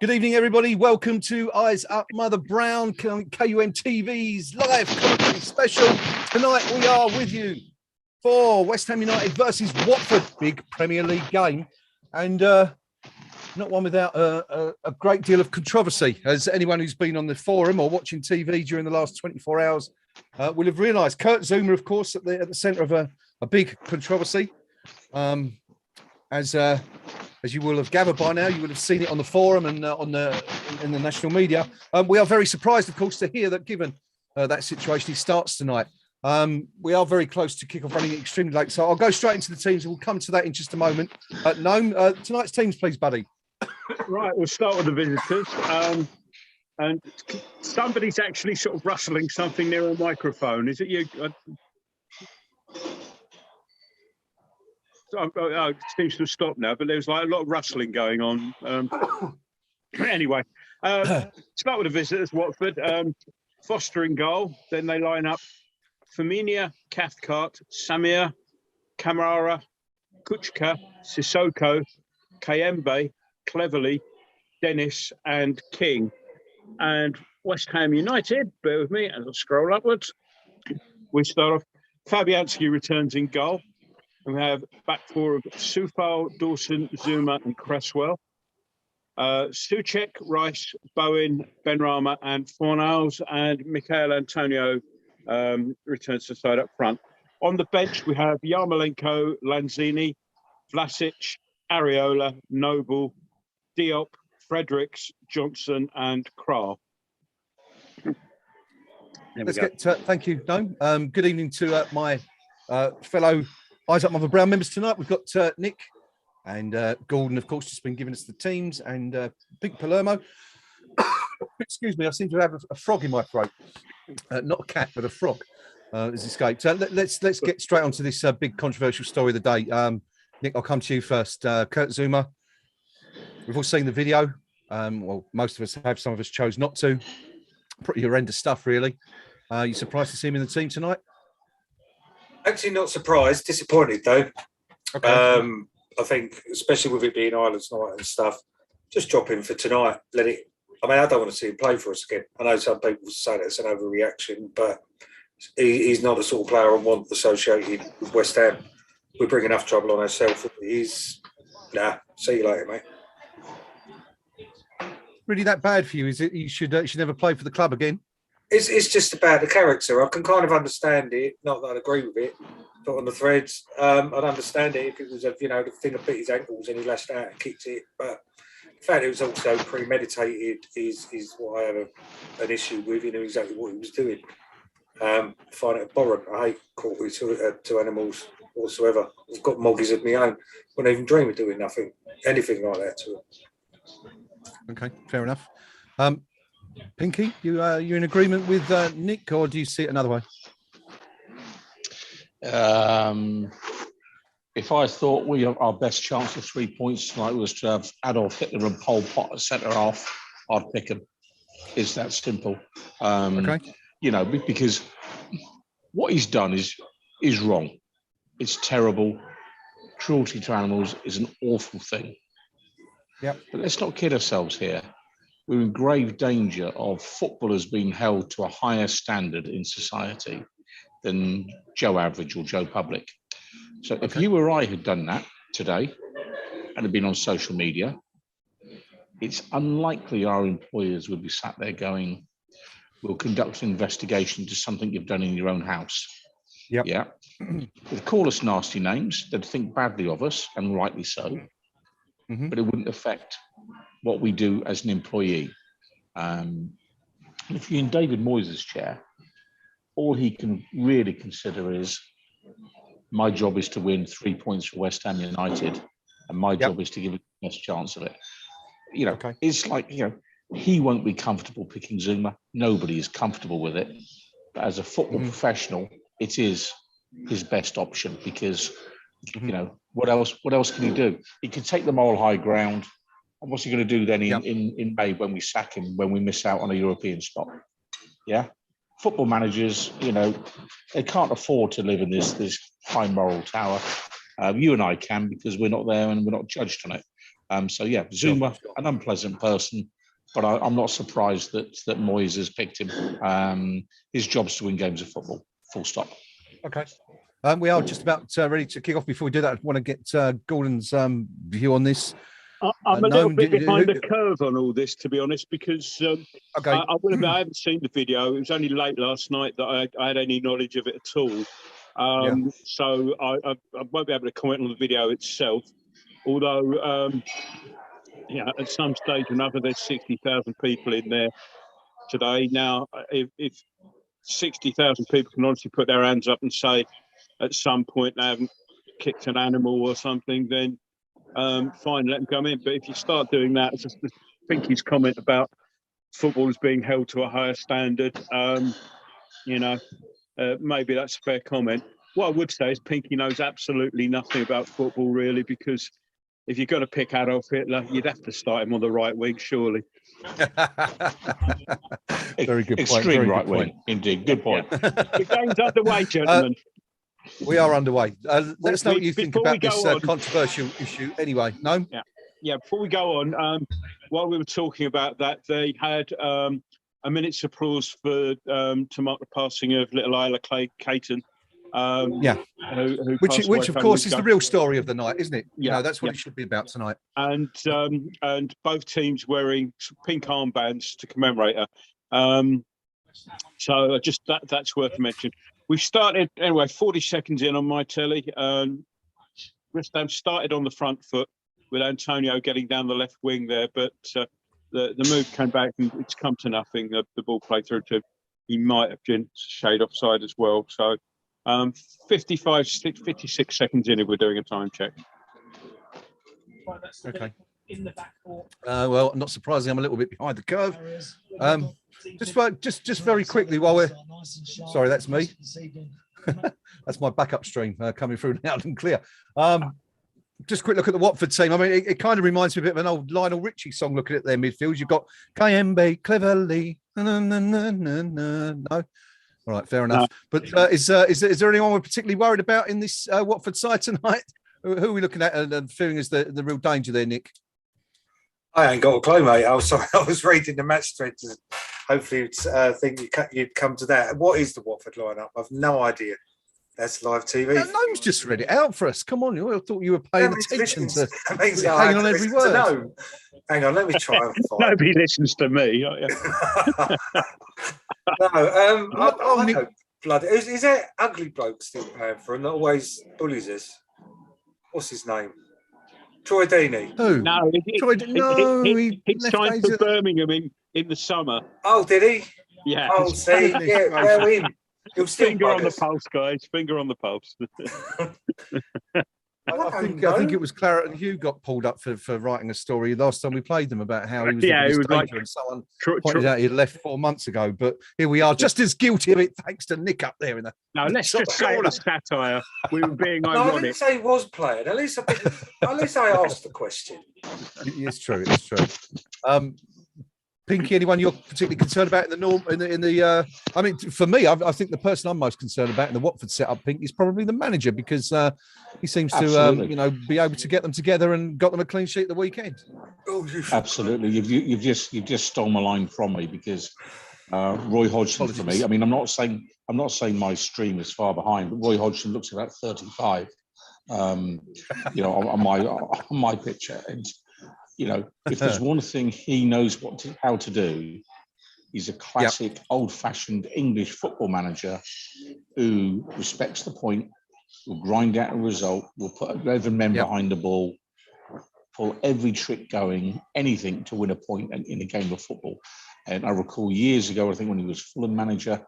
Good evening, everybody. Welcome to Eyes Up Mother Brown, KUM TV's live commentary special. Tonight we are with you for West Ham United versus Watford, big Premier League game, and not one without a great deal of controversy. As anyone who's been on the forum or watching TV during the last 24 hours will have realised, Kurt Zouma, of course, at the centre of a big controversy. As you will have gathered by now, you will have seen it on the forum and in the national media. We are very surprised, of course, to hear that given that situation, he starts tonight. We are very close to kick-off, running extremely late. So I'll go straight into the teams and we'll come to that in just a moment. Noam, tonight's teams, please, buddy. Right, we'll start with the visitors. And somebody's actually sort of rustling something near a microphone. Is it you? It seems to have stopped now, but there's like a lot of rustling going on. Anyway, start with the visitors, Watford. Foster in goal. Then they line up Firmino, Cathcart, Samir, Kamara, Kuchka, Sissoko, Kayembe, Cleverley, Dennis and King. And West Ham United, bear with me as I scroll upwards. We start off, Fabianski returns in goal. We have back four of Soufal, Dawson, Zuma and Cresswell. Souček, Rice, Bowen, Benrahma and Fornals, and Michael Antonio returns to side up front. On the bench, we have Yarmolenko, Lanzini, Vlasic, Areola, Noble, Diop, Fredericks, Johnson and Krah. Thank you, Noam. Good evening to my fellow Eyes Up Mother Brown members tonight. We've got Nick and Gordon, of course, just been giving us the teams, and Big Palermo. Excuse me, I seem to have a frog in my throat. Not a cat, but a frog has escaped. Let's get straight onto this big controversial story of the day. Nick, I'll come to you first. Kurt Zouma. We've all seen the video. Well, most of us have. Some of us chose not to. Pretty horrendous stuff, really. You surprised to see him in the team tonight? Actually, not surprised. Disappointed, though. Okay. I think, especially with it being Ireland's night and stuff, just drop him for tonight. I don't want to see him play for us again. I know some people say that's an overreaction, but he's not the sort of player I want associated with West Ham. We bring enough trouble on ourselves. See you later, mate. Really that bad for you? Is it you should never play for the club again? It's just about the character. I can kind of understand it. Not that I agree with it. But on the threads, I'd understand it if it was the thing that bit his ankles and he lashed out and kicked it. But the fact it was also premeditated is what I have an issue with. He knew exactly what he was doing. I find it abhorrent. I hate cruelty to animals whatsoever. I've got moggies of my own. Wouldn't even dream of doing anything like that to them. Okay, fair enough. Pinky, you in agreement with Nick, or do you see it another way? If I thought our best chance of 3 points tonight was to have Adolf Hitler and Pol Pot at centre half, I'd pick him. It's that simple. Okay. Because what he's done is wrong. It's terrible. Cruelty to animals is an awful thing. Yeah. But let's not kid ourselves here. We're in grave danger of footballers being held to a higher standard in society than Joe Average or Joe Public. So if you or I had done that today and had been on social media, it's unlikely our employers would be sat there going, we'll conduct an investigation to something you've done in your own house. Yep. Yeah. They'd call us nasty names. They'd think badly of us, and rightly so. Mm-hmm. But it wouldn't affect what we do as an employee. If you're in David Moyes' chair, all he can really consider is, my job is to win 3 points for West Ham United, and my job is to give it the best chance of it. It's like, he won't be comfortable picking Zouma. Nobody is comfortable with it. But as a football professional, it is his best option because, what else can he do? He can take the moral high ground. And what's he going to do then in May when we sack him, when we miss out on a European spot? Yeah. Football managers, they can't afford to live in this high moral tower. You and I can, because we're not there and we're not judged on it. So yeah, Zuma, an unpleasant person, but I'm not surprised that Moyes has picked him. His job's to win games of football. Full stop. Okay. We are just about ready to kick off. Before we do that, I want to get Gordon's view on this. I'm a little bit behind the curve on all this, to be honest, because okay. I haven't seen the video. It was only late last night that I had any knowledge of it at all. So I won't be able to comment on the video itself. Although, at some stage or another, there's 60,000 people in there today. Now, if 60,000 people can honestly put their hands up and say at some point they haven't kicked an animal or something, then fine, let them come in. But if you start doing that, it's just Pinky's comment about footballers being held to a higher standard, maybe that's a fair comment. What I would say is Pinky knows absolutely nothing about football, really, because if you're going to pick Adolf Hitler, you'd have to start him on the right wing, surely. Very good point. Extreme right wing, indeed. Good point. The game's underway, gentlemen. We are underway. Let us know what you think about this controversial issue anyway. No? Yeah, before we go on, while we were talking about that, they had a minute's applause to mark the passing of little Isla Caton. Which of course is the real story of the night, isn't it? That's what it should be about tonight. And both teams wearing pink armbands to commemorate her. So just that's worth mentioning. We started anyway. 40 seconds in on my telly. West Ham started on the front foot with Antonio getting down the left wing there, but the move came back and it's come to nothing. The ball played through to. He might have been shade offside as well. So 56 seconds in if we're doing a time check. Okay. Well, not surprising, I'm a little bit behind the curve. Just very quickly while we're sorry, that's me. That's my backup stream coming through loud and clear. Just a quick look at the Watford team. I mean, it kind of reminds me a bit of an old Lionel Richie song looking at their midfield. You've got Kayembe, cleverly. No. All right, fair enough. No. But is there anyone we're particularly worried about in this Watford side tonight? Who are we looking at and feeling is the real danger there, Nick? I ain't got a clue, mate. I was reading the match threads. Hopefully, you'd come to that. What is the Watford lineup? I've no idea. That's live TV. Noam's just read it out for us. Come on, I thought you were paying attention to hanging on every word. No. Hang on, let me try and find. Nobody listens to me. No, blood. Is that ugly bloke still paying for and not always bullies us? What's his name? Troy Deeney. Who? No, he signed for Birmingham in the summer. Oh, did he? Yeah. Oh, see, well, him. Finger on the pulse, guys. Finger on the pulse. I think it was Claret and Hugh got pulled up for writing a story last time we played them about how he was and someone pointed out he had left 4 months ago. But here we are, just as guilty of it, thanks to Nick up there in the. No, let's just say it was satire. We were being ironic. No, I didn't say he was playing. At least I asked the question. It's true. It's true. Pinky, anyone you're particularly concerned about in the I mean, for me, I think the person I'm most concerned about in the Watford setup, Pink, is probably the manager because he seems to, be able to get them together and got them a clean sheet at the weekend. Absolutely, you've just stole my line from me because Roy Hodgson for me. I mean, I'm not saying my stream is far behind, but Roy Hodgson looks about 35. On my picture and. If there's one thing he knows how to do, he's a classic old-fashioned English football manager who respects the point, will grind out a result, will put 11 men behind the ball, pull every trick going, anything to win a point in a game of football. And I recall years ago, I think when he was Fulham manager,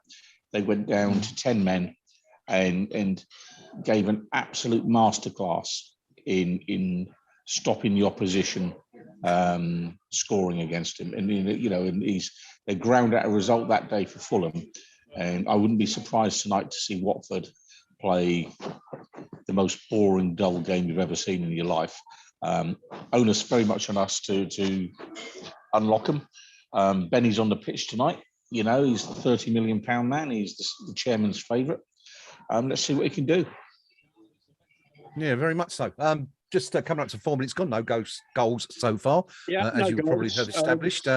they went down to 10 men and gave an absolute masterclass in stopping the opposition scoring against him, and they ground out a result that day for Fulham, and I wouldn't be surprised tonight to see Watford play the most boring, dull game you've ever seen in your life. Onus very much on us to unlock them. Benny's on the pitch tonight. He's the £30 million man. He's the chairman's favourite. Let's see what he can do. Yeah, very much so. just coming up to 4 minutes gone. No goals so far, Yeah, as no you probably goals. have established.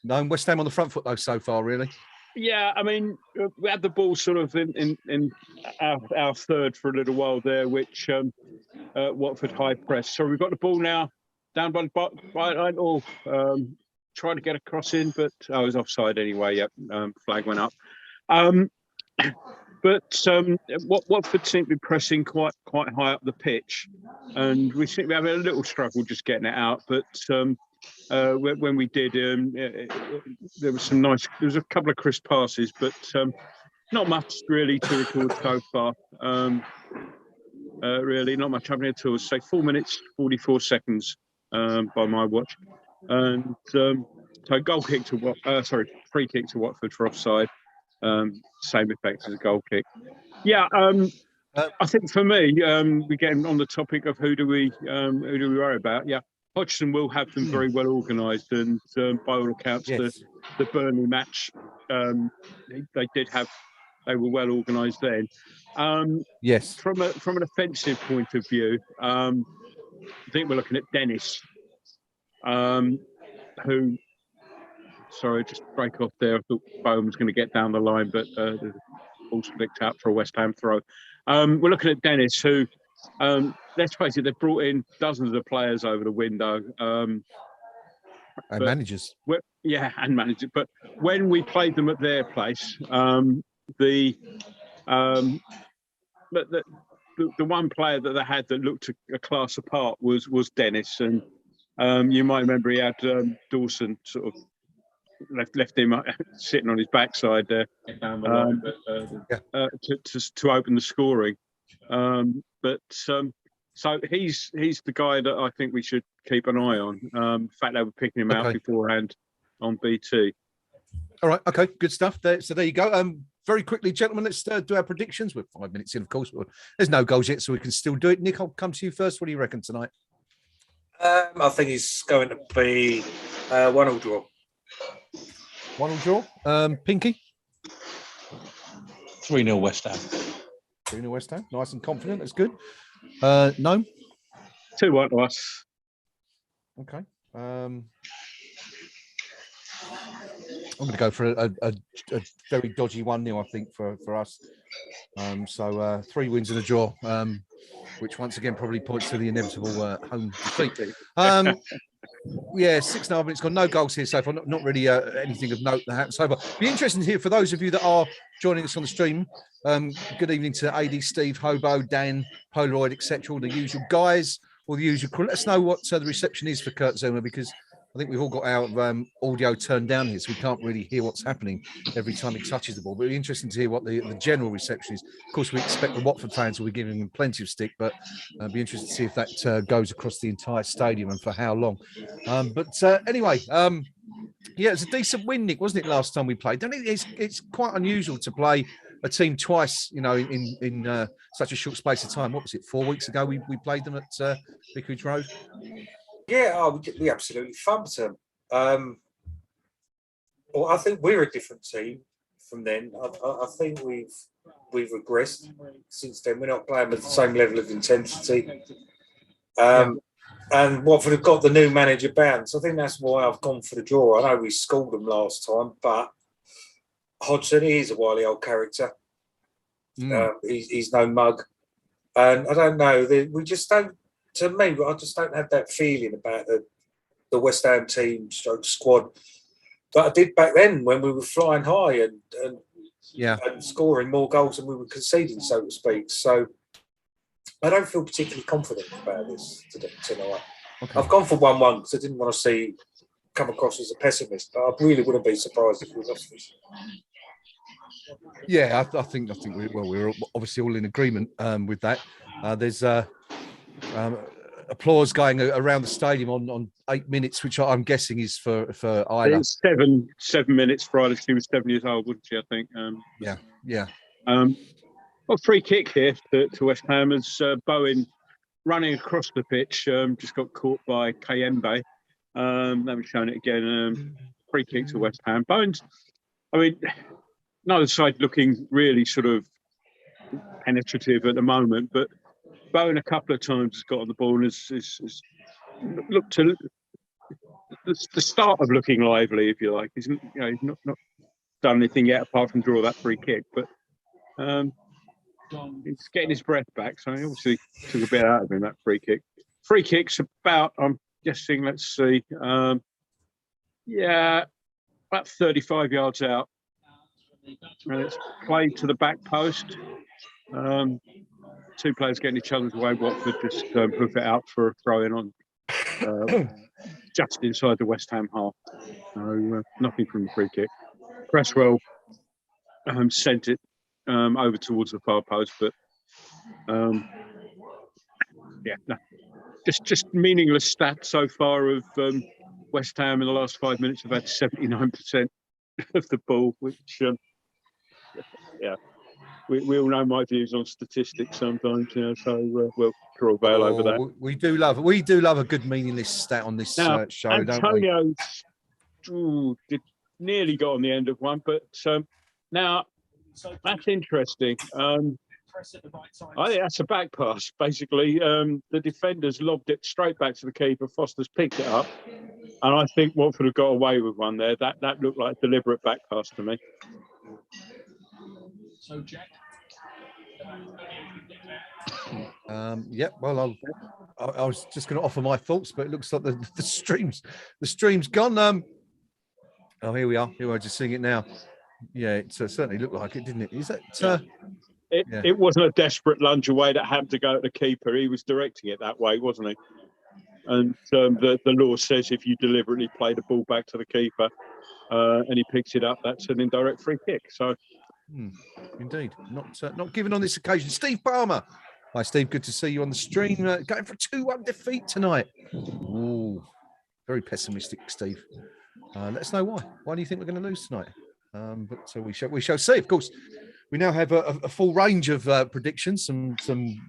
No, West Ham on the front foot though so far, really. Yeah, I mean, we had the ball sort of in our third for a little while there, which Watford high press. So we've got the ball now down by the line, or trying to get a cross in, but I was offside anyway. Yep, flag went up. But Watford seem to be pressing quite high up the pitch, and we seem to be having a little struggle just getting it out. But when we did, there was a couple of crisp passes, but not much really to record so far. Really, not much happening at all. So 4 minutes 44 seconds by my watch, and so free kick to Watford for offside. Same effect as a goal kick. Yeah, I think for me, we're getting on the topic of who do we worry about? Yeah, Hodgson will have them very well organised, and by all accounts, Yes. the Burnley match, they were well organised then. Yes. From an offensive point of view, I think we're looking at Dennis, who. Sorry, just break off there. I thought Bowen was going to get down the line, but the ball's flicked out for a West Ham throw. We're looking at Dennis, who, let's face it, they've brought in dozens of players over the window. And managers. And managers. But when we played them at their place, the one player that they had that looked a class apart was Dennis. And you might remember he had Dawson sort of left him sitting on his backside there down the line, to open the scoring. So he's the guy that I think we should keep an eye on. In fact, they were picking him out beforehand on BT. All right, okay, good stuff. So there you go. Very quickly, gentlemen, let's do our predictions. We're 5 minutes in, of course. There's no goals yet, so we can still do it. Nick, I'll come to you first. What do you reckon tonight? I think it's going to be 1-1 draw. 1-1 draw. Pinky? 3-0 West Ham. 3-0 West Ham. Nice and confident. That's good. No? 2-1 to us. Okay. I'm going to go for a very dodgy 1-0, I think, for us. So 3 wins and a draw, which once again probably points to the inevitable home defeat. 6.5 minutes gone. No goals here so far. Not really anything of note that happened so far. Be interesting to hear for those of you that are joining us on the stream. Good evening to AD Steve, Hobo, Dan, Polaroid, etc. All the usual guys, all the usual crew. Let us know what the reception is for Kurt Zouma, because I think we've all got our audio turned down here, so we can't really hear what's happening every time he touches the ball. But it'll be interesting to hear what the general reception is. Of course, we expect the Watford fans will be giving him plenty of stick, but it'll be interesting to see if that goes across the entire stadium and for how long. Anyway, it's a decent win, Nick, wasn't it, last time we played? Don't it? It's quite unusual to play a team twice, in such a short space of time. What was it, 4 weeks ago we played them at Vicarage Road? Yeah, we absolutely thumped them. Well, I think we're a different team from then. I think we've regressed since then. We're not playing with the same level of intensity. And Watford have got the new manager bounce. I think that's why I've gone for the draw. I know we scored them last time, but Hodgson, he is a wily old character. He's no mug. And I don't know, we just don't, to me, I just don't have that feeling about the West Ham team squad that I did back then when we were flying high and scoring more goals than we were conceding, so to speak. So I don't feel particularly confident about this tonight. Okay. I've gone for 1-1 because I didn't want to come across as a pessimist, but I really wouldn't be surprised if we lost this. Yeah, I think we're obviously all in agreement with that. There's applause going around the stadium on 8 minutes, which I'm guessing is for Isla. It's 7 minutes for Isla. She was 7 years old, wasn't she? I think. Well, free kick here to West Ham as Bowen running across the pitch just got caught by Kayembe. Let me show it again. Free kick to West Ham. Bowen's, neither side looking really sort of penetrative at the moment, but Bowen a couple of times has got on the ball and has looked to the start of looking lively, if you like. He's not done anything yet apart from draw that free kick, but he's getting his breath back. So he obviously took a bit out of him, that free kick. Free kick's about, I'm guessing, let's see, about 35 yards out. And it's played to the back post. Two players getting each other's way. Watford just hoof it out for a throw-in on just inside the West Ham half. So nothing from the free kick. Cresswell sent it over towards the far post, but just meaningless stat so far of West Ham in the last 5 minutes have had 79% of the ball, which we all know my views on statistics sometimes, so we'll draw a veil over that. We do love a good meaningless stat on this show, Antonio don't we? nearly got on the end of one, but now that's interesting. I think that's a back pass. Basically, the defenders lobbed it straight back to the keeper. Foster's picked it up, and I think Watford have got away with one there. That looked like a deliberate back pass to me. So, Jack. Well, I was just going to offer my thoughts, but it looks like the stream's gone. Here we are. Here we're just seeing it now. Yeah, it certainly looked like it, didn't it? Is that? It wasn't a desperate lunge away that happened to go at the keeper. He was directing it that way, wasn't he? And the law says if you deliberately play the ball back to the keeper and he picks it up, that's an indirect free kick. So, indeed, not given on this occasion. Steve Palmer. Hi, Steve. Good to see you on the stream. Going for a 2-1 defeat tonight. Ooh, very pessimistic, Steve. Let us know why. Why do you think we're going to lose tonight? But we shall see. Of course, we now have a full range of predictions. Some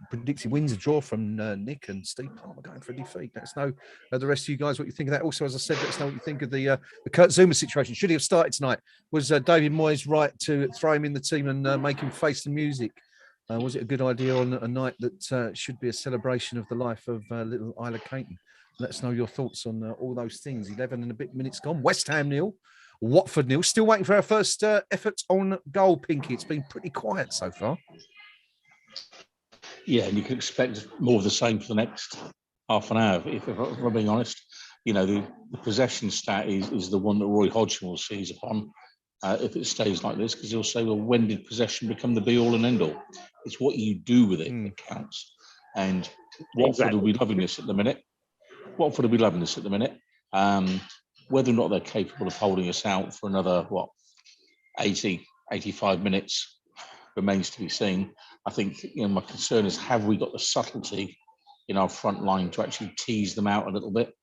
predicted wins, a draw from Nick and Steve Palmer going for a defeat. Let us know, the rest of you guys, what you think of that. Also, as I said, let us know what you think of the Kurt Zuma situation. Should he have started tonight? Was David Moyes right to throw him in the team and make him face the music? Was it a good idea on a night that should be a celebration of the life of little Isla Caton? Let us know your thoughts on all those things. 11 and a bit minutes gone. West Ham 0, Watford 0. Still waiting for our first effort on goal, Pinky. It's been pretty quiet so far. Yeah, and you can expect more of the same for the next half an hour, if I'm being honest. You know, the possession stat is the one that Roy Hodgson will seize upon if it stays like this, because he'll say, well, when did possession become the be-all and end-all? It's what you do with it that counts. And Watford will be loving this at the minute. Whether or not they're capable of holding us out for another, 80, 85 minutes remains to be seen. I think, my concern is, have we got the subtlety in our front line to actually tease them out a little bit?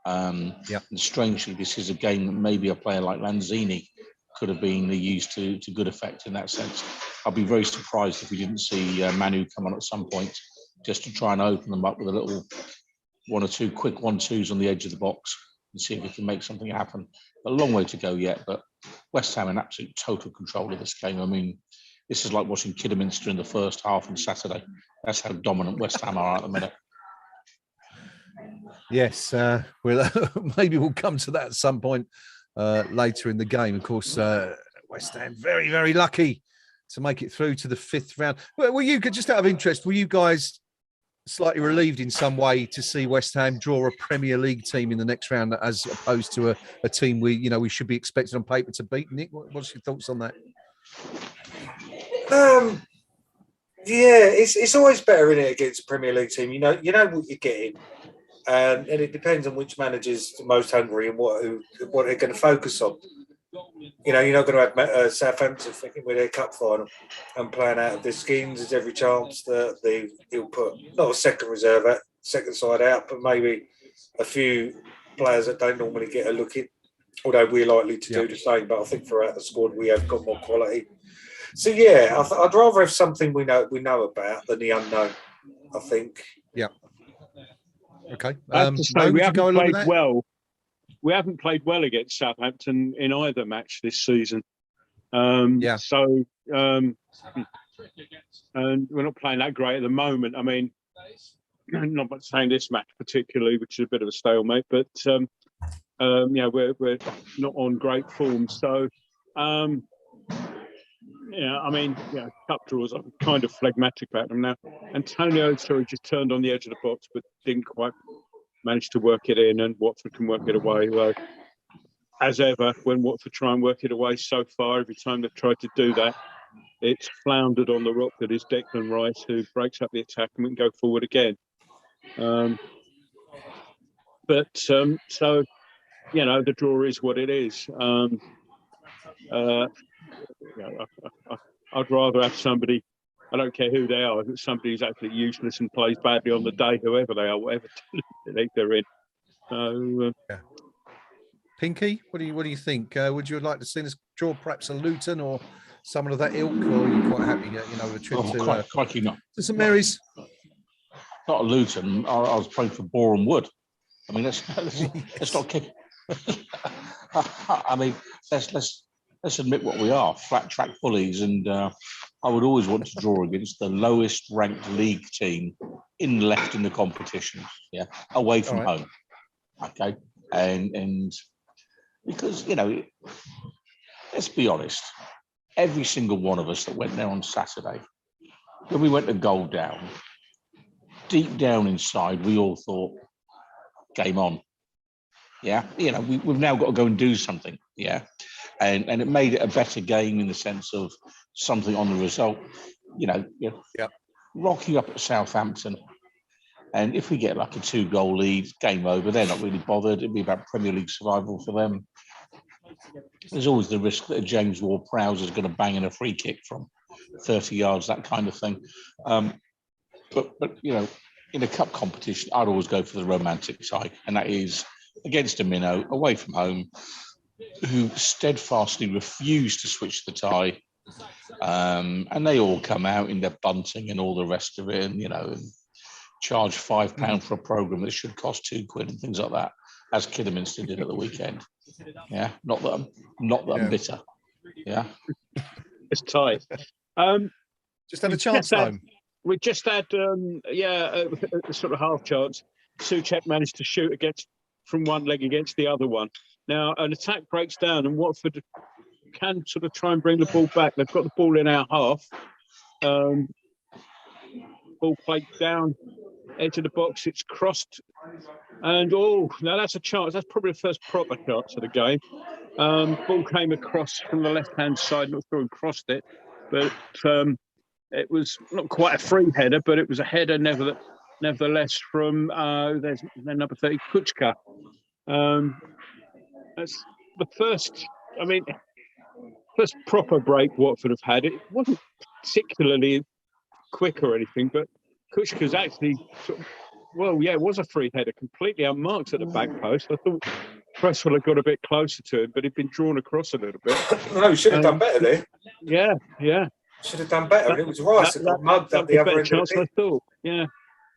And strangely, this is a game that maybe a player like Lanzini could have been used to good effect in that sense. I'll be very surprised if we didn't see Manu come on at some point just to try and open them up with a little one or two quick 1-2s on the edge of the box and see if we can make something happen. A long way to go yet, but West Ham in absolute total control of this game. I mean, this is like watching Kidderminster in the first half on Saturday. That's how dominant West Ham are at the minute. Yes, maybe we'll come to that at some point later in the game. Of course, West Ham very, very lucky to make it through to the 5th round. Were you, just out of interest, were you guys slightly relieved in some way to see West Ham draw a Premier League team in the next round, as opposed to a team we should be expected on paper to beat? Nick, what's your thoughts on that? It's always better in it against a Premier League team. You know what you're getting, and it depends on which manager's most hungry and what they're going to focus on. You're not going to have Southampton thinking with their cup final and playing out of their skins. There's every chance that he'll put not a second side out, but maybe a few players that don't normally get a look in. Although we're likely to do the same, but I think throughout the squad we have got more quality. So I'd rather have something we know about than the unknown, I think. Yeah. Okay. We haven't played well against Southampton in either match this season. So, and we're not playing that great at the moment. I mean, not much saying this match particularly, which is a bit of a stalemate, but yeah, we're not on great form. So, yeah, I mean, yeah, cup draws, I'm kind of phlegmatic about them now. Antonio, sorry, just turned on the edge of the box, but didn't quite manage to work it in, and Watford can work it away. Well, as ever, when Watford try and work it away so far, every time they've tried to do that, it's floundered on the rock that is Declan Rice, who breaks up the attack and we can go forward again. But so, you know, the draw is what it is. I'd rather have somebody, I don't care who they are, if it's somebody who's absolutely useless and plays badly on the day, whoever they are, whatever league they're in. So, yeah. Pinky, what do you think? Would you like to see us draw perhaps a Luton or someone of that ilk, or are you quite happy, you know, a trip to St Mary's? Not a Luton. I was playing for Boreham Wood. I mean, let's not kick. I mean, let's admit what we are: flat track bullies, and I would always want to draw against the lowest ranked league team left in the competition. Yeah, away from home. Okay, and because, you know, let's be honest, every single one of us that went there on Saturday, when we went to goal down, deep down inside, we all thought, game on. Yeah, you know, we've now got to go and do something. Yeah, and it made it a better game in the sense of something on the result. You know, rocking up at Southampton, and if we get like a 2-goal lead, game over. They're not really bothered. It'd be about Premier League survival for them. There's always the risk that a James Ward-Prowse is going to bang in a free kick from 30 yards, that kind of thing. But you know, in a cup competition, I'd always go for the romantic side, and that is against a minnow, away from home, who steadfastly refuse to switch the tie. And they all come out in their bunting and all the rest of it, and, you know, and charge £5 for a programme that should cost £2 and things like that, as Kidderminster did at the weekend. Yeah, not that I'm bitter. Yeah, it's tight. Just had a chance, though. We just had, a sort of half chance. Souček managed to shoot from one leg against the other one. Now, an attack breaks down and Watford can sort of try and bring the ball back. They've got the ball in our half. Ball played down, edge of the box. It's crossed. And, now that's a chance. That's probably the first proper chance of the game. Ball came across from the left-hand side. Not sure who crossed it, but it was not quite a free header, but it was a header nevertheless from there's number 30, Kuchka. That's the first proper break Watford have had. It wasn't particularly quick or anything, but Kuchka's actually it was a free header, completely unmarked at the back post. I thought Cresswell had got a bit closer to him, but he'd been drawn across a little bit. No, he should have done better there. Yeah. Should have done better. It was Rice that got mugged at the other end of the pitch. I thought. Yeah.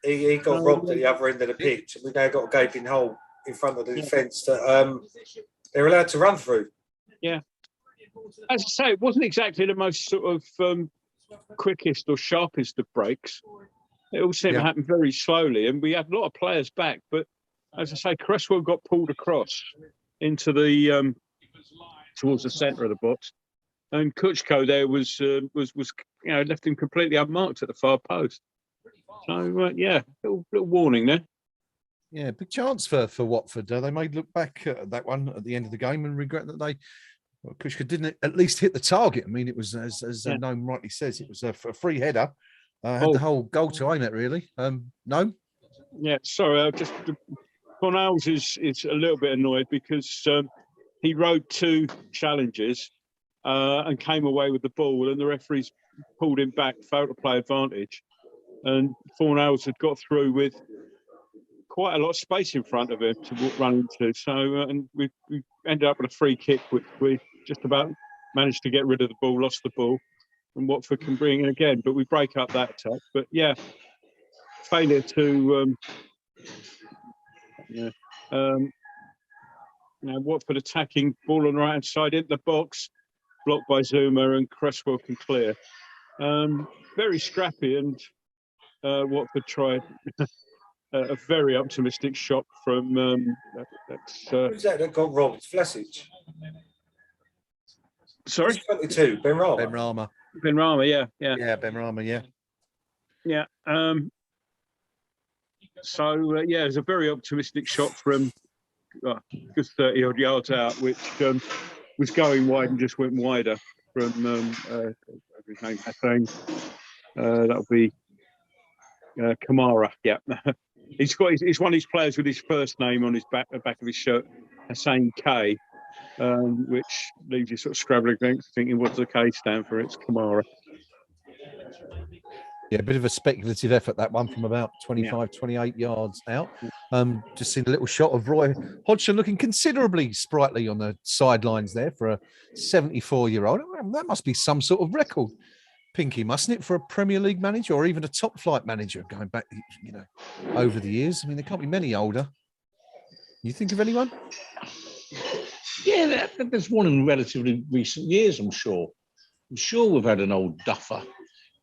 He got robbed at the other end of the pitch, and we've now got a gaping hole in front of the defence that they're allowed to run through. Yeah. As I say, it wasn't exactly the most sort of quickest or sharpest of breaks. It all seemed to happen very slowly, and we had a lot of players back. But as I say, Cresswell got pulled across into the towards the centre of the box, and Kuchko there was left him completely unmarked at the far post. So little warning there. Yeah, big chance for Watford. They may look back at that one at the end of the game and regret that Kuchka didn't at least hit the target. I mean, it was, as Noam rightly says, it was a free header. Had the whole goal to aim at, really. No? Yeah, sorry. Cornels is a little bit annoyed because he rode 2 challenges and came away with the ball, and the referees pulled him back, failed to play advantage. And Fornals had got through with quite a lot of space in front of him to run into. So, and we ended up with a free kick, which we just about managed to get rid of the ball, lost the ball, and Watford can bring in again. But we break up that attack. But failure to Watford attacking, ball on the right hand side into the box, blocked by Zuma, and Cresswell can clear. Very scrappy, and Watford tried a very optimistic shot from Who's that got robbed? Vlasic. sorry, He's 22. Ben Rama. Ben Rama. Ben Rama. Yeah. Yeah, Ben Rama. Yeah. Yeah. So it was a very optimistic shot from just 30 odd yards out, which was going wide and just went wider from his name, Hassan. That'll be Kamara. Yeah. He's one of his players with his first name on his back of his shirt, Hassan K, which leaves you sort of scrabbling, thinking, what does the K stand for? It's Kamara. Yeah, a bit of a speculative effort, that one, from about 25, 28 yards out. Just seen a little shot of Roy Hodgson looking considerably sprightly on the sidelines there for a 74-year-old. That must be some sort of record, Pinky, mustn't it, for a Premier League manager or even a top flight manager going back, over the years? I mean, there can't be many older. You think of anyone? Yeah, there's one in relatively recent years, I'm sure. I'm sure we've had an old duffer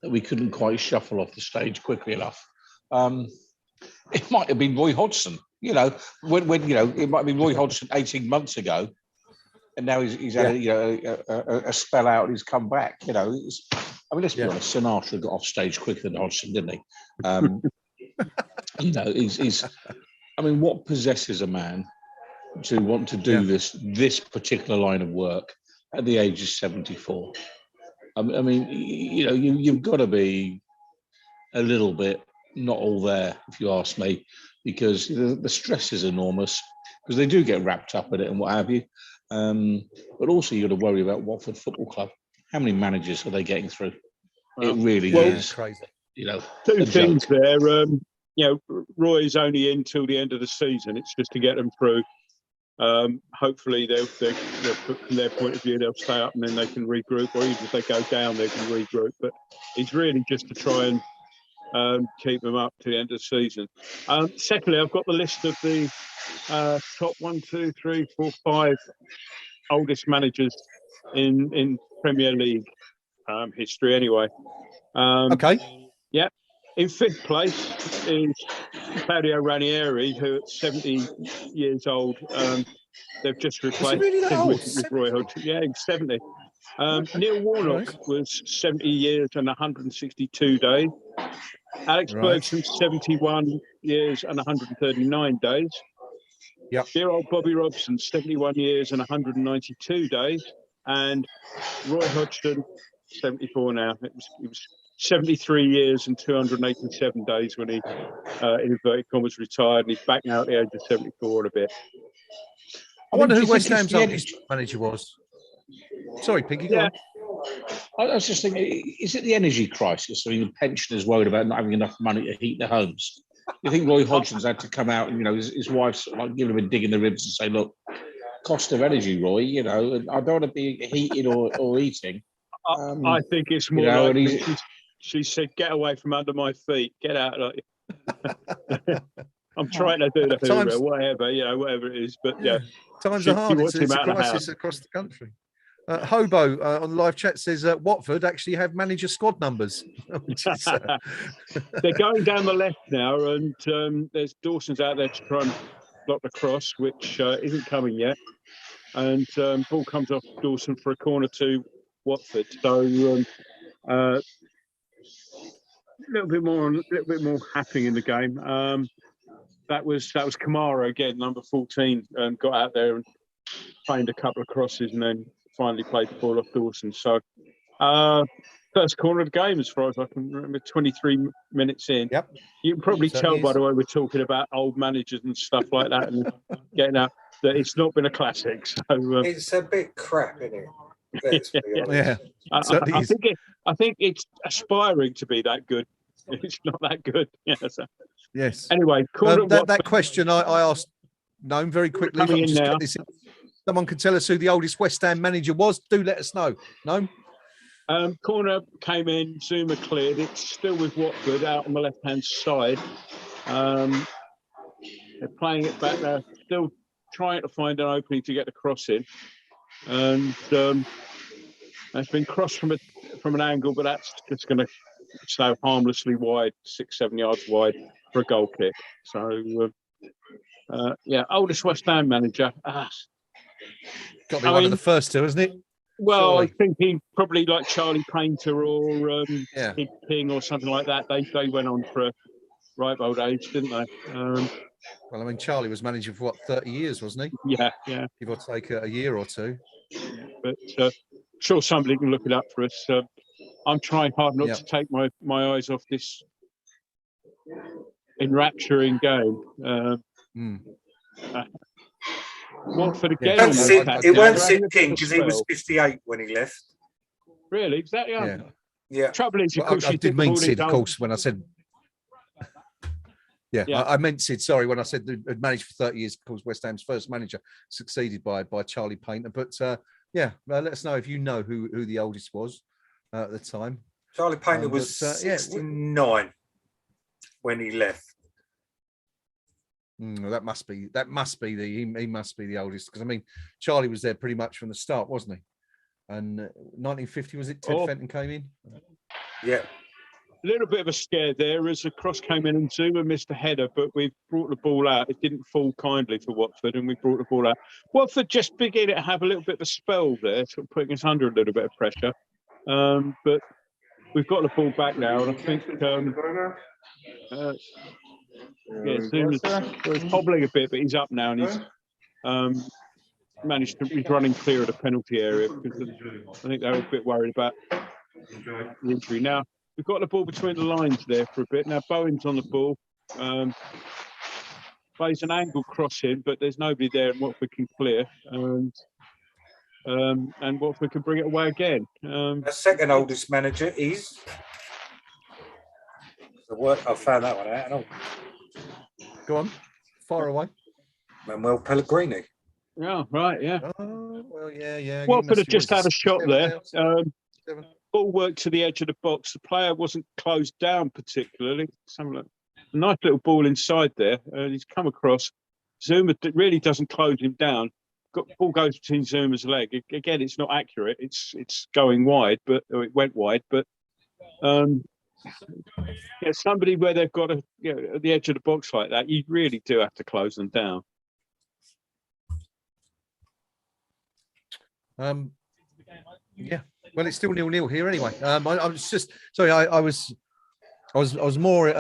that we couldn't quite shuffle off the stage quickly enough. It might have been Roy Hodgson, when it might have been Roy Hodgson 18 months ago, and now he's had a spell out and he's come back. Let's be honest, Sinatra got off stage quicker than Hodgson, didn't he? What possesses a man to want to do this particular line of work at the age of 74? You've got to be a little bit not all there, if you ask me, because the stress is enormous, because they do get wrapped up in it and what have you. But also you've got to worry about Watford Football Club. How many managers are they getting through? It really is crazy. Two things there. Roy's only in till the end of the season. It's just to get them through. Hopefully from their point of view, they'll stay up and then they can regroup, or even if they go down, they can regroup. But it's really just to try and keep them up to the end of the season. Secondly, I've got the list of the top 1, 2, 3, 4, 5 oldest managers in Premier League history. Anyway, Okay. Yeah. In fifth place is Claudio Ranieri, who at 70 years old, they've just replaced with Roy Hodgson. Yeah, he's 70. Neil Warnock was 70 years and 162 days. Alex Ferguson, 71 years and 139 days. Yep. Dear old Bobby Robson, 71 years and 192 days. And Roy Hodgson, 74 now. It was 73 years and 287 days when he, in inverted commas, retired, and he's back now at the age of 74 and a bit. I wonder who West Ham's oldest manager was. Sorry, Pinky, go on. I was just thinking, is it the energy crisis? I mean, the pensioners worried about not having enough money to heat their homes. You think Roy Hodgson's had to come out and, his wife's like giving him a dig in the ribs and say, look, cost of energy, Roy, I don't want to be heating or eating. I think it's more she said, get away from under my feet, get out. I'm trying to do the Hoover, whatever it is. But yeah, times are hard. It's a crisis across the country. Hobo on the live chat says Watford actually have manager squad numbers. They're going down the left now, and there's Dawson's out there to try and block the cross, which isn't coming yet. And ball comes off Dawson for a corner to Watford. So a little bit more happening in the game. That was Kamara again, number 14, got out there and trained a couple of crosses and then finally played the ball off Dawson. So first corner of the game, as far as I can remember, 23 minutes in. Yep. You can probably tell by the way we're talking about old managers and stuff like that and getting out that it's not been a classic. So it's a bit crap, isn't it? Yeah. I think it's aspiring to be that good. It's not that good. Yeah, so. Yes. Anyway, that question I asked Noam very quickly. Coming in now. Someone can tell us who the oldest West Ham manager was. Do let us know. Noam? Corner came in, Zuma cleared it, still with Watford out on the left-hand side. They're playing it back there, still trying to find an opening to get the cross in. And it's been crossed from an angle, but that's just going to so harmlessly wide, 6-7 yards wide for a goal kick. So yeah, oldest West Ham manager. Got to be one of the first two, isn't it? Well, Surely. I think he probably like Charlie Painter or Yeah. Sid King or something like that. They went on for a ripe old age, didn't they? Well, I mean, Charlie was manager for what, 30 years, wasn't he? Yeah. Give or take a year or two. Yeah, but sure somebody can look it up for us. I'm trying hard not to take my eyes off this enrapturing game. Watford again. It weren't Sid King because he was 58 when he left. Really? Is that young? Yeah. Trouble is, of course, I did mean Sid, of course, when I said. Yeah. I meant Sid. Sorry, when I said had managed for 30 years, of course, West Ham's first manager, succeeded by Charlie Painter. But let us know if you know who the oldest was at the time. Charlie Painter was 69 when he left. That must be he must be the oldest, because I mean Charlie was there pretty much from the start, wasn't he? And 1950 was it? Ted Fenton came in. Yeah. A little bit of a scare there as a cross came in and Zuma missed a header, but we brought the ball out. It didn't fall kindly for Watford, and we brought the ball out. Watford just beginning to have a little bit of a spell there, sort of putting us under a little bit of pressure. But we've got the ball back now, and I think Zuma's hobbling a bit, but he's up now, and he's he's running clear of the penalty area because I think they were a bit worried about the injury. Now we've got the ball between the lines there for a bit. Now Bowen's on the ball, plays an angle crossing, but there's nobody there, and Watford can clear, and Watford can bring it away again. The second oldest manager is. I found that one out. Go on, far away. Manuel Pellegrini. Yeah, right, yeah. Oh, well, yeah. Watford had just had a shot there. Ball worked to the edge of the box. The player wasn't closed down particularly. A nice little ball inside there. He's come across. Zuma really doesn't close him down. Ball goes between Zuma's leg. Again, it's not accurate. It's going wide, but it went wide. But somebody where they've got at the edge of the box like that, you really do have to close them down. Well, it's still 0-0 here anyway. I was just sorry. I was more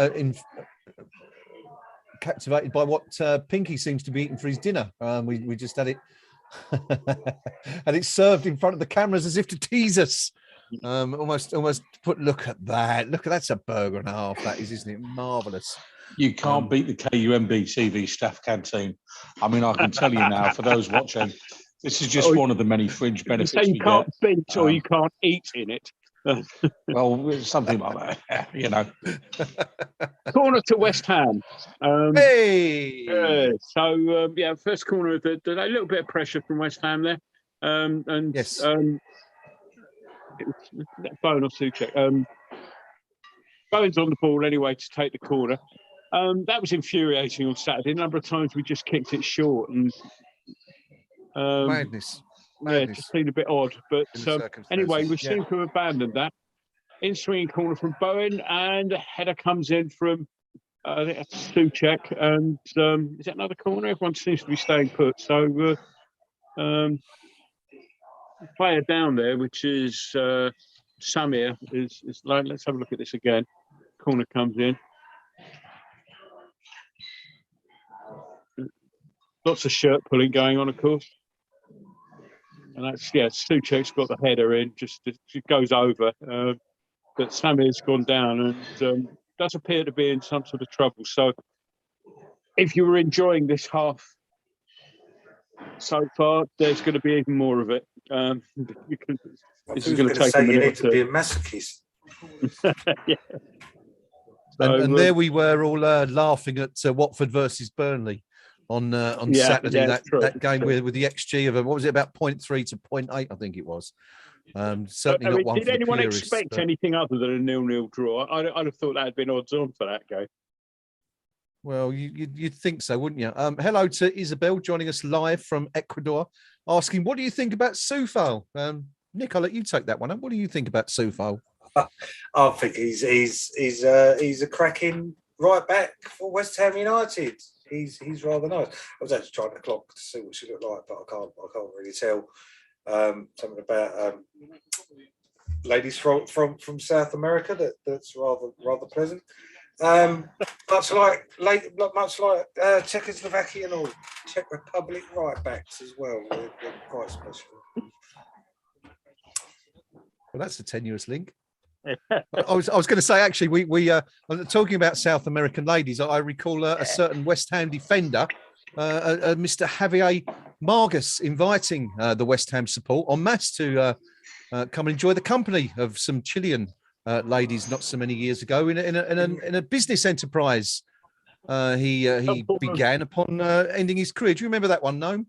captivated by what Pinky seems to be eating for his dinner. We just had it, and it's served in front of the cameras as if to tease us. Almost put. Look at that! That's a burger and a half. That is, isn't it? Marvelous. You can't beat the KUMB TV staff canteen. I mean, I can tell you now, for those watching, this is just one of the many fringe benefits. You can't beat or you can't eat in it. Well, something like that, Corner to West Ham. Hey! First corner of a little bit of pressure from West Ham there. Yes. Bowen or Souček. Bowen's on the ball anyway to take the corner. That was infuriating on Saturday. A number of times we just kicked it short and Madness. Yeah, it just seemed a bit odd. But anyway, we seem to have abandoned that. In swinging corner from Bowen, and a header comes in from I think that's Souček. And is that another corner? Everyone seems to be staying put. So player down there, which is Samir, is like, let's have a look at this again. Corner comes in. Lots of shirt pulling going on, of course. And that's, Souček's got the header in, just goes over. But Samir's gone down and does appear to be in some sort of trouble. So if you were enjoying this half so far, there's going to be even more of it. This is going to take a minute. You need to be a masochist. Yeah. And there we were all laughing at Watford versus Burnley on Saturday. That game with the XG of what was it, about 0.3 to 0.8, I think it was. Certainly not one. Did anyone expect anything other than a 0-0 draw? I'd have thought that had been odds on for that game. Well, you'd think so, wouldn't you? Hello to Isabel joining us live from Ecuador, asking, what do you think about Soufal? Nick, I'll let you take that one up. What do you think about Soufal? I think he's a cracking right back for West Ham United. He's rather nice. I was actually trying to clock to see what she looked like, but I can't really tell. Something about ladies from South America that's rather pleasant. Much like Czechoslovakian or Czech Republic right backs as well. They're quite special. Well, that's a tenuous link. I was going to say, actually, we talking about South American ladies. I recall a certain West Ham defender, Mr. Javier Margus, inviting the West Ham support en masse to come and enjoy the company of some Chilean ladies not so many years ago in a business enterprise. He began upon ending his career. Do you remember that one, Noam?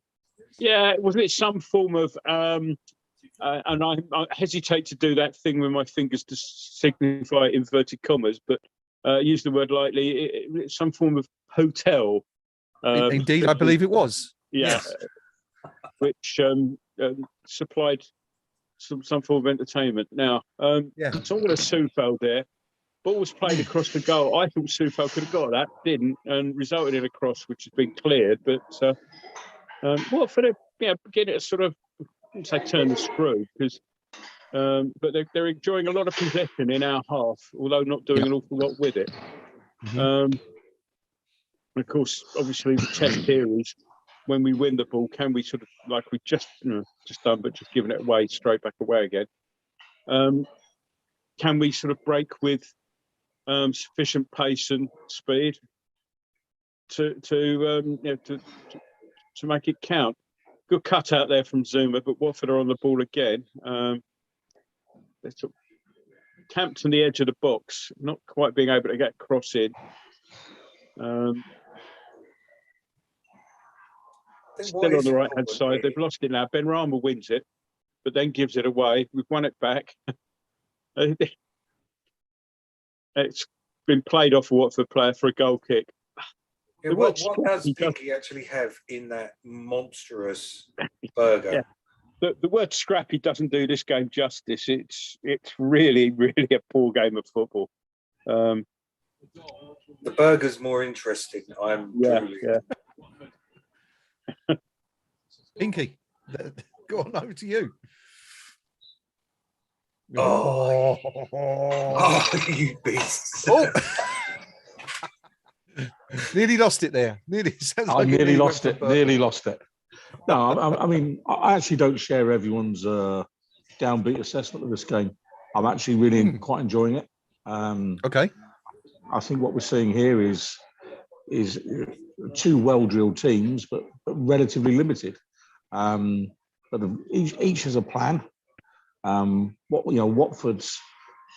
Yeah, wasn't it some form of and I hesitate to do that thing with my fingers to signify inverted commas, but use the word lightly. Some form of hotel. Indeed, I believe it was. Yeah, yes. Which supplied some form of entertainment. Now, talking of Soufal there, ball was played across the goal. I thought Soufal could have got that, didn't, and resulted in a cross which has been cleared. But Watford, getting it sort of, I wouldn't say turn the screw, because but they're enjoying a lot of possession in our half, although not doing an awful lot with it. Mm-hmm. Of course, obviously the test here is when we win the ball, can we sort of, like we just done, but just giving it away straight back away again? Can we sort of break with sufficient pace and speed to make it count? Good cut out there from Zuma, but Watford are on the ball again. They're sort of camped on the edge of the box, not quite being able to get cross in. Still on the right-hand side. They've lost it now. Benrahma wins it, but then gives it away. We've won it back. It's been played off a Watford player for a goal kick. Yeah, what does Pinky actually have in that monstrous burger? Yeah. The word scrappy doesn't do this game justice. It's really, really a poor game of football. The burger's more interesting. Pinky, go on over to you. Oh, you beast. Oh. Nearly lost it there. Nearly lost it. Nearly lost it. No, I mean, I actually don't share everyone's downbeat assessment of this game. I'm actually really quite enjoying it. Okay. I think what we're seeing here is two well-drilled teams, but relatively limited. But each has a plan. Watford's,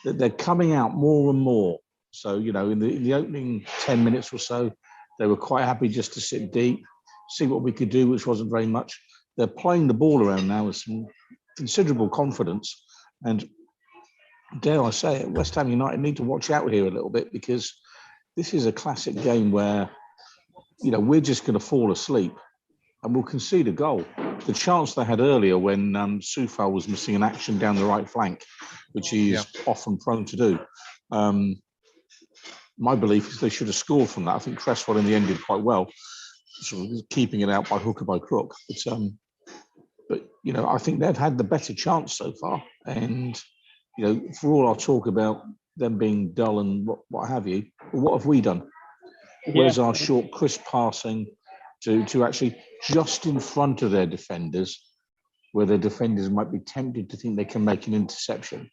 they're coming out more and more. So, in the opening 10 minutes or so, they were quite happy just to sit deep, see what we could do, which wasn't very much. They're playing the ball around now with some considerable confidence. And dare I say it, West Ham United need to watch out here a little bit, because this is a classic game where, we're just going to fall asleep and we'll concede a goal. The chance they had earlier when Soufal was missing an action down the right flank, which he's often prone to do. My belief is they should have scored from that. I think Cresswell in the end did quite well, sort of keeping it out by hook or by crook. But I think they've had the better chance so far. And for all our talk about them being dull and what have you, what have we done? Where's our short, crisp passing to actually just in front of their defenders, where their defenders might be tempted to think they can make an interception?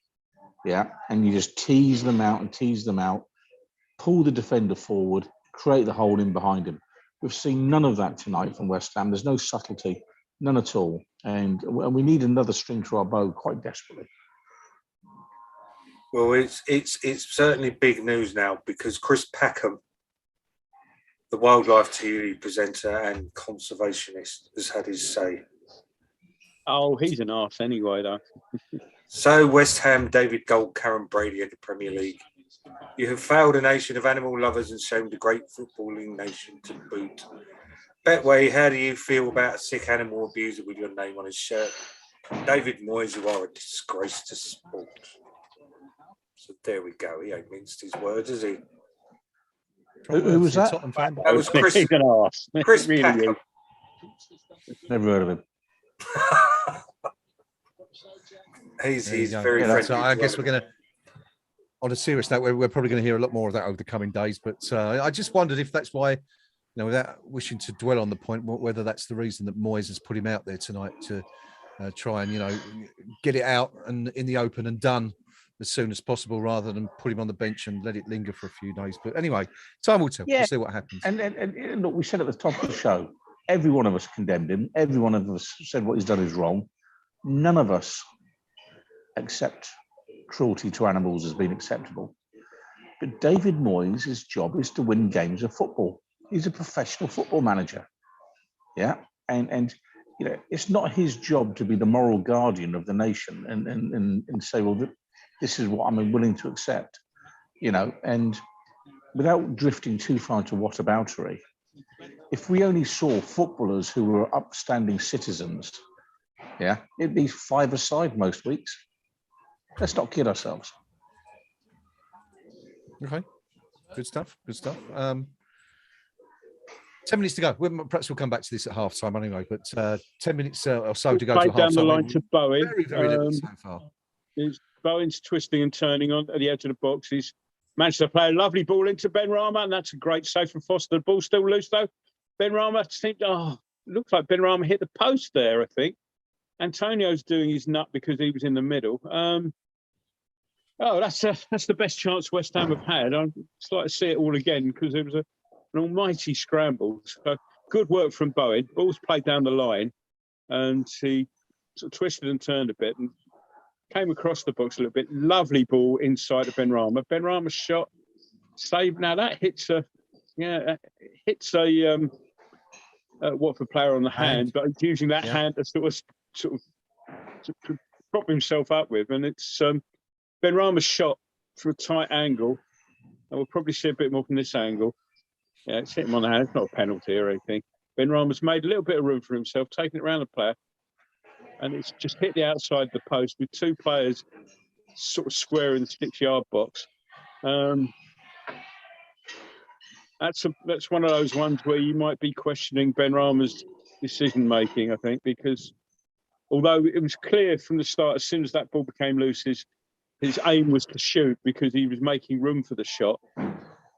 Yeah, and you just tease them out, pull the defender forward, create the hole in behind him. We've seen none of that tonight from West Ham. There's no subtlety, none at all. And we need another string to our bow quite desperately. Well, it's certainly big news now, because Chris Packham, the wildlife TV presenter and conservationist, has had his say. Oh, he's an arse anyway, though. So, West Ham, David Gold, Karen Brady at the Premier League. You have failed a nation of animal lovers and shamed a great footballing nation to boot. Betway, how do you feel about a sick animal abuser with your name on his shirt? David Moyes, you are a disgrace to sport. So there we go. He ain't minced his words, has he? Who was that? Tottenham fan. That was Chris. He's an arse. Chris Really Packer. is. Never heard of him. He's There you go. very Yeah, friendly. so I to guess other we're going to, on a serious note, we're probably going to hear a lot more of that over the coming days. But I just wondered if that's why, without wishing to dwell on the point, whether that's the reason that Moyes has put him out there tonight to try and, get it out and in the open and done as soon as possible, rather than put him on the bench and let it linger for a few days. But anyway, time will tell. Yeah. We'll see what happens. And look, we said at the top of the show, every one of us condemned him. Every one of us said what he's done is wrong. None of us, except cruelty to animals, has been acceptable. But David Moyes' job is to win games of football. He's a professional football manager. Yeah. And it's not his job to be the moral guardian of the nation and say, well, this is what I'm willing to accept. And without drifting too far into whataboutery, if we only saw footballers who were upstanding citizens, it'd be 5-a-side most weeks. Let's not kid ourselves. Okay, good stuff. 10 minutes to go. Perhaps we'll come back to this at half time anyway, but 10 minutes or so to go Played to half down the time. line to Bowen. Very, very little so far. Bowen's twisting and turning on at the edge of the box. He's managed to play a lovely ball into Ben Rama, and that's a great save from Foster. The ball's still loose though. Ben Rama looks like Ben Rama hit the post there, I think. Antonio's doing his nut because he was in the middle. That's the best chance West Ham have had. I'd just like to see it all again because it was an almighty scramble. So good work from Bowen. Ball's played down the line, and he sort of twisted and turned a bit and came across the box a little bit. Lovely ball inside of Ben Rama. Ben Rama's shot saved. Now that hits a Watford player on the hand, but he's using that hand to sort of to prop himself up with, and it's Ben Rama's shot for a tight angle. And we'll probably see a bit more from this angle. Yeah, it's hit him on the hand. It's not a penalty or anything. Ben Rama's made a little bit of room for himself, taking it around the player, and it's just hit the outside of the post with two players sort of square in the 6-yard box. That's one of those ones where you might be questioning Ben Rama's decision making, I think, because although it was clear from the start, as soon as that ball became loose, his aim was to shoot because he was making room for the shot.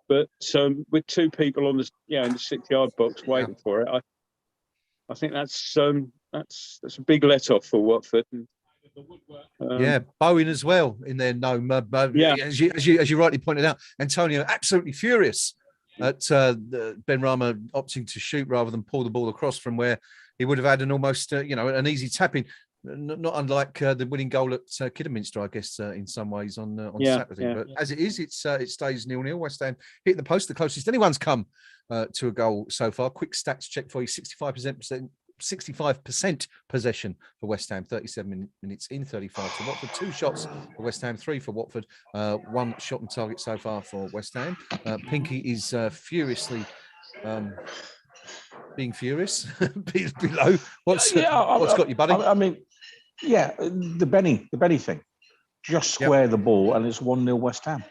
But with two people on in the 6-yard box waiting for it, I think that's a big let off for Watford. Bowen as well in there. No, as you rightly pointed out, Antonio absolutely furious at Ben Rama opting to shoot rather than pull the ball across from where he would have had an almost an easy tap in. Not unlike the winning goal at Kidderminster, I guess, in some ways on Saturday. But as it is, it stays 0-0. West Ham hit the post, the closest anyone's come to a goal so far. Quick stats check for you: 65% possession for West Ham, 37 minutes in, 35 to Watford. 2 shots for West Ham, 3 for Watford. 1 shot on target so far for West Ham. Pinky is furiously. Being furious below. What's got you, buddy? I mean, the Benny thing. Just square the ball, and it's 1-0 West Ham.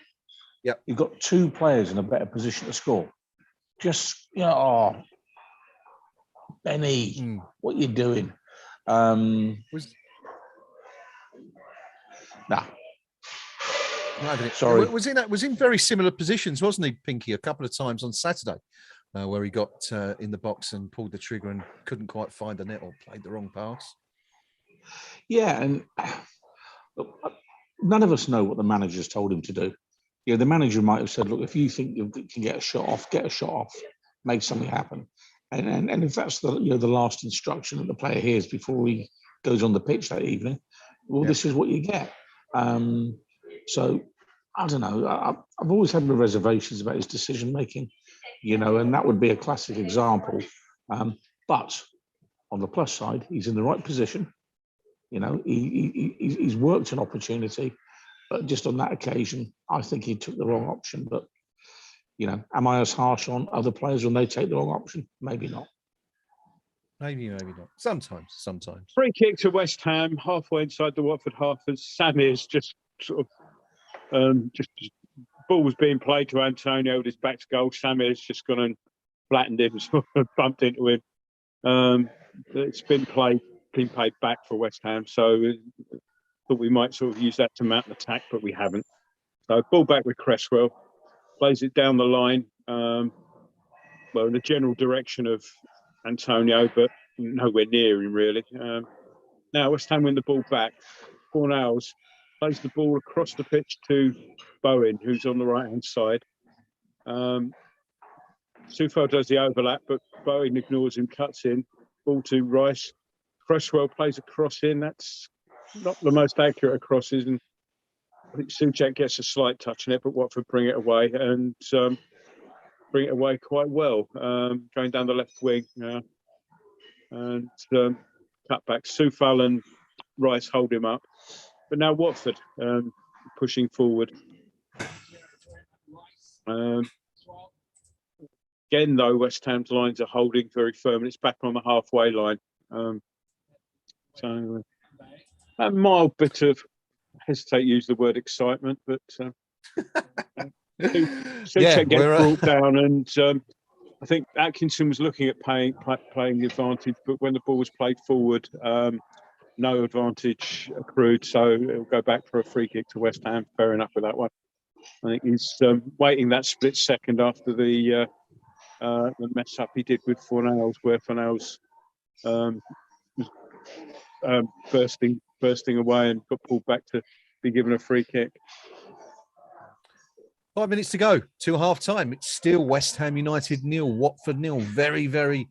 Yep. You've got 2 players in a better position to score. Just Benny, what are you doing? Sorry. Was in very similar positions, wasn't he, Pinky, a couple of times on Saturday, where he got in the box and pulled the trigger and couldn't quite find the net or played the wrong pass. Yeah, and look, none of us know what the manager's told him to do. The manager might have said, look, if you think you can get a shot off, make something happen. And if that's the last instruction that the player hears before he goes on the pitch that evening, this is what you get. So I don't know. I've always had my reservations about his decision making, and that would be a classic example. But on the plus side, he's in the right position. He's worked an opportunity, but just on that occasion, I think he took the wrong option. But am I as harsh on other players when they take the wrong option? Maybe not. Maybe not. Sometimes. Free kick to West Ham, halfway inside the Watford half, as Samir's just sort of Just ball was being played to Antonio with his back to goal. Samir's just gone and flattened him, sort of bumped into him. It's been paid back for West Ham, so thought we might sort of use that to mount an attack, but we haven't. So ball back with Cresswell, plays it down the line, in the general direction of Antonio, but nowhere near him really. Now West Ham win the ball back. Fornals plays the ball across the pitch to Bowen, who's on the right-hand side. Soufal does the overlap, but Bowen ignores him, cuts in. Ball to Rice. Cresswell plays a cross in. That's not the most accurate of crosses, and I think Souček gets a slight touch on it, but Watford bring it away and bring it away quite well, going down the left wing. And cut back. Soufal and Rice hold him up. But now Watford pushing forward. Again, though, West Ham's lines are holding very firm, and it's back on the halfway line. So a mild bit of, I hesitate to use the word excitement, but Souček gets brought down, and I think Atkinson was looking at playing the advantage, but when the ball was played forward, no advantage accrued, so it'll go back for a free kick to West Ham. Fair enough with that one. I think he's waiting that split second after the mess up he did with Fornals, where Fornals bursting away and got pulled back to be given a free kick. 5 minutes to go to half time. It's still West Ham United 0, Watford 0. Very, very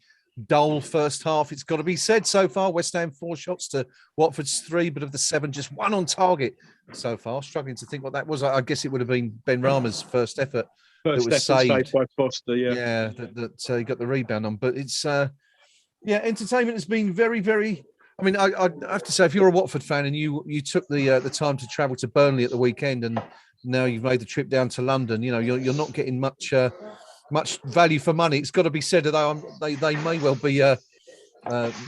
dull first half. It's got to be said so far. West Ham 4 shots to Watford's 3, but of the 7, just 1 on target so far. Struggling to think what that was. I guess it would have been Ben Rama's first effort. First that was saved by Foster, yeah. That he got the rebound on. But it's, entertainment has been very, very... I mean, I have to say, if you're a Watford fan and you took the time to travel to Burnley at the weekend, and now you've made the trip down to London, you're not getting much value for money. It's got to be said, although they may well be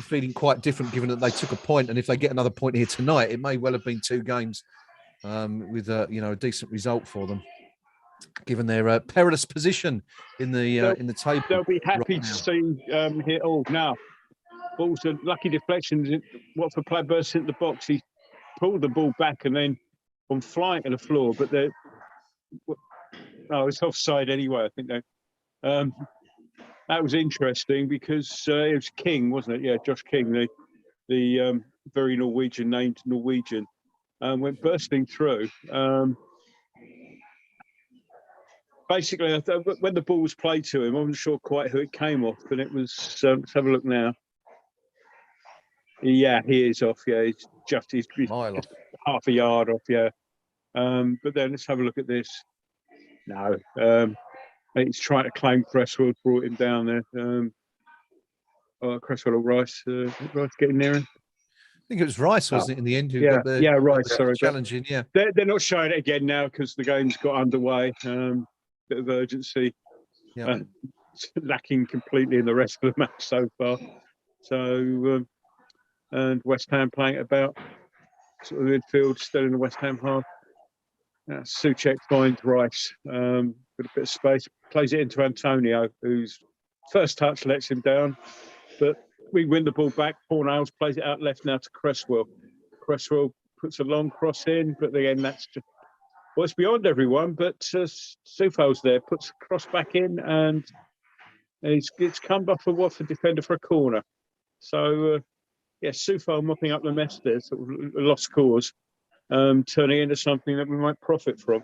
feeling quite different, given that they took a point, and if they get another point here tonight, it may well have been 2 games with a decent result for them, given their perilous position in the table. They'll be happy to see here. Oh, now. Ball's a lucky deflection. Watford player bursts into the box. He pulled the ball back and then gone flying to the floor. But it's offside anyway. I think that was interesting because it was King, wasn't it? Yeah, Josh King, the very named Norwegian, went bursting through. Basically, when the ball was played to him, I wasn't sure quite who it came off, but it was. Let's have a look now. Yeah, he is off. Yeah, he's just half a yard off. Yeah, but then let's have a look at this. No, he's trying to claim Cresswell brought him down there. Cresswell or Rice? Rice getting near him. I think it was Rice, wasn't it, in the end? Rice. Sorry, challenging. Yeah, they're not showing it again now because the game's got underway. Bit of urgency. Yeah, lacking completely in the rest of the match so far. So. And West Ham playing about sort of midfield, still in the West Ham half. Souček finds Rice with a bit of space, plays it into Antonio, whose first touch lets him down. But we win the ball back. Fornals plays it out left now to Cresswell. Cresswell puts a long cross in, but again, that's just... Well, it's beyond everyone, but Soufal's there, puts the cross back in, and it's come off a Watford defender for a corner. So... Soufal mopping up the mess there, sort of lost cause, turning into something that we might profit from.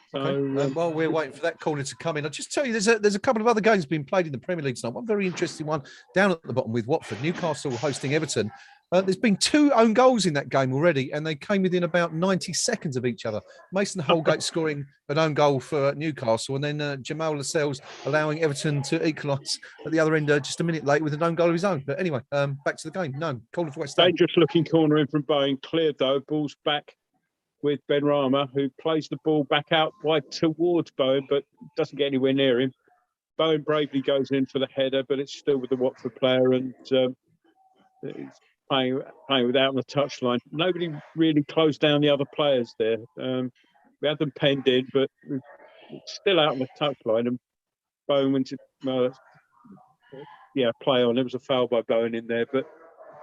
So, okay. While we're waiting for that corner to come in, I'll just tell you there's a couple of other games being played in the Premier League tonight. One very interesting one down at the bottom with Watford, Newcastle hosting Everton. There's been 2 own goals in that game already, and they came within about 90 seconds of each other. Mason Holgate scoring an own goal for Newcastle, and then Jamal Lascelles allowing Everton to equalise at the other end just a minute late with an own goal of his own. But anyway, back to the game. No, corner for West Ham. Dangerous looking corner in from Bowen, cleared though. Ball's back with Ben Rama, who plays the ball back out wide towards Bowen, but doesn't get anywhere near him. Bowen bravely goes in for the header, but it's still with the Watford player, and he's playing without on the touchline. Nobody really closed down the other players there. we had them penned in, but we're still out on the touchline. And Bowen went to play on. There was a foul by Bowen in there, but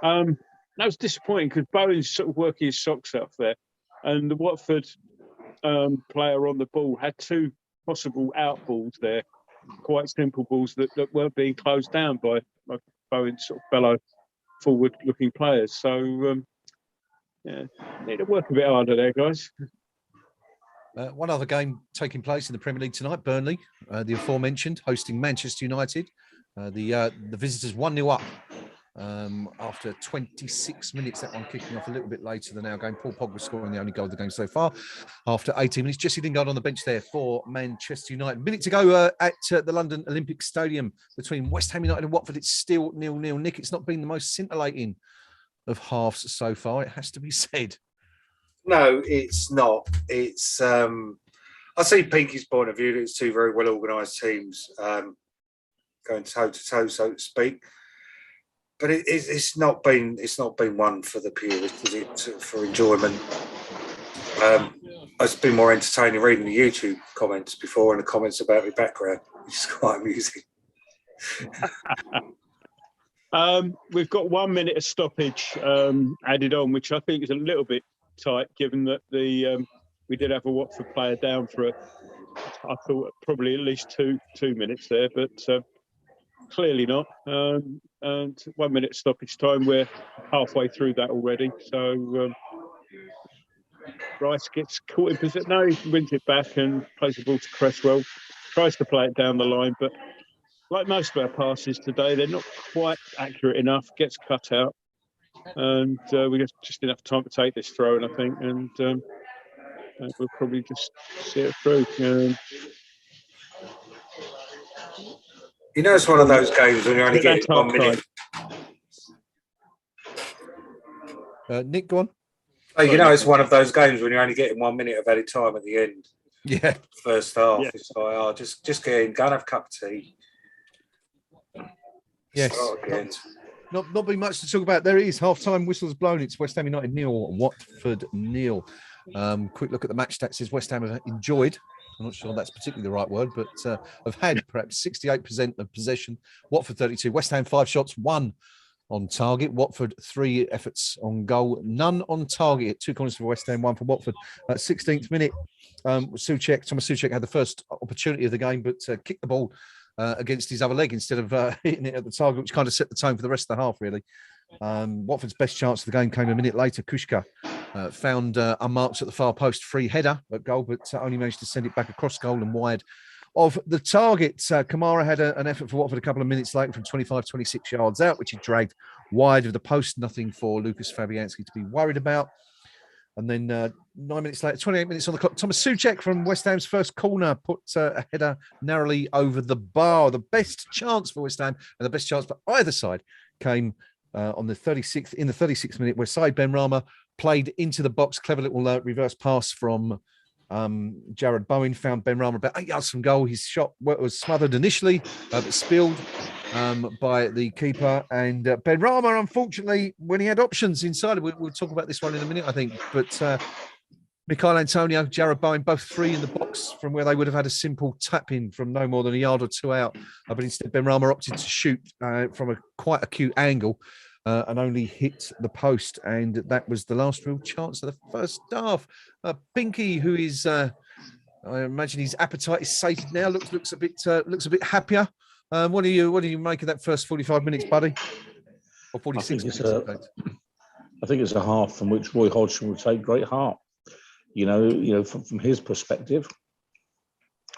that was disappointing because Bowen's sort of working his socks off there, and the Watford player on the ball had two possible out balls there, quite simple balls that weren't being closed down by Bowen's sort of fellow forward-looking players. So need to work a bit harder there, guys. One other game taking place in the Premier League tonight, Burnley, the aforementioned, hosting Manchester United. The visitors 1-0 up after 26 minutes, that one kicking off a little bit later than our game. Paul Pogba scoring the only goal of the game so far after 18 minutes. Jesse Lingard on the bench there for Manchester United. A minute to go at the London Olympic Stadium between West Ham United and Watford. It's still 0-0. Nick, it's not been the most scintillating of halves so far, it has to be said. No, it's not. It's I see Pinky's point of view that it's two very well organised teams going toe to toe, so to speak. But it's not been one for the purists, is it? For enjoyment. It's been more entertaining reading the YouTube comments before and the comments about my background, which is quite amusing. We've got 1 minute of stoppage added on, which I think is a little bit tight, given that we did have a Watford player down for I thought probably at least two minutes there, but clearly not. And 1 minute stoppage time. We're halfway through that already. So Rice gets caught in position. No, he wins it back and plays the ball to Cresswell. Tries to play it down the line, but like most of our passes today, they're not quite accurate enough. Gets cut out. And we just enough time to take this throw, and I think, and we'll probably just see it through. You know, it's one of those games when you're only getting 1 minute. Nick, go on. Oh, you know, it's one of those games when you're only getting 1 minute of added time at the end. Yeah. First half. Yeah. It's like, just get in, go and have a cup of tea. Yes. Not been much to talk about. There it is. Half-time whistles blown. It's West Ham United 0, Watford 0. Quick look at the match stats. Says West Ham have enjoyed. I'm not sure that's particularly the right word, but have had perhaps 68% of possession. Watford 32. West Ham 5 shots, 1 on target. Watford 3 efforts on goal, none on target. 2 corners for West Ham, 1 for Watford. 16th minute, Thomas Souček had the first opportunity of the game, but kicked the ball against his other leg instead of hitting it at the target, which kind of set the tone for the rest of the half, really. Watford's best chance of the game came a minute later. Kushka found unmarked at the far post, free header at goal, but only managed to send it back across goal and wide of the target. Kamara had an effort for Watford a couple of minutes later from 25, 26 yards out, which he dragged wide of the post. Nothing for Lucas Fabianski to be worried about. And then 9 minutes later, 28 minutes on the clock, Thomas Souček from West Ham's first corner put a header narrowly over the bar. The best chance for West Ham and the best chance for either side came in the 36th minute, where Said Benrahma played into the box. Clever little reverse pass from Jared Bowen, found Benrahma about 8 yards from goal. His shot was smothered initially, but spilled by the keeper. And Benrahma, unfortunately, when he had options inside, we'll talk about this one in a minute, I think. But Michail Antonio, Jared Bowen, both free in the box from where they would have had a simple tap in from no more than a yard or two out. But instead, Benrahma opted to shoot from a quite acute angle and only hit the post. And that was the last real chance of the first half. Pinky, who is, I imagine his appetite is sated now, looks a bit happier. What do you make of that first 45 minutes, buddy? Or 46 minutes? I think it's a half from which Roy Hodgson will take great heart. You know, from his perspective,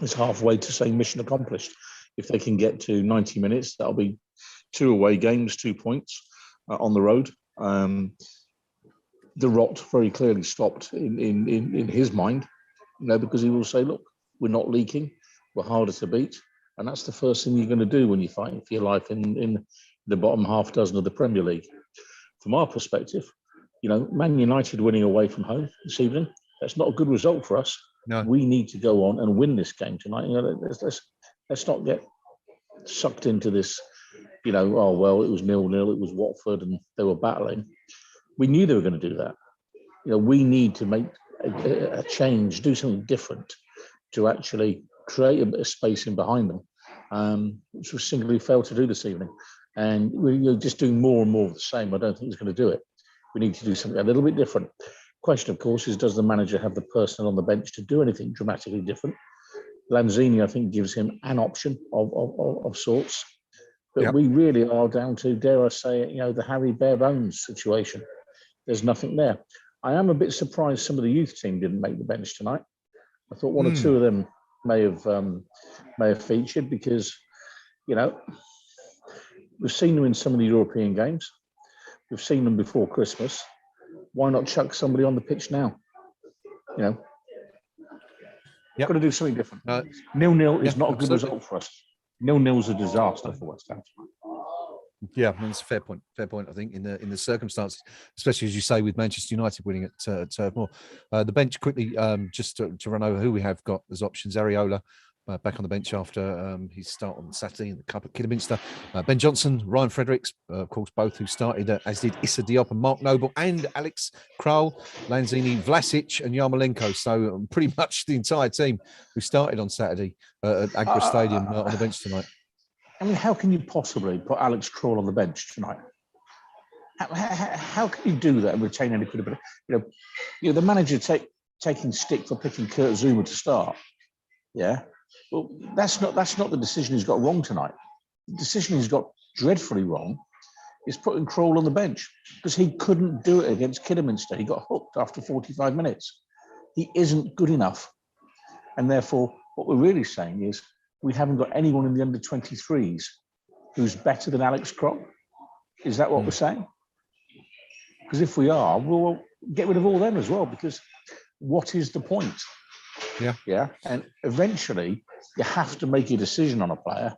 it's halfway to say mission accomplished. If they can get to 90 minutes, that'll be 2 away games, 2 points on the road. The rot very clearly stopped in his mind, because he will say, look, we're not leaking, we're harder to beat. And that's the first thing you're going to do when you fight for your life in the bottom half dozen of the Premier League. From our perspective, Man United winning away from home this evening, that's not a good result for us. No. We need to go on and win this game tonight. Let's not get sucked into this, oh, well, it was 0-0, it was Watford and they were battling. We knew they were going to do that. We need to make a change, do something different to actually create a bit of space in behind them, which was singularly failed to do this evening. And we're just doing more and more of the same. I don't think he's going to do it. We need to do something a little bit different. Question, of course, is does the manager have the personnel on the bench to do anything dramatically different? Lanzini, I think, gives him an option of sorts. But we really are down to, dare I say it, the Harry Bare Bones situation. There's nothing there. I am a bit surprised some of the youth team didn't make the bench tonight. I thought one or two of them may have featured because, we've seen them in some of the European games. We've seen them before Christmas. Why not chuck somebody on the pitch now? Got to do something different. 0-0 is not a good result for us. 0-0 is a disaster for West Ham. Yeah, that's a fair point. Fair point, I think, in the circumstances, especially as you say with Manchester United winning at Turf Moor. The bench quickly, just to run over who we have got as options: Areola back on the bench after his start on Saturday in the Cup at Kidderminster. Ben Johnson, Ryan Fredericks, of course, both who started, as did Issa Diop and Mark Noble and Alex Kral, Lanzini, Vlasic and Yarmolenko. So pretty much the entire team who started on Saturday at Agra Stadium on the bench tonight. I mean, how can you possibly put Alex Kral on the bench tonight? How can you do that and retain any credibility? The manager taking stick for picking Kurt Zouma to start. Yeah. Well, that's not the decision he's got wrong tonight. The decision he's got dreadfully wrong is putting Kral on the bench because he couldn't do it against Kidderminster. He got hooked after 45 minutes. He isn't good enough. And therefore, what we're really saying is we haven't got anyone in the under-23s who's better than Alex Kral. Is that what we're saying? Because if we are, we'll get rid of all them as well, because what is the point? Yeah. And eventually, you have to make a decision on a player.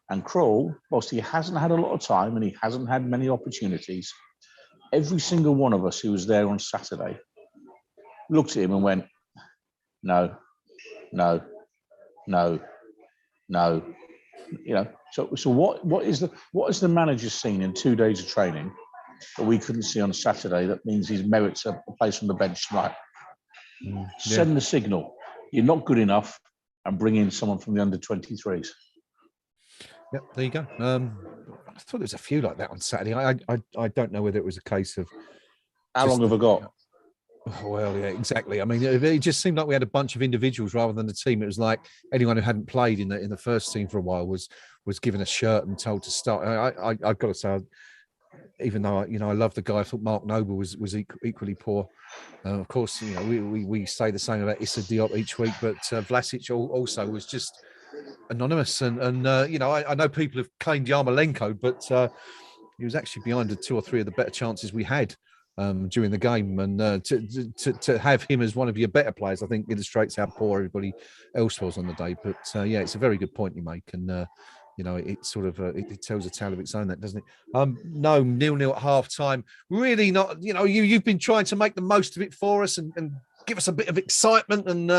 And Kral, whilst he hasn't had a lot of time and he hasn't had many opportunities, every single one of us who was there on Saturday looked at him and went, no. So what is the manager seen in 2 days of training that we couldn't see on Saturday that means he merits a place on the bench tonight? Send the signal. You're not good enough, and bring in someone from the under-23s. Yep, there you go. I thought there was a few like that on Saturday. I don't know whether it was a case of how long have I got? Well, yeah, exactly. I mean, it just seemed like we had a bunch of individuals rather than a team. It was like anyone who hadn't played in the first team for a while was given a shirt and told to start. I've got to say, even though I love the guy, I thought Mark Noble was equally poor. Of course, we say the same about Issa Diop each week, but Vlasic also was just anonymous. And I know people have claimed Yarmolenko, but he was actually behind 2 or 3 of the better chances we had during the game, and to have him as one of your better players, I think illustrates how poor everybody else was on the day. But it's a very good point you make, and it sort of it tells a tale of its own, that doesn't it? No, 0-0 at half time. Really not. You've been trying to make the most of it for us and give us a bit of excitement, and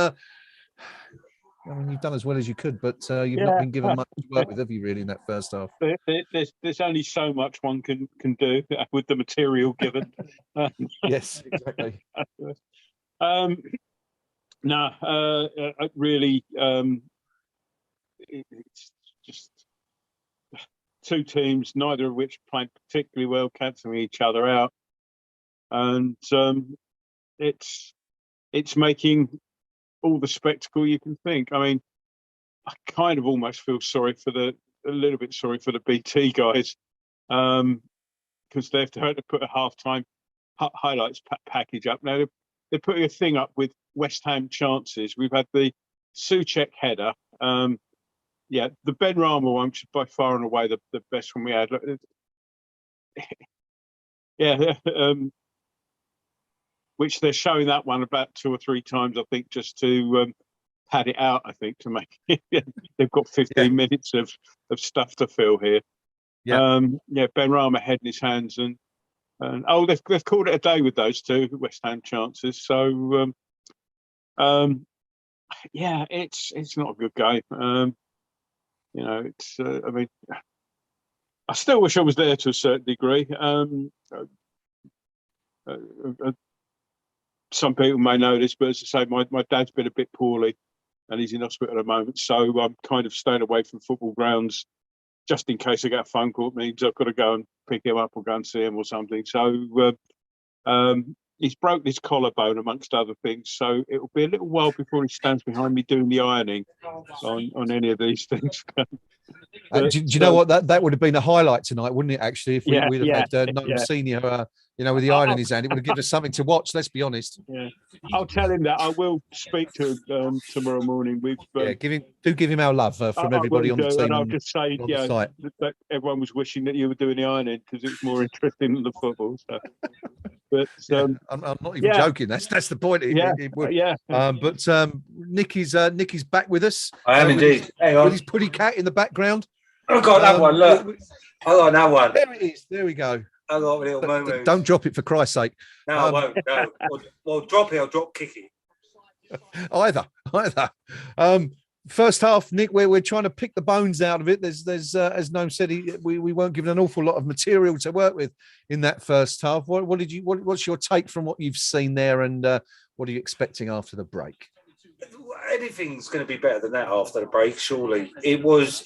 I mean, you've done as well as you could, but you've not been given much to work with, have you, really, in that first half? There's only so much one can do with the material given. Yes, exactly. Really, it's just 2 teams, neither of which played particularly well, cancelling each other out, and it's making all the spectacle you can think. I mean, I kind of almost feel a little bit sorry for the BT guys, because they've had to put a halftime highlights package up. Now they're putting a thing up with West Ham chances. We've had the Souček header, the Ben Rama one, which is by far and away the best one we had. Which they're showing that one about 2 or 3 times, I think, just to pad it out, I think, to make it. They've got 15 minutes of stuff to fill here. Ben Rama head in his hands, and they've called it a day with those 2 West Ham chances. So it's not a good game. I mean, I still wish I was there to a certain degree. some people may know this, but as I say, my dad's been a bit poorly and he's in hospital at the moment. So I'm kind of staying away from football grounds just in case I get a phone call. It means I've got to go and pick him up or go and see him or something. So he's broke his collarbone, amongst other things. So it'll be a little while before he stands behind me doing the ironing on any of these things. Do you know what? That would have been a highlight tonight, wouldn't it, actually, if we'd have had Noam Senior, with the iron in his hand. It would have given us something to watch, let's be honest. Yeah, I'll tell him that. I will speak to him tomorrow morning. Give him our love from everybody on the team. And I'll just say, that everyone was wishing that you were doing the ironing because it was more interesting than the football. So. But I'm not even joking. That's the point. But Nicky's back with us. I am indeed. Hang on. With his putty cat in the background. I've got that one. Look, I got that one. There it is. There we go. I got a little moo. Don't drop it for Christ's sake. No, I won't. No. Well, drop it. I'll drop kick it. Either. First half, Nick, we're trying to pick the bones out of it. There's as Noam said, we weren't given an awful lot of material to work with in that first half. What's your take from what you've seen there, and what are you expecting after the break? Anything's going to be better than that after the break, surely. It was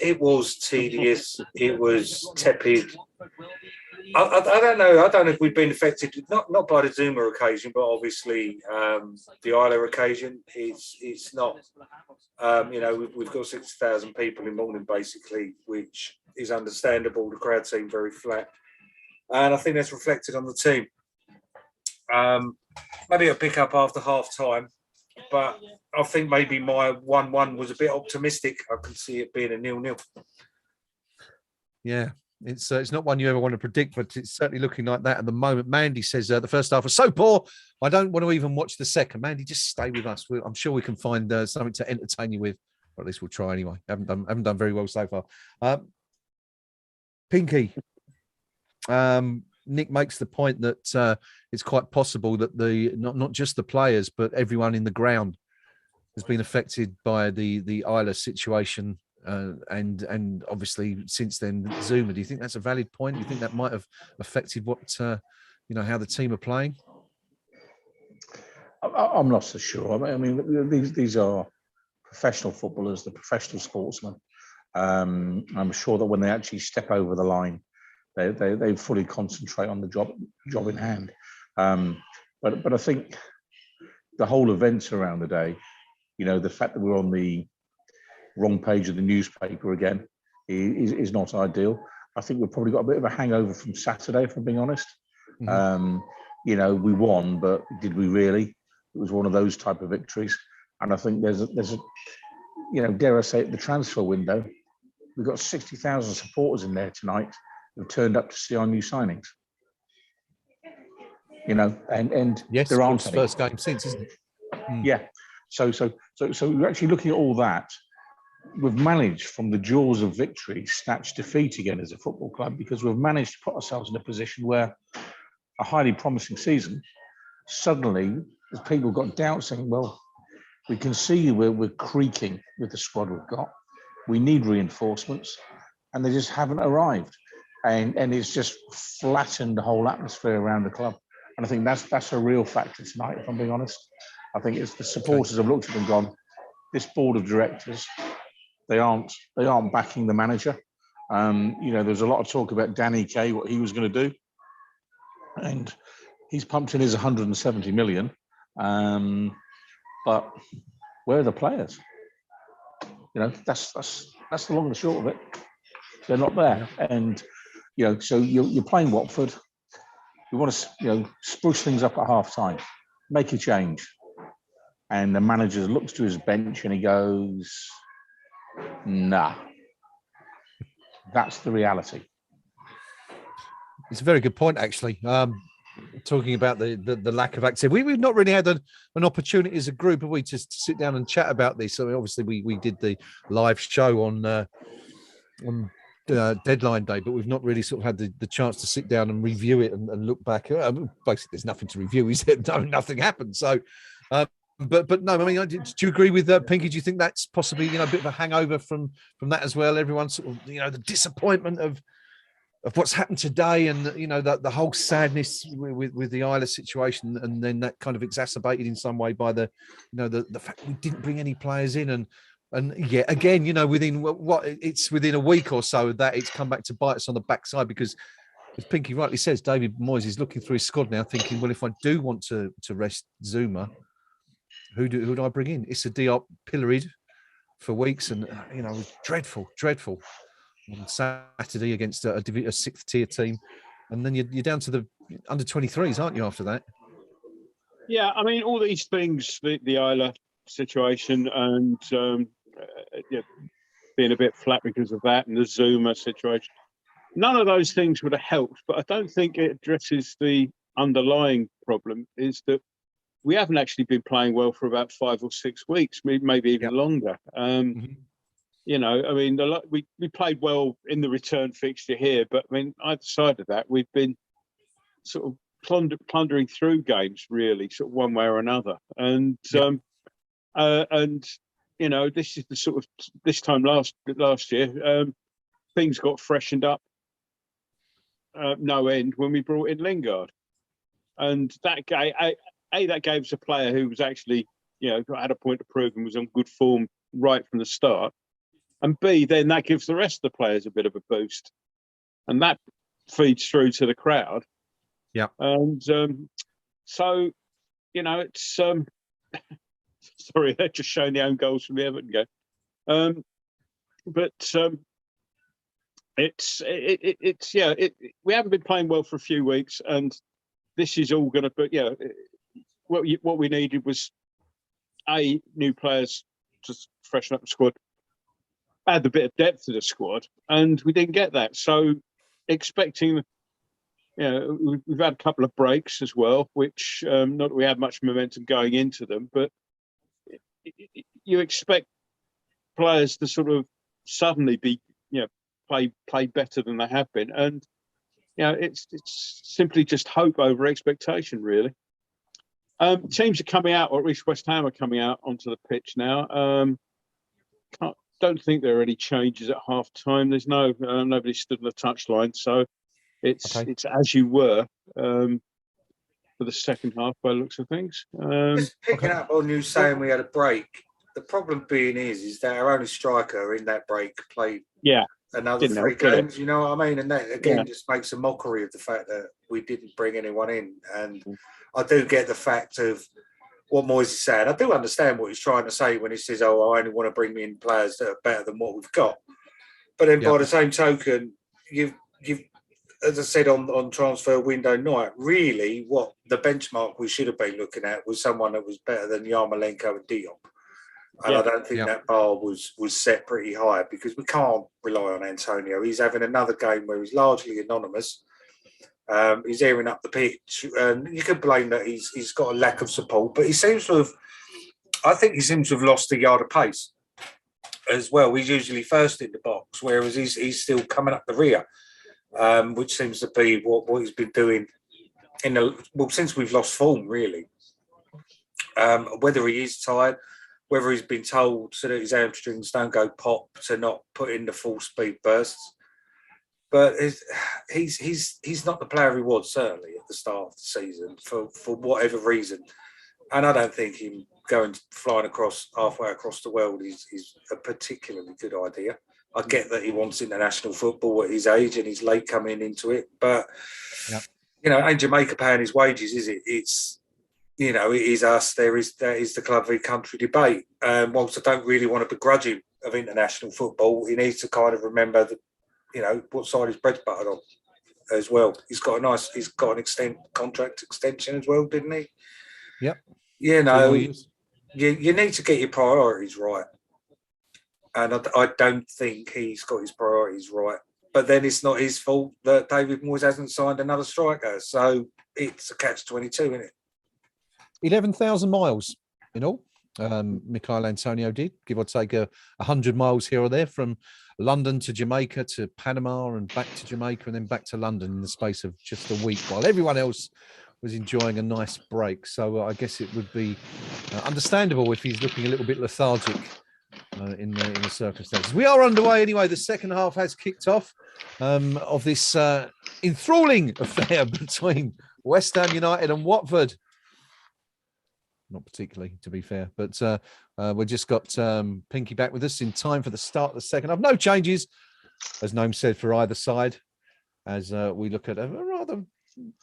tedious. It was tepid. I don't know. I don't know if we've been affected, not by the Zuma occasion, but obviously the Isla occasion. It's not. We've got 6,000 people in Morning, basically, which is understandable. The crowd seemed very flat, and I think that's reflected on the team. Maybe a pick up after half time, but I think maybe my 1-1 was a bit optimistic. I can see it being a 0-0. Yeah. It's not one you ever want to predict, but it's certainly looking like that at the moment. Mandy says the first half was so poor, I don't want to even watch the second. Mandy, just stay with us. I'm sure we can find something to entertain you with, or at least we'll try anyway. Haven't done very well so far. Pinky, Nick makes the point that it's quite possible that not just the players, but everyone in the ground has been affected by the Isla situation. And obviously since then Zuma. Do you think that's a valid point? Do you think that might have affected what how the team are playing? I'm not so sure. I mean these are professional footballers, the professional sportsmen. I'm sure that when they actually step over the line, they fully concentrate on the job in hand. But I think the whole events around the day, the fact that we're on the wrong page of the newspaper again is not ideal. I think we've probably got a bit of a hangover from Saturday, if I'm being honest. Mm-hmm. We won, but did we really? It was one of those type of victories. And I think there's a dare I say it, the transfer window, we've got 60,000 supporters in there tonight who've turned up to see our new signings. And yes, there aren't any. First game since, isn't it? Mm. Yeah. So we're actually looking at all that. We've managed from the jaws of victory snatch defeat again as a football club, because we've managed to put ourselves in a position where a highly promising season, suddenly as people got doubts saying, well, we can see we're creaking with the squad we've got. We need reinforcements, and they just haven't arrived. And it's just flattened the whole atmosphere around the club. And I think that's a real factor tonight, if I'm being honest. I think it's the supporters have looked at them and gone, this board of directors, they aren't backing the manager. There's a lot of talk about Danny Kaye, what he was going to do, and he's pumped in his 170 million. But where are the players? That's the long and the short of it. They're not there, and so you're playing Watford. You want to spruce things up at half time, make a change, and the manager looks to his bench and he goes, nah, that's the reality. It's a very good point, actually. Talking about the lack of activity, we've not really had an opportunity as a group, have we, to sit down and chat about this? So obviously we did the live show on deadline day, but we've not really sort of had the chance to sit down and review it and look back. Basically, there's nothing to review. He said no, nothing happened. So. But no, I mean, do you agree with Pinky? Do you think that's possibly a bit of a hangover from that as well? Everyone sort of the disappointment of of what's happened today, and you know the whole sadness with the Isla situation, and then that kind of exacerbated in some way by the fact we didn't bring any players in, and yeah, again, you know, within within a week or so that it's come back to bite us on the backside, because as Pinky rightly says, David Moyes is looking through his squad now, thinking, well, if I do want to rest Zuma, who do I bring in? Issa Diop pilloried for weeks, and you know, it was dreadful. On Saturday against a sixth tier team, and then you're down to the under 23s, aren't you? After that, yeah. I mean, all these things, the Isla situation, and yeah, being a bit flat because of that, and the Zuma situation. None of those things would have helped, but I don't think it addresses the underlying problem. Is that we haven't actually been playing well for about 5 or 6 weeks, maybe even longer. You know, I mean, we played well in the return fixture here, but I mean, either side of that, we've been sort of plundering through games, really, sort of one way or another. And you know, this is the sort of this time last year, things got freshened up no end when we brought in Lingard, and that gave us a player who was actually, you know, had a point to prove and was on good form right from the start. And B, then that gives the rest of the players a bit of a boost, and that feeds through to the crowd. Yeah. And so, you know, it's sorry, they're just showing the own goals from the Everton game. But we haven't been playing well for a few weeks, and this is all going to. But yeah, what we needed was new players to freshen up the squad. Add a bit of depth to the squad, and we didn't get that. So, expecting, you know, we've had a couple of breaks as well, which not that we had much momentum going into them, but you expect players to sort of suddenly be, you know, play better than they have been, and you know, it's simply just hope over expectation, really. Teams are coming out, or at least West Ham are coming out onto the pitch now. Don't think there are any changes at half time. There's nobody stood on the touchline, so it's as you were for the second half by the looks of things. Just picking up on you saying we had a break. The problem being is that our only striker in that break played another 3 games. You know what I mean? And that again just makes a mockery of the fact that we didn't bring anyone in. And I do get the fact of what Moyes is saying. I do understand what he's trying to say when he says, "Oh, I only want to bring in players that are better than what we've got." But then, by the same token, you've, as I said on transfer window night, really, what the benchmark we should have been looking at was someone that was better than Yarmolenko and Diop. And I don't think that bar was set pretty high, because we can't rely on Antonio. He's having another game where he's largely anonymous. He's airing up the pitch, and you can blame that he's got a lack of support, but he seems to have lost a yard of pace as well. He's usually first in the box, whereas he's still coming up the rear, which seems to be what he's been doing since we've lost form, really. Whether he is tired, whether he's been told so that his hamstrings don't go pop to not put in the full speed bursts. But he's not the player he was, certainly, at the start of the season, for whatever reason. And I don't think him flying halfway across the world is a particularly good idea. I get that he wants international football at his age and he's late coming into it. But, you know, ain't Jamaica paying his wages, is it? It's, you know, it is us. There is the club v country debate. And whilst I don't really want to begrudge him of international football, he needs to kind of remember that, you know, what side his bread's buttered on as well. He's got an contract extension as well, didn't he? Yep. You know, you need to get your priorities right. And I don't think he's got his priorities right. But then it's not his fault that David Moyes hasn't signed another striker. So it's a catch-22, isn't it? 11,000 miles in all. Michail Antonio did, give or take 100 miles here or there, from London to Jamaica to Panama and back to Jamaica and then back to London in the space of just a week, while everyone else was enjoying a nice break. So I guess it would be understandable if he's looking a little bit lethargic in the circumstances. We are underway anyway. The second half has kicked off of this enthralling affair between West Ham United and Watford. Not particularly, to be fair, but we've just got Pinky back with us in time for the start of the second half. No changes, as Noam said, for either side, as we look at a rather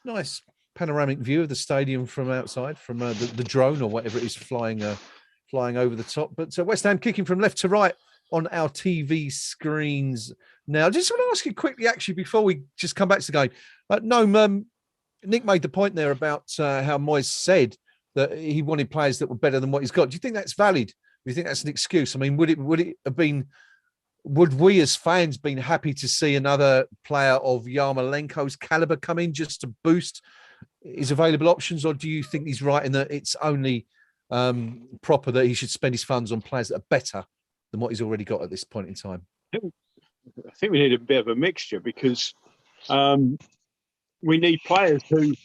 nice panoramic view of the stadium from outside, from the drone or whatever it is flying over the top. But West Ham kicking from left to right on our TV screens now. Just want to ask you quickly, actually, before we just come back to the game. Noam, Nick made the point there about how Moyes said that he wanted players that were better than what he's got. Do you think that's valid? Do you think that's an excuse? I mean, would it have been? Would we as fans been happy to see another player of Yarmolenko's caliber come in just to boost his available options, or do you think he's right in that it's only proper that he should spend his funds on players that are better than what he's already got at this point in time? I think we need a bit of a mixture because we need players who.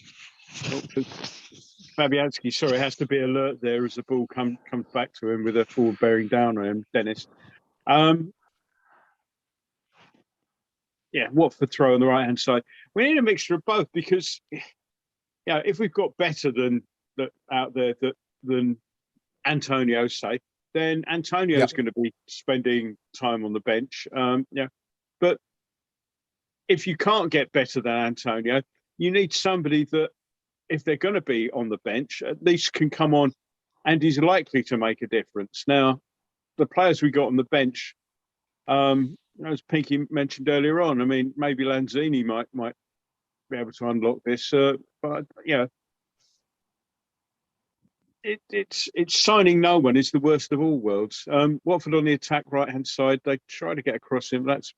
Fabianski, sorry, has to be alert there as the ball comes back to him with a forward bearing down on him, Dennis. Watford throw on the right hand side. We need a mixture of both because, if we've got better than out there than Antonio, say, then Antonio's going to be spending time on the bench. But if you can't get better than Antonio, you need somebody that, if they're going to be on the bench, at least can come on and is likely to make a difference. Now, the players we got on the bench, as Pinky mentioned earlier on, I mean, maybe Lanzini might be able to unlock this, but it's signing no one is the worst of all worlds. Watford on the attack, right hand side, they try to get across him. That's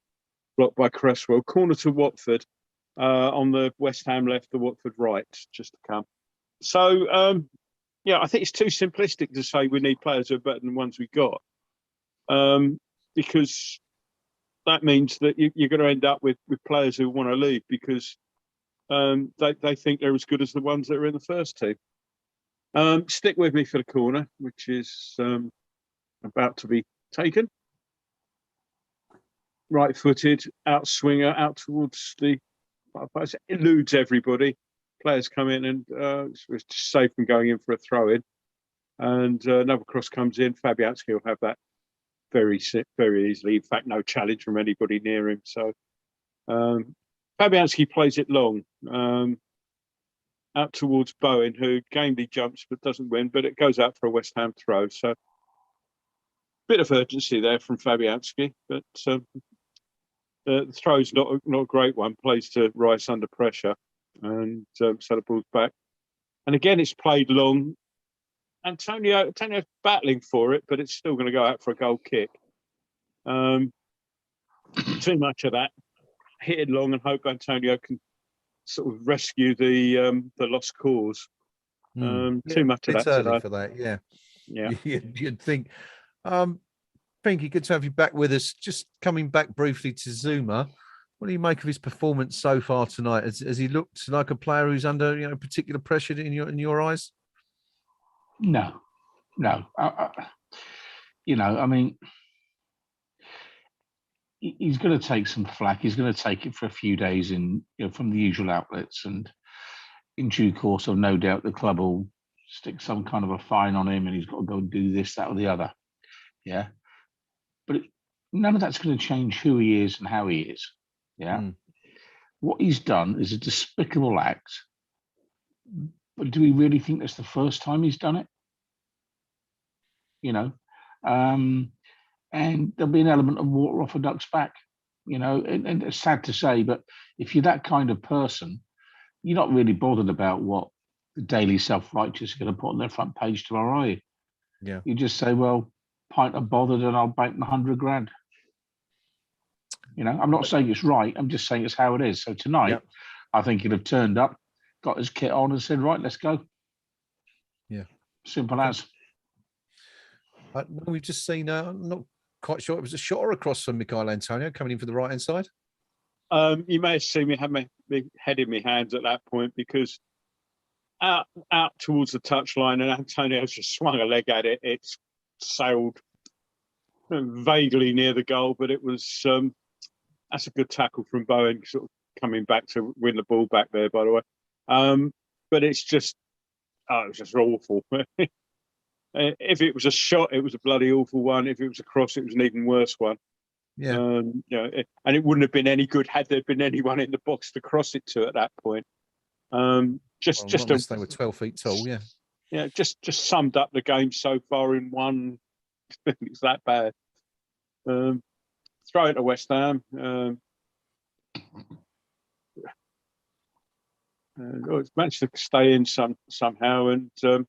blocked by Cresswell. Corner to Watford. On the West Ham left, the Watford right, just to come. So, I think it's too simplistic to say we need players who are better than the ones we got, because that means that you're going to end up with players who want to leave because they think they're as good as the ones that are in the first team. Stick with me for the corner, which is about to be taken. Right-footed, out swinger, out towards the... eludes everybody. Players come in and it's just safe from going in for a throw-in. And another cross comes in. Fabianski will have that very easily. In fact, no challenge from anybody near him. So Fabianski plays it long out towards Bowen, who gamely jumps but doesn't win. But it goes out for a West Ham throw. So bit of urgency there from Fabianski, but the throw's not a great one. Plays to Rice under pressure, and so the ball's back. And again, it's played long. Antonio's battling for it, but it's still going to go out for a goal kick. Too much of that. Hit it long and hope Antonio can sort of rescue the lost cause. Too much of that. It's early for that, yeah. You'd think. Pinky, good to have you back with us. Just coming back briefly to Zuma, what do you make of his performance so far tonight? Has he looked like a player who's under particular pressure in your eyes? No. I mean, he's going to take some flack. He's going to take it for a few days from the usual outlets, and in due course, I've no doubt the club will stick some kind of a fine on him, and he's got to go and do this, that, or the other. Yeah. But none of that's going to change who he is and how he is. Yeah. What he's done is a despicable act. But do we really think that's the first time he's done it? And there'll be an element of water off a duck's back, and it's sad to say, but if you're that kind of person, you're not really bothered about what the Daily Self-Righteous are going to put on their front page tomorrow, are you? Yeah. You just say, well, pint of bothered and I'll bank my 100 grand. I'm not saying it's right. I'm just saying it's how it is. So tonight, I think he'd have turned up, got his kit on and said, right, let's go. Yeah. Simple as. We've just seen, I'm not quite sure, it was a shot across from Michail Antonio coming in for the right-hand side. You may have seen me have my head in my hands at that point because out towards the touchline and Antonio's just swung a leg at it. It's sailed vaguely near the goal, but it was that's a good tackle from Bowen, sort of coming back to win the ball back there, by the way. But it's just, it was just awful. If it was a shot, it was a bloody awful one. If it was a cross, it was an even worse one. Yeah. And it wouldn't have been any good had there been anyone in the box to cross it to at that point. Just unless they were 12 feet tall. Yeah. Yeah, just summed up the game so far in one. It's that bad. Throw it to West Ham. It's managed to stay in somehow, and so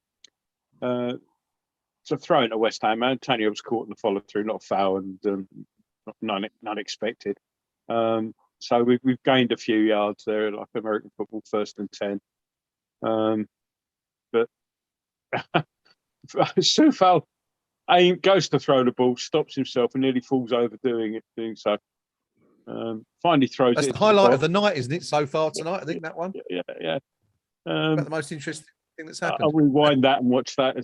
throwing to West Ham. Antonio was caught in the follow through, not a foul, and none expected. So we've gained a few yards there, like American football, 1st and 10. But Soufal goes to throw the ball, stops himself, and nearly falls over doing so. Finally throws That's it. the highlight of the night, isn't it? So far tonight, I think that one. Yeah. About the most interesting thing that's happened. I'll rewind that and watch that.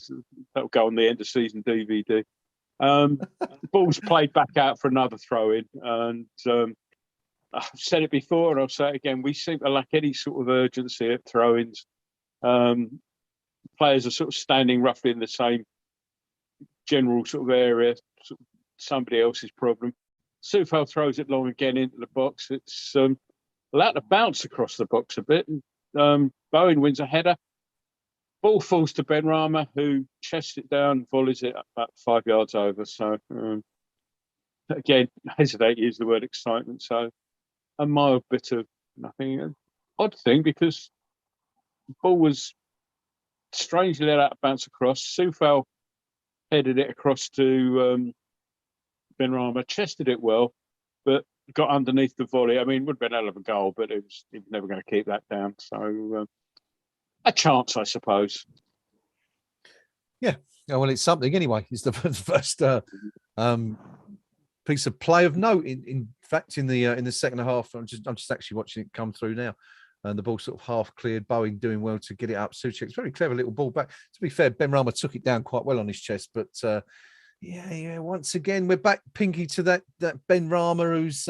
That'll go on the end of season DVD. Ball's played back out for another throw in, and I've said it before, and I'll say it again. We seem to lack any sort of urgency at throw-ins. Players are sort of standing roughly in the same general sort of area. Somebody else's problem. Soufal throws it long again into the box. It's allowed to bounce across the box a bit. And, Bowen wins a header. Ball falls to Benrahma, who chests it down, volleys it about 5 yards over. So, again, hesitate to use the word excitement. So, a mild bit of nothing. An odd thing, because the ball was strangely let out to bounce across. Soufal headed it across to Benrahma, chested it well, but got underneath the volley. I mean, it would have been a hell of a goal, but he was never going to keep that down. So, a chance, I suppose. Yeah. Well, it's something anyway. It's the first piece of play of note. In fact, in the second half, I'm just actually watching it come through now, and the ball sort of half cleared. Bowen doing well to get it up. Souček's very clever little ball back. To be fair, Benrahma took it down quite well on his chest, but yeah. Once again, we're back, Pinky, to that Benrahma who's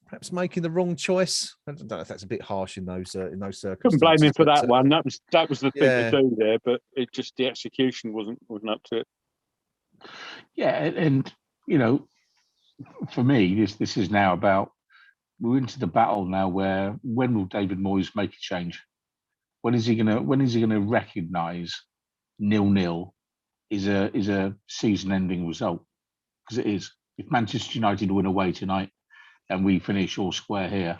perhaps making the wrong choice. I don't know if that's a bit harsh in those circumstances. Couldn't blame him for that one. That was the thing yeah. to do there, but it just, the execution wasn't up to it. Yeah, and for me, this is now about, we're into the battle now where, when will David Moyes make a change? When is he gonna recognise 0-0 is a season-ending result? Because it is. If Manchester United win away tonight and we finish all square here,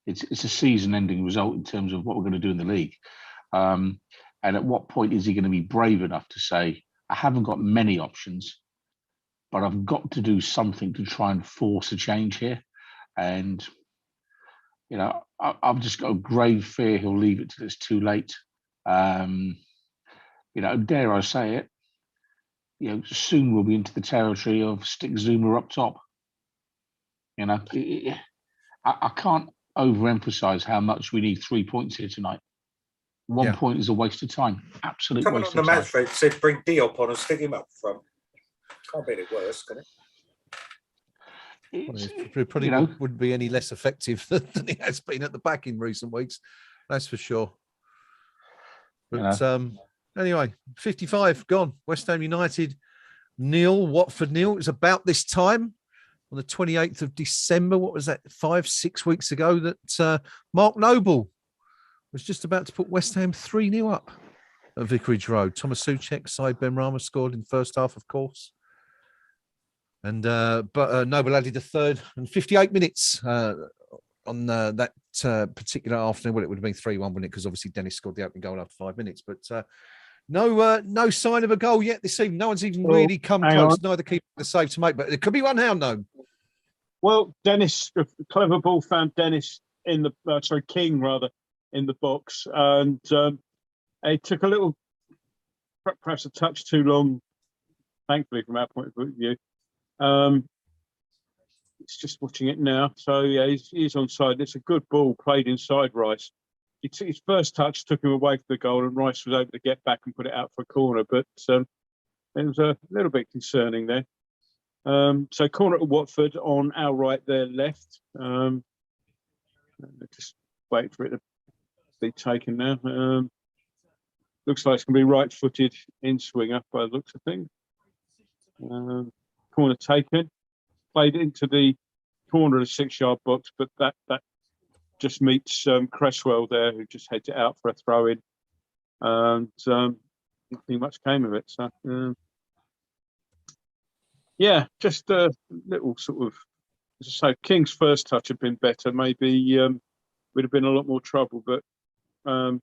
it's a season-ending result in terms of what we're going to do in the league. And at what point is he going to be brave enough to say, I haven't got many options, but I've got to do something to try and force a change here? And I've just got a grave fear he'll leave it till it's too late. Dare I say it, soon we'll be into the territory of stick Zuma up top. I can't overemphasize how much we need 3 points here tonight. 1 point is a waste of time. Absolute Someone waste on of the time. match thread said bring Diop on and stick him up front. Can't be any worse, can it? It probably wouldn't be any less effective than he has been at the back in recent weeks. That's for sure. But anyway, 55 gone. West Ham United 0, Watford 0. It was about this time on the 28th of December. What was that? 5-6 weeks ago that Mark Noble was just about to put West Ham 3-0 up at Vicarage Road. Thomas Souček, Said Benrahma scored in the first half, of course. And but Noble added a third and 58 minutes on that particular afternoon. Well, it would have been 3-1, wouldn't it? Because obviously Dennis scored the opening goal after 5 minutes. But no sign of a goal yet this evening. No one's even really come close. Neither keeper the save to make, but there could be one now, no. Well, Dennis, a clever ball found Dennis in the King rather in the box, and it took a little, perhaps a touch too long. Thankfully, from our point of view. It's just watching it now. So, yeah, he's onside. It's a good ball played inside Rice. His first touch took him away from the goal, and Rice was able to get back and put it out for a corner. But it was a little bit concerning there. So corner to Watford on our right, their left. Just wait for it to be taken now. Looks like it's going to be right-footed in-swinger by the looks of things. Corner taken. Played into the corner of the 6-yard box, but that just meets Cresswell there, who just heads it out for a throw-in. And nothing much came of it. So, yeah, just a little sort of, as I say, King's first touch had been better. Maybe would have been a lot more trouble. But now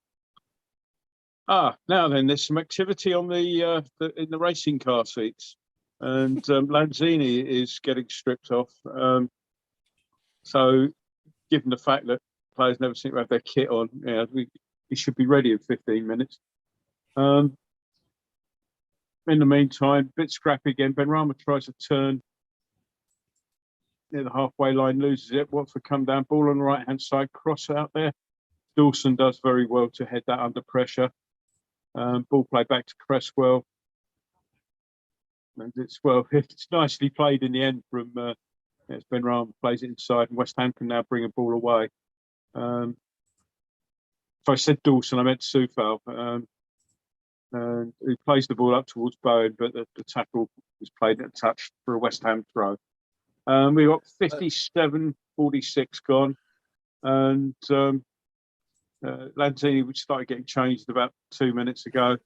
then, there's some activity on the in the racing car seats, and Lanzini is getting stripped off. So, given the fact that players never seem to have their kit on, he should be ready in 15 minutes. In the meantime, bit scrappy again. Benrahma tries a turn near the halfway line, loses it. Watford come down, ball on the right-hand side, cross out there. Dawson does very well to head that under pressure. Ball play back to Cresswell. And it's nicely played in the end from Benrahma plays it inside, and West Ham can now bring a ball away. If I said Dawson, I meant Soufal, and who plays the ball up towards Bowen, but the tackle was played at a touch for a West Ham throw. We got 57-46 gone, and Lanzini, which started getting changed about 2 minutes ago.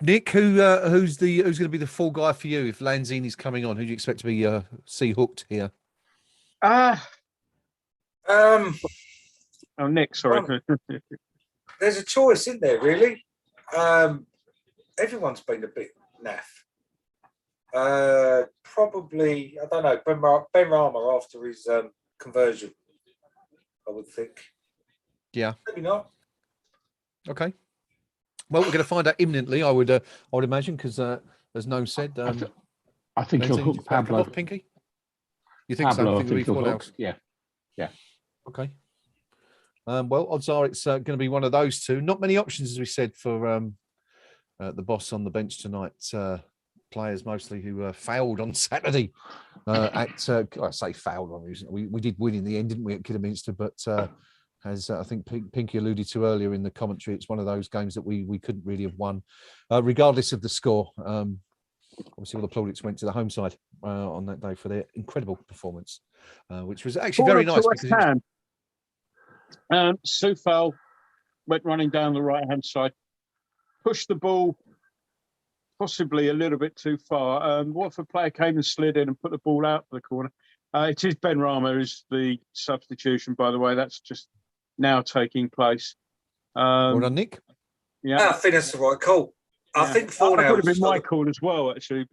Nick, who's going to be the full guy for you if Lanzini's coming on? Who do you expect to be see hooked here? Nick, sorry. There's a choice in there, really. Everyone's been a bit naff. Probably, I don't know, Benrahma after his conversion, I would think. Yeah. Maybe not. Okay. Well, we're going to find out imminently, I would imagine, because as No said, I think he'll hook Pablo. Pinky? You think Pablo, so? I think he'll hook. Yeah. Okay. Well, odds are it's going to be one of those two. Not many options, as we said, for the boss on the bench tonight. Players mostly who failed on Saturday. I say failed on. We did win in the end, didn't we, at Kidderminster? But as I think Pinky alluded to earlier in the commentary, it's one of those games that we couldn't really have won, regardless of the score. Obviously, all the plaudits went to the home side on that day for their incredible performance, which was actually very nice. Soufal went running down the right-hand side, pushed the ball possibly a little bit too far. Watford player came and slid in and put the ball out for the corner. It is Benrahma is the substitution, by the way. That's just now taking place. Well done, Nick. Yeah, I think that's the right call. I think Fornals that would have been my call as well, actually.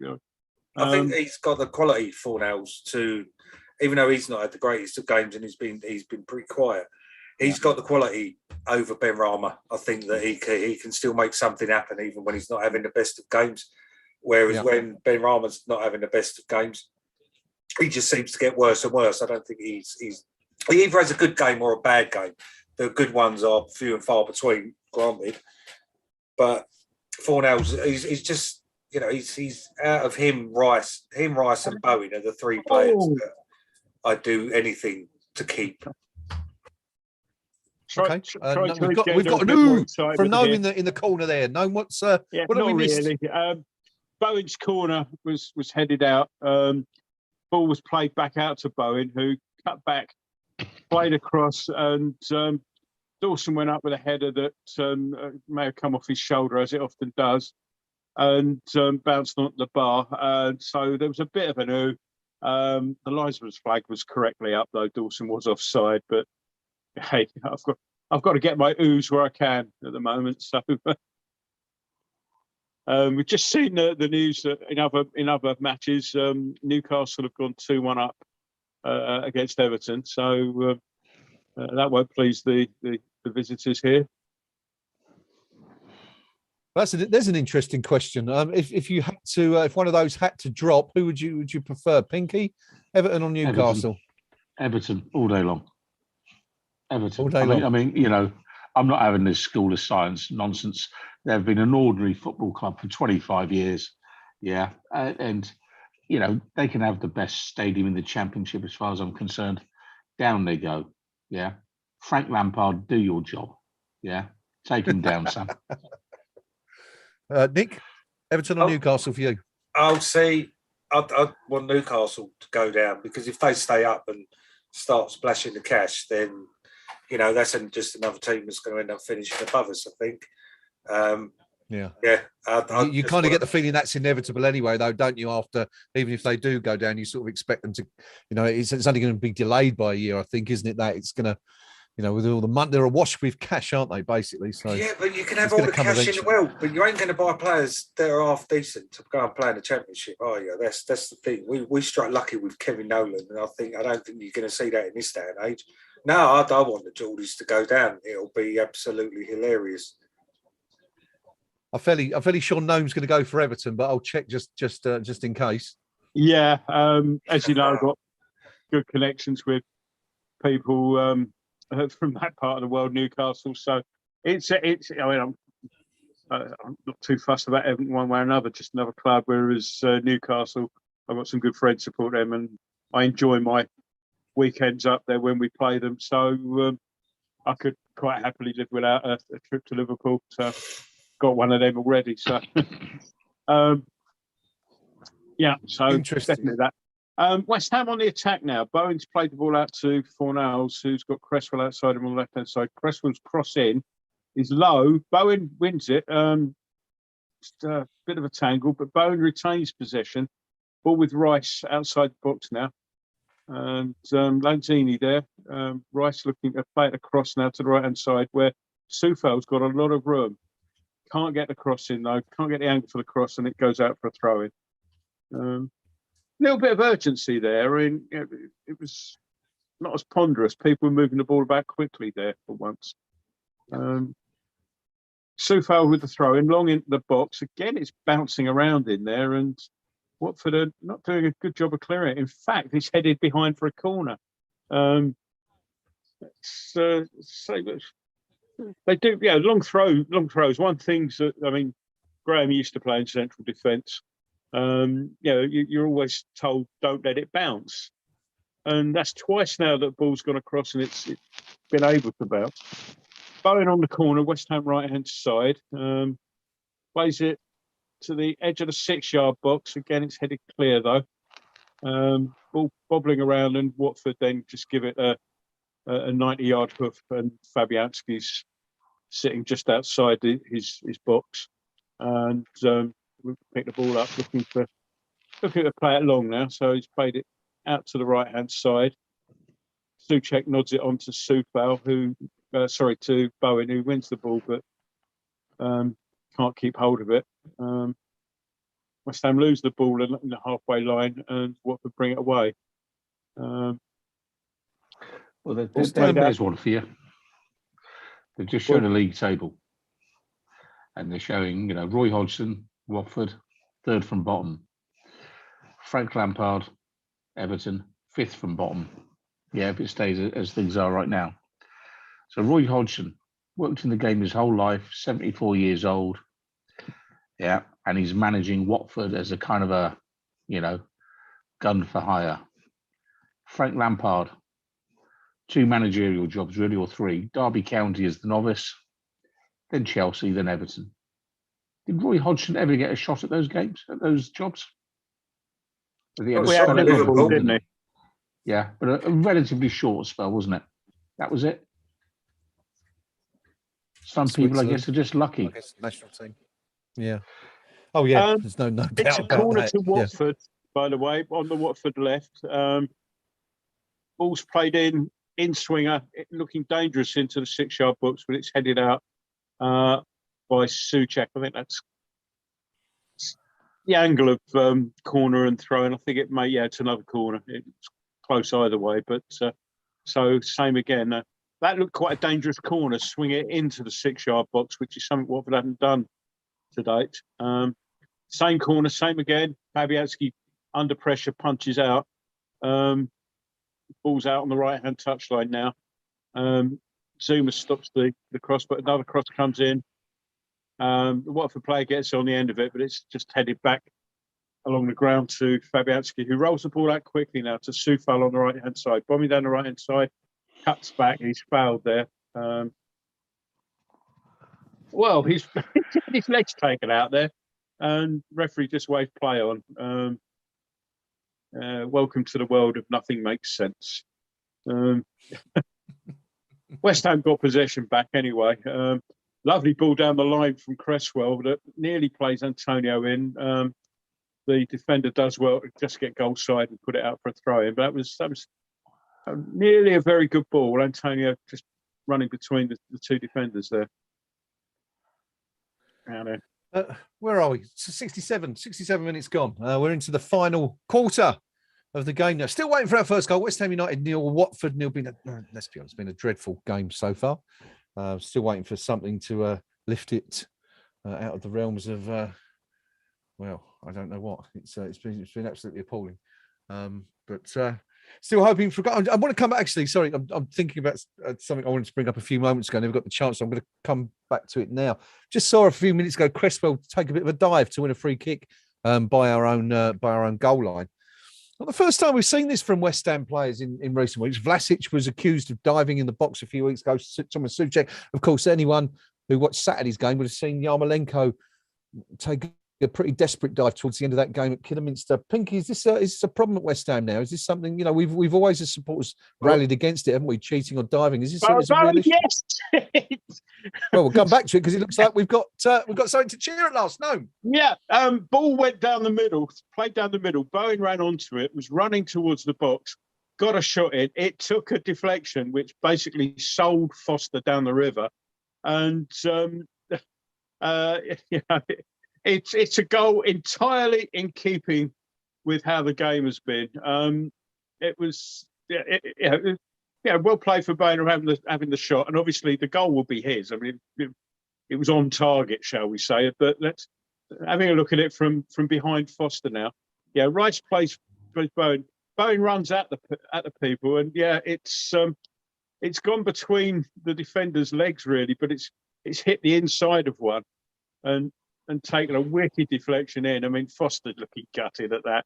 I think he's got the quality, Fornals, to, even though he's not had the greatest of games and he's been pretty quiet. He's got the quality over Benrahma. I think that he can still make something happen even when he's not having the best of games. Whereas when Benrahma's not having the best of games, he just seems to get worse and worse. I don't think he either has a good game or a bad game. The good ones are few and far between, granted. But Fornals, he's just, he's out of him, Rice and Bowen are the three players that I'd do anything to keep. Okay, we've got a new from Noam in the corner there. Noam, what have we missed? Really. Bowen's corner was headed out. Ball was played back out to Bowen, who cut back, played across, and Dawson went up with a header that may have come off his shoulder, as it often does, and bounced onto the bar. So there was a bit of an ooh. The linesman's flag was correctly up, though Dawson was offside, but hey, I've got to get my oohs where I can at the moment. So we've just seen the news that in other matches, Newcastle have gone 2-1 up against Everton. So that won't please the visitors here. There's an interesting question. If you had to, if one of those had to drop, who would you prefer, Pinky, Everton or Newcastle? Everton all day long. Everton. All day long. I mean, I'm not having this school of science nonsense. They've been an ordinary football club for 25 years. Yeah, and they can have the best stadium in the Championship as far as I'm concerned. Down they go. Yeah, Frank Lampard, do your job. Yeah, take him down, son. Nick, Everton or Newcastle for you? I'll see. I want Newcastle to go down, because if they stay up and start splashing the cash, then that's just another team that's going to end up finishing above us, I think. Yeah. You kind of get the feeling that's inevitable anyway, though, don't you? After, even if they do go down, you sort of expect them to, it's only going to be delayed by a year, I think, isn't it? That it's going to, with all the money, they're awash with cash, aren't they? Basically, so yeah. But you can have all the cash in the world, but you ain't going to buy players that are half decent to go and play in the Championship, are you? That's the thing. We struck lucky with Kevin Nolan, and I don't think you're going to see that in this day and age. No, I don't want the Geordies to go down. It'll be absolutely hilarious. I'm fairly sure Noam's going to go for Everton, but I'll check just in case. Yeah, as you know, I've got good connections with people from that part of the world, Newcastle. So it's. I mean, I'm not too fussed about Everton one way or another. Just another club. Whereas Newcastle, I've got some good friends support them, and I enjoy my weekends up there when we play them. So I could quite happily live without a trip to Liverpool. So got one of them already. So yeah, so definitely that. West Ham on the attack now. Bowen's played the ball out to Fornals, who's got Cresswell outside him on the left-hand side. Cresswell's cross in is low. Bowen wins it. Just a bit of a tangle, but Bowen retains possession. Ball with Rice outside the box now. And Lanzini there. Rice looking to play it across now to the right-hand side, where Soufal's got a lot of room. Can't get the cross in, though. Can't get the angle for the cross, and it goes out for a throw-in. Little bit of urgency there. I mean, it was not as ponderous. People were moving the ball about quickly there for once. Soufal with the throw-in, long into the box. Again, it's bouncing around in there, and Watford are not doing a good job of clearing it. In fact, it's headed behind for a corner. They do, long throws. One thing's that, I mean, Graham used to play in central defence. You're always told don't let it bounce, and that's twice now that the ball's gone across and it's been able to bounce. Bowen on the corner, West Ham right-hand side, plays it to the edge of the 6-yard box. Again, it's headed clear though. Ball bobbling around, and Watford then just give it a 90-yard hoof, and Fabianski's sitting just outside his box, and we pick the ball up, looking to play it long now. So he's played it out to the right-hand side. Souček nods it on to Soufal, to Bowen, who wins the ball, but can't keep hold of it. West Ham lose the ball in the halfway line, and Watford bring it away. Well, there's one for you. They've just shown a league table, and they're showing, Roy Hodgson, Watford, 3rd from bottom. Frank Lampard, Everton, 5th from bottom. Yeah, if it stays as things are right now. So Roy Hodgson worked in the game his whole life, 74 years old. Yeah, and he's managing Watford as a kind of a, gun for hire. Frank Lampard, 2 managerial jobs, really, or 3. Derby County as the novice, then Chelsea, then Everton. Did Roy Hodgson ever get a shot at those games, at those jobs? We had Liverpool, didn't he? Yeah, but a relatively short spell, wasn't it? That was it. Some people, I guess, are just lucky. National team. Yeah. Oh, yeah. There's no doubt it's about that. It's a corner to Watford, by the way, on the Watford left. Ball's played in swinger, looking dangerous into the 6-yard box, but it's headed out by Souček. I think that's the angle of corner and throw, and I think it's another corner. It's close either way, but so same again. That looked quite a dangerous corner, swing it into the 6-yard box, which is something Watford haven't done to date. Same corner, same again. Fabianski under pressure, punches out. Ball's out on the right-hand touchline now. Zuma stops the cross, but another cross comes in. The Watford player gets on the end of it, but it's just headed back along the ground to Fabianski, who rolls the ball out quickly now to Soufal on the right-hand side. Bombing down the right-hand side, cuts back. He's fouled there. Well, he's his legs taken out there, and referee just waved play on. Welcome to the world of nothing makes sense. West Ham got possession back anyway. Lovely ball down the line from Cresswell that nearly plays Antonio in. The defender does well to just get goal side and put it out for a throw in. But that was nearly a very good ball. Antonio just running between the two defenders there. Where are we? 67 minutes gone. We're into the final quarter of the game now. Still waiting for our first goal. West Ham United nil, Watford nil. Let's be honest, been a dreadful game so far. Still waiting for something to lift it out of the realms of, well, I don't know what. It's been absolutely appalling. But still hoping for. I want to come back. Actually, sorry, I'm thinking about something I wanted to bring up a few moments ago. I never got the chance. So I'm going to come back to it now. Just saw a few minutes ago Cresswell take a bit of a dive to win a free kick by our own goal line. Not the first time we've seen this from West Ham players in recent weeks. Vlasic was accused of diving in the box a few weeks ago. Thomas Souček. Of course, anyone who watched Saturday's game would have seen Yarmolenko take a pretty desperate dive towards the end of that game at Kidderminster. Pinky, is this a problem at West Ham now? Is this something, we've always as supporters rallied against it, haven't we? Cheating or diving. Is this a real issue? Yes. Well, we'll come back to it because it looks like we've got something to cheer at last. No. Yeah. Ball went down the middle, played down the middle. Bowen ran onto it, was running towards the box, got a shot in. It took a deflection, which basically sold Foster down the river. And, It's a goal entirely in keeping with how the game has been. It was well played for Boehner having the shot, and obviously the goal will be his. I mean, it was on target, shall we say? But let's having a look at it from behind Foster now. Yeah, Rice plays Bowen. Bowen runs at the people, and yeah, it's gone between the defender's legs really, but it's hit the inside of one, and taken a wicked deflection in. I mean, Foster looking gutted at that.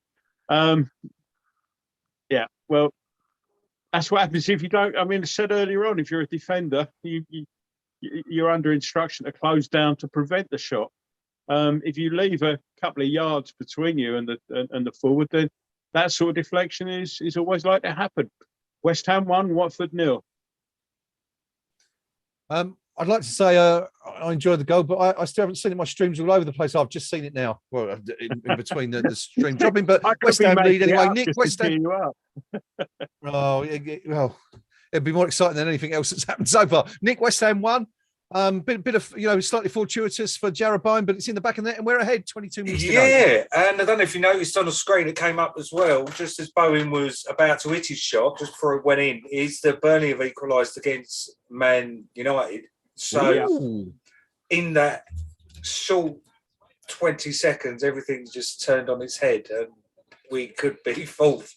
Yeah, well, that's what happens if you don't. I mean, I said earlier on, if you're a defender, you're under instruction to close down to prevent the shot. If you leave a couple of yards between you and the forward, then that sort of deflection is always like to happen. West Ham 1, Watford 0. I'd like to say I enjoyed the goal, but I still haven't seen it. My streams all over the place. I've just seen it now. Well, in between the stream dropping, but West Ham lead anyway. Nick, West Ham. Oh, well, it'd be more exciting than anything else that's happened so far. Nick, West Ham 1. Bit of slightly fortuitous for Jarrod Bowen, but it's in the back of the net, and we're ahead. 22 minutes to go. Yeah, and I don't know if you noticed on the screen, it came up as well, just as Bowen was about to hit his shot, just before it went in, is that Burnley have equalised against Man United. So in that short 20 seconds, everything's just turned on its head, and we could be fourth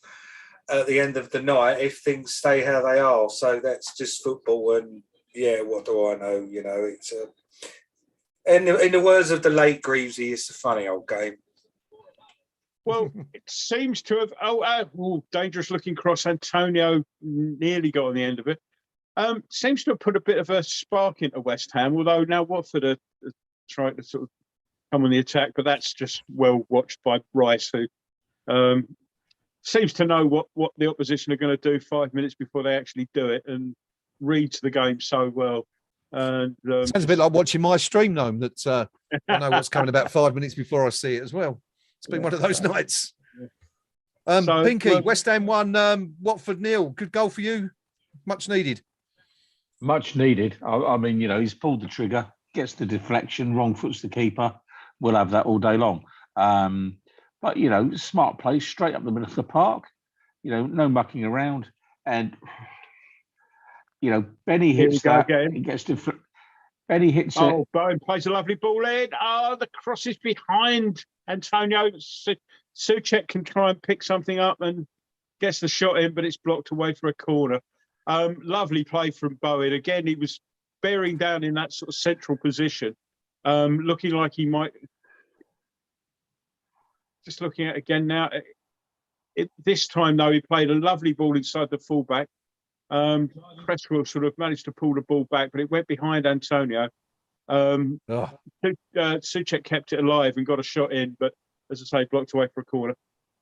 at the end of the night if things stay how they are. So that's just football, and yeah, what do I know? It's in the words of the late Greavesy, it's a funny old game. Well, it seems to have. Dangerous looking cross. Antonio nearly got on the end of it. Seems to have put a bit of a spark into West Ham, although now Watford are trying to sort of come on the attack, but that's just well watched by Rice, who seems to know what the opposition are going to do 5 minutes before they actually do it, and reads the game so well. And sounds a bit like watching my stream, Gnome, that I know what's coming about 5 minutes before I see it as well. It's been one of those nights. Pinky, West Ham 1, Watford 0. Good goal for you. Much needed. Much needed. I mean, he's pulled the trigger, gets the deflection, wrong foots the keeper. We'll have that all day long. But, smart play, straight up the middle of the park. No mucking around. And, Benny hits that. Again. He gets Benny hits it. Oh, Bowen plays a lovely ball in. Oh, the cross is behind Antonio. Souček can try and pick something up and gets the shot in, but it's blocked away for a corner. Lovely play from Bowen. Again, he was bearing down in that sort of central position, looking like he might. just looking at it again now. This time, though, he played a lovely ball inside the fullback. Cresswell sort of managed to pull the ball back, but it went behind Antonio. Souček kept it alive and got a shot in, but as I say, blocked away for a corner.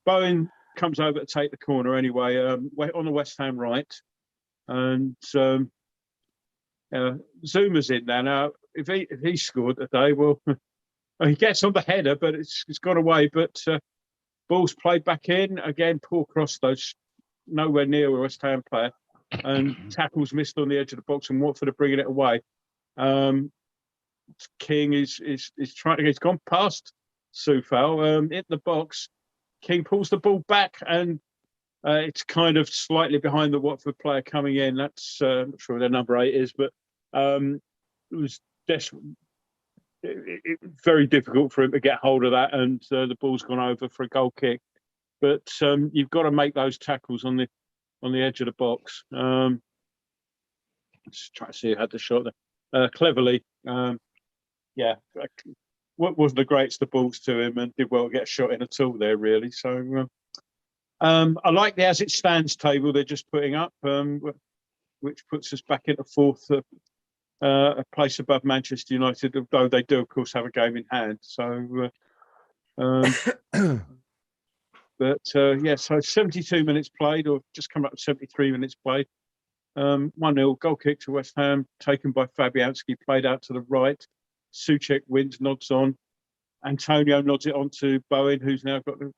Bowen comes over to take the corner anyway, on the West Ham right. And Zuma's in there now. If he scored today, well, he gets on the header, but it's gone away. But ball's played back in again. Poor cross, though, nowhere near a West Ham player, and tackles missed on the edge of the box, and Watford are bringing it away. King is trying to. He's gone past Soufal, in the box. King pulls the ball back, and it's kind of slightly behind the Watford player coming in. That's I'm not sure who their number 8 is, but it was very difficult for him to get hold of that, and the ball's gone over for a goal kick. But you've got to make those tackles on the edge of the box. Just try to see who had the shot there. Cleverly, wasn't the greatest of balls to him, and did well to get a shot in at all there, really. So I like the as it stands table they're just putting up, which puts us back into 4th. A place above Manchester United, although they do, of course, have a game in hand. So, so 72 minutes played, or just come up to 73 minutes played. 1-0, goal kick to West Ham, taken by Fabianski, played out to the right. Souček wins, nods on. Antonio nods it on to Bowen, who's now got the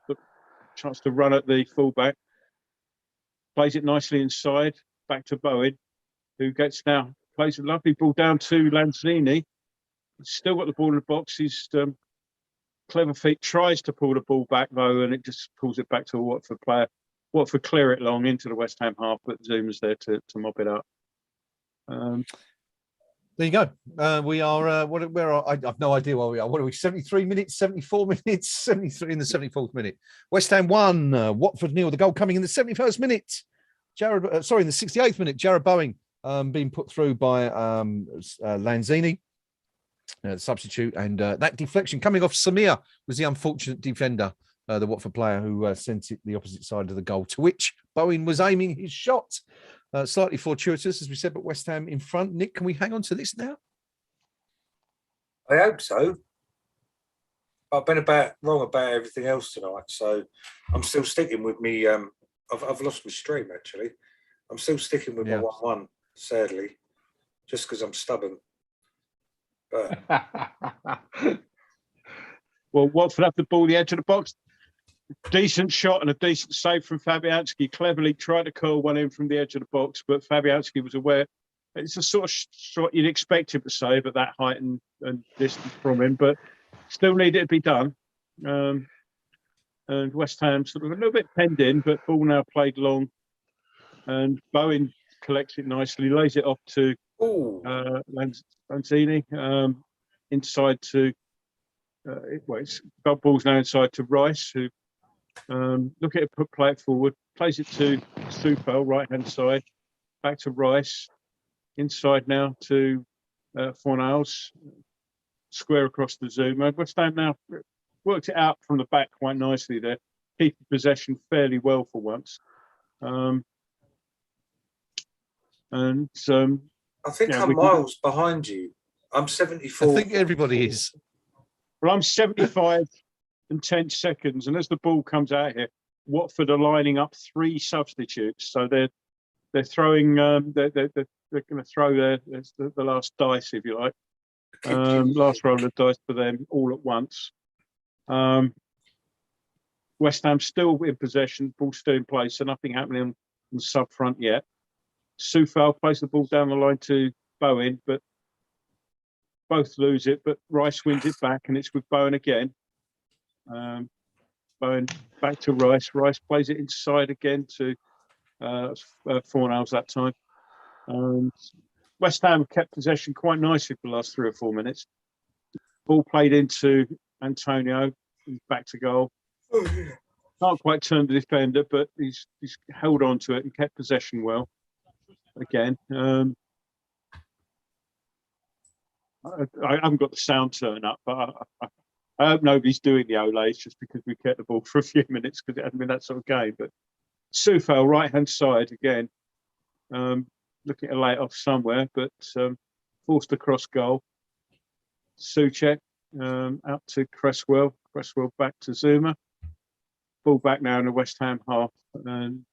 chance to run at the fullback. Plays it nicely inside, back to Bowen, who plays a lovely ball down to Lanzini. He's still got the ball in the box. He's clever feet, tries to pull the ball back, though, and it just pulls it back to a Watford player. Watford clear it long into the West Ham half, but Zuma's there to mop it up. There you go. We are, I have no idea where we are. What are we, 73 minutes, 74 minutes, 73 in the 74th minute. West Ham 1, Watford 0. The goal coming in the 71st minute. In the 68th minute, Jarrod Bowen being put through by Lanzini, substitute. And that deflection coming off Samir was the unfortunate defender, the Watford player who sent it the opposite side of the goal, to which Bowen was aiming his shot. Slightly fortuitous, as we said, but West Ham in front. Nick, can we hang on to this now? I hope so. I've been wrong about everything else tonight, so I'm still sticking with me. I've lost my stream, actually. I'm still sticking with my 1-1, sadly, just because I'm stubborn. But well, Watford have the ball the edge of the box. Decent shot and a decent save from Fabianski. Cleverly tried to curl one in from the edge of the box, but Fabianski was aware. It's a sort of shot you'd expect him to save at that height and distance from him, but still needed to be done. And West Ham sort of a little bit penned in, but ball now played long. And Bowen collects it nicely, lays it off to Lanzini, inside to ball's now inside to Rice, who look at it, play it forward, plays it to Soufal, right hand side, back to Rice, inside now to Fornals, square across the zoom. West Ham now worked it out from the back quite nicely there, keeping possession fairly well for once. I think I'm miles behind you. I'm 74. I think everybody is. Well, I'm 75 and 10 seconds, and as the ball comes out here, Watford are lining up 3 substitutes. So they're throwing. They're going to throw the last dice, if you like, last roll of dice for them all at once. West Ham still in possession, ball still in place, so nothing happening on the sub front yet. Soufal plays the ball down the line to Bowen, but both lose it. But Rice wins it back, and it's with Bowen again. Bowen back to Rice. Rice plays it inside again to Fornals that time. West Ham kept possession quite nicely for the last 3 or 4 minutes. Ball played into Antonio, back to goal. Can't quite turn the defender, but he's held on to it and kept possession well. Again, I haven't got the sound turned up, but I hope nobody's doing the Olays just because we kept the ball for a few minutes because it hadn't been that sort of game. But Soufal, right-hand side again, looking to lay it off somewhere, but forced across goal. Souček out to Cresswell. Cresswell back to Zuma. Ball back now in the West Ham half. And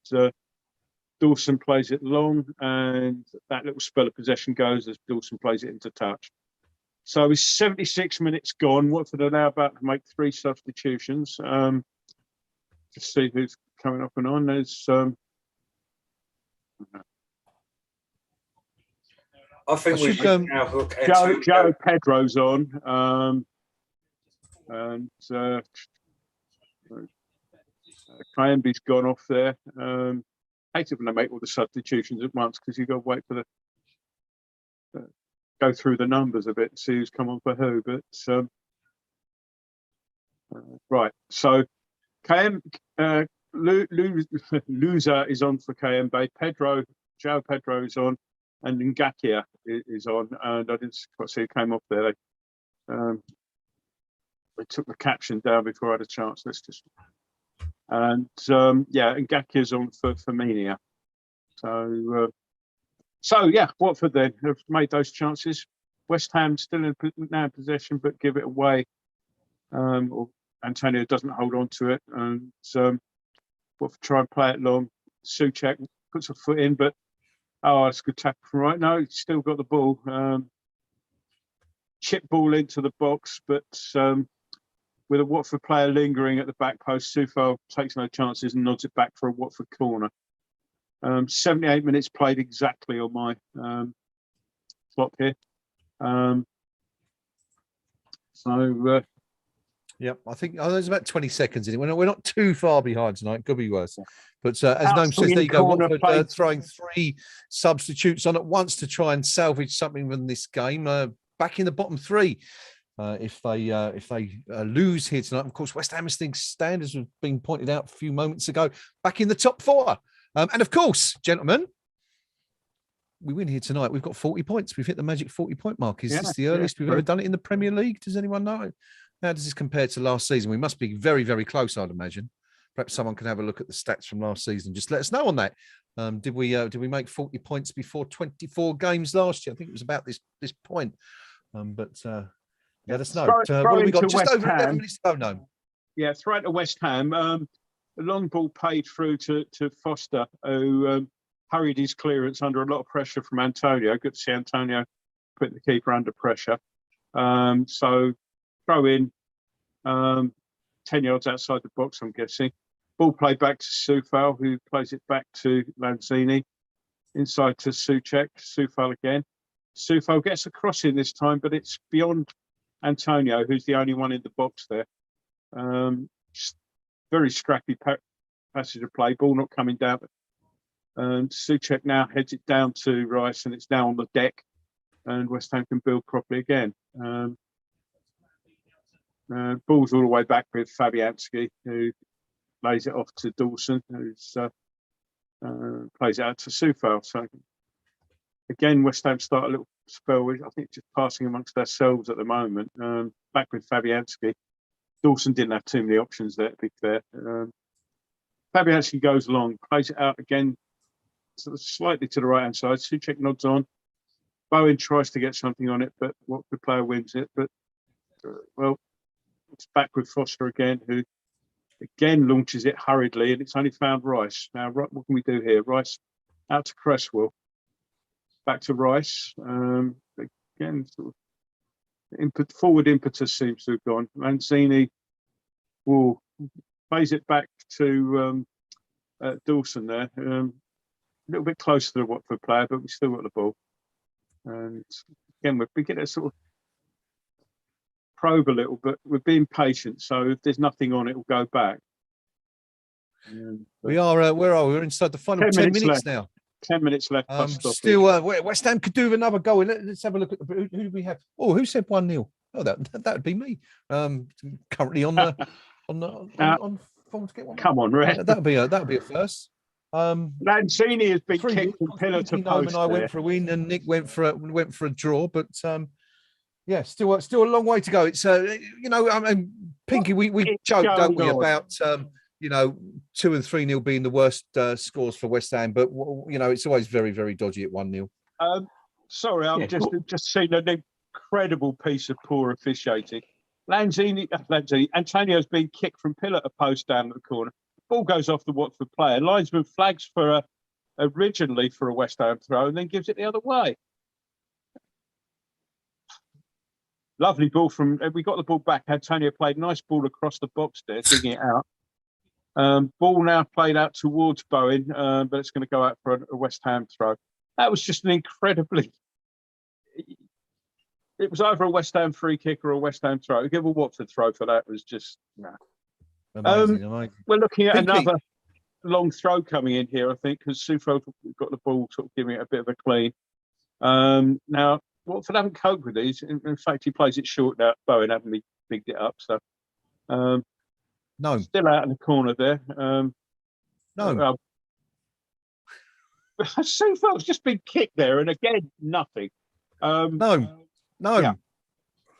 Dawson plays it long, and that little spell of possession goes as Dawson plays it into touch. So it's 76 minutes gone. Watford are now about to make 3 substitutions. To see who's coming up and on. There's I think we should now hook Joe Pedro's on, and Kayembe's gone off there. Hate it when they make all the substitutions at once because you've got to wait for the go through the numbers a bit and see who's come on for who. But right, so Luza is on for Kayembe. João Pedro is on, and Ngakia is on. And I didn't quite see who came off there. They took the caption down before I had a chance. Let's just. And Ngakia's on for Firmino. So yeah, Watford then have made those chances. West Ham still now in possession, but give it away. Or Antonio doesn't hold on to it, and Watford try and play it long. Souček puts a foot in, but it's a good tackle from right. No, he's still got the ball. Chip ball into the box, but with a Watford player lingering at the back post, Soufal takes no chances and nods it back for a Watford corner. 78 minutes played exactly on my clock here. Yep, I think there's about 20 seconds in it. We're not too far behind tonight. Could be worse. But as Noam says, there you go. Watford throwing 3 substitutes on at once to try and salvage something from this game. Back in the bottom 3. If they lose here tonight, of course, West Ham stand, as has been pointed out a few moments ago, back in the top 4. And of course, gentlemen, we win here tonight. We've got 40 points. We've hit the magic 40-point mark. Is this the earliest we've ever done it in the Premier League? Does anyone know? How does this compare to last season? We must be very, very close, I'd imagine. Perhaps someone can have a look at the stats from last season. Just let us know on that. Did we make 40 points before 24 games last year? I think it was about this point. Let us know. What have we got? Just over 11 minutes to go, no. Yeah, throw it to West Ham. The long ball played through to Foster, who hurried his clearance under a lot of pressure from Antonio. Good to see Antonio putting the keeper under pressure. So throw in 10 yards outside the box, I'm guessing. Ball played back to Soufal, who plays it back to Lanzini. Inside to Souček. Soufal again. Soufal gets a cross in this time, but it's beyond Antonio, who's the only one in the box there. Very scrappy passage of play. Ball not coming down. And Souček now heads it down to Rice, and it's now on the deck. And West Ham can build properly again. Ball's all the way back with Fabianski, who lays it off to Dawson, who plays it out to Soufal. So again, West Ham start a little spell. I think just passing amongst ourselves at the moment. Back with Fabianski. Dawson didn't have too many options there, to be fair. Fabianski goes long, plays it out again, slightly to the right-hand side. Souček nods on. Bowen tries to get something on it, but Watford player wins it. But, it's back with Foster again, who again launches it hurriedly, and it's only found Rice. Now, what can we do here? Rice out to Cresswell. Back to Rice. Again, sort of forward impetus seems to have gone. Lanzini plays it back to Dawson there. A little bit close to the Watford player, but we still got the ball. And again, we get a sort of probe a little, but we're being patient. So if there's nothing on it, we'll go back. We are. Where are we? We're inside the final 10 minutes now. 10 minutes left. Still, West Ham could do with another goal. Let's have a look at who do we have? Oh, who said 1-0? Oh, that would be me. Currently on form to get one. Come on, Red. That would be a first. Lanzini has been kicked from pillar to post. And I went for a win, and Nick went for a draw. But Yeah, still a long way to go. It's I mean, Pinky, we joke, don't we, about 2 and 3-0 being the worst scores for West Ham, but it's always very, very dodgy at 1-0. Sorry, I've just seen an incredible piece of poor officiating. Antonio's been kicked from pillar to post down at the corner. Ball goes off the Watford player. Linesman flags originally for a West Ham throw and then gives it the other way. Lovely ball we got the ball back. Antonio played nice ball across the box there, digging it out. Ball now played out towards Bowen, but it's going to go out for a West Ham throw. That was just an incredibly... It was either a West Ham free kick or a West Ham throw. To give a Watford throw for that was just... Nah. Amazing. We're looking at another long throw coming in here, I think, because Sufo got the ball sort of giving it a bit of a clean. Now, Watford haven't coped with these. In fact, he plays it short now. Bowen haven't bigged it up. So, no. Still out in the corner there. No. Sufo's just been kicked there, and again, nothing. No. Yeah.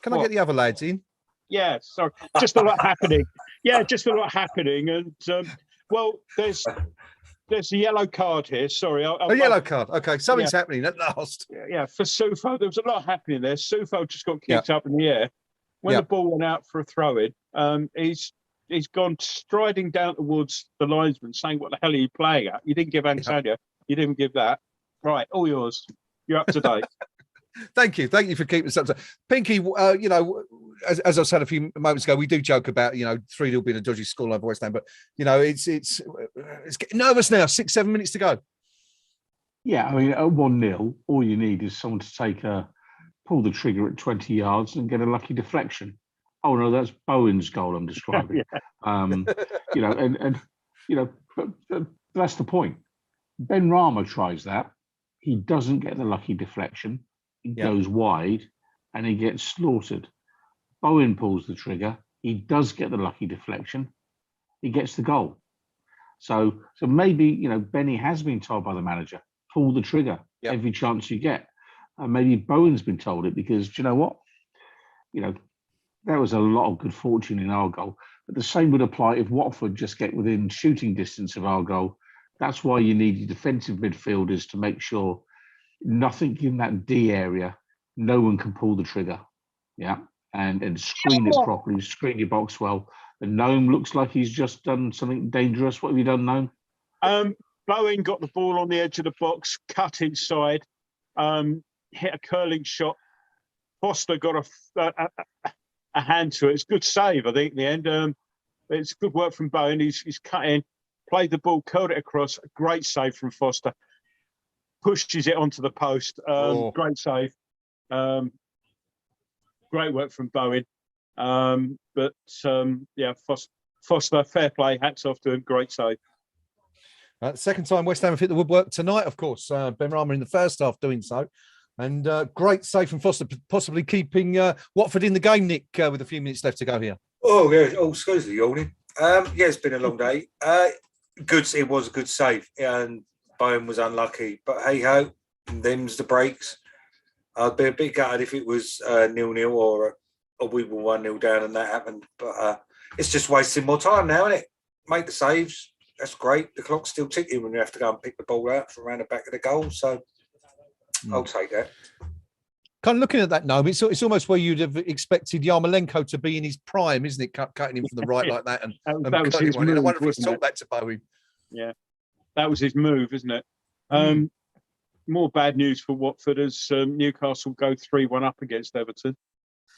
Can I get the other lads in? Yeah, sorry. Just a lot happening. Yeah, just a lot happening. And, there's a yellow card here. Sorry. A yellow card. Okay, something's happening at last. Yeah, for Sufo, there was a lot happening there. Sufo just got kicked up in the air. When the ball went out for a throw-in, he's gone striding down towards the linesman saying, "What the hell are you playing at? You didn't give Antonio. You didn't give that. Right, all yours. You're up to date." Thank you for keeping us up to Pinky. As I said a few moments ago, we do joke about 3-0 being a dodgy score over West Ham, but it's getting nervous now. 6-7 minutes to go. Yeah, I mean, at 1-0, all you need is someone to pull the trigger at 20 yards and get a lucky deflection. Oh no, that's Bowen's goal I'm describing. But that's the point. Ben Rama tries that. He doesn't get the lucky deflection. He goes wide and he gets slaughtered. Bowen pulls the trigger. He does get the lucky deflection. He gets the goal. So maybe, Benny has been told by the manager, pull the trigger every chance you get. Maybe Bowen's been told it because, do you know what? There was a lot of good fortune in our goal. But the same would apply if Watford just get within shooting distance of our goal. That's why you need your defensive midfielders to make sure nothing in that D area, no one can pull the trigger. Yeah. And screen it properly, screen your box well. And Noam looks like he's just done something dangerous. What have you done, Noam? Bowen got the ball on the edge of the box, cut inside, hit a curling shot. Foster got a hand to it. It's a good save, I think, in the end. It's good work from Bowen. He's cut in, played the ball, curled it across. A great save from Foster. Pushes it onto the post. Great save. Great work from Bowen. Foster, fair play. Hats off to him. Great save. Second time West Ham have hit the woodwork tonight, of course. Ben Rama in the first half doing so. And great save from Foster, possibly keeping Watford in the game, Nick, with a few minutes left to go here. Oh, yeah. Oh, excuse me, yawning. It's been a long day. It was a good save. And Bowen was unlucky. But hey-ho, them's the breaks. I'd be a bit gutted if it was 0-0 or we were 1-0 down and that happened. But it's just wasting more time now, isn't it? Make the saves. That's great. The clock's still ticking when you have to go and pick the ball out from around the back of the goal. So I'll take that. Kind of looking at that now, it's almost where you'd have expected Yarmolenko to be in his prime, isn't it? Cutting him from the right like that. That was his move. I wonder if he's taught that to Bowen. Yeah, that was his move, isn't it? More bad news for Watford as Newcastle go 3-1 up against Everton.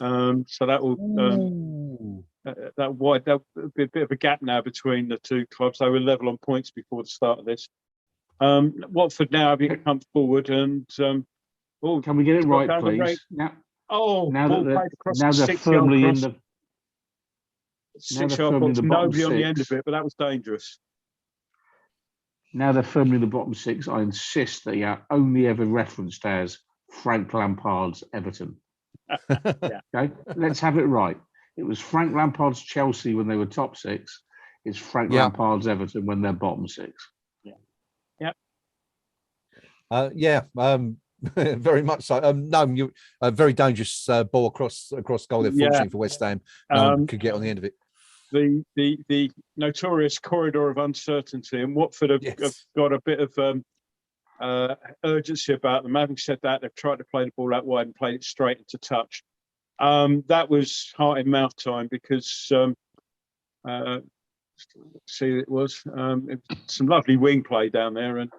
So that will there'll be a bit of a gap now between the two clubs. They were level on points before the start of this. Watford now having come forward and can we get it right, please? Now they're firmly in the 6-yard box. Nobody on the end of it, but that was dangerous. Now they're firmly in the bottom six. I insist they are only ever referenced as Frank Lampard's Everton. Okay, let's have it right. It was Frank Lampard's Chelsea when they were top six. It's Frank Lampard's Everton when they're bottom six. Very much so. No, you a very dangerous ball across goal there. Fortunately for West Ham, no one could get on the end of it. The notorious corridor of uncertainty, and Watford have got a bit of urgency about them. Having said that, they've tried to play the ball out wide and played it straight into touch. That was heart in mouth time because it was some lovely wing play down there, and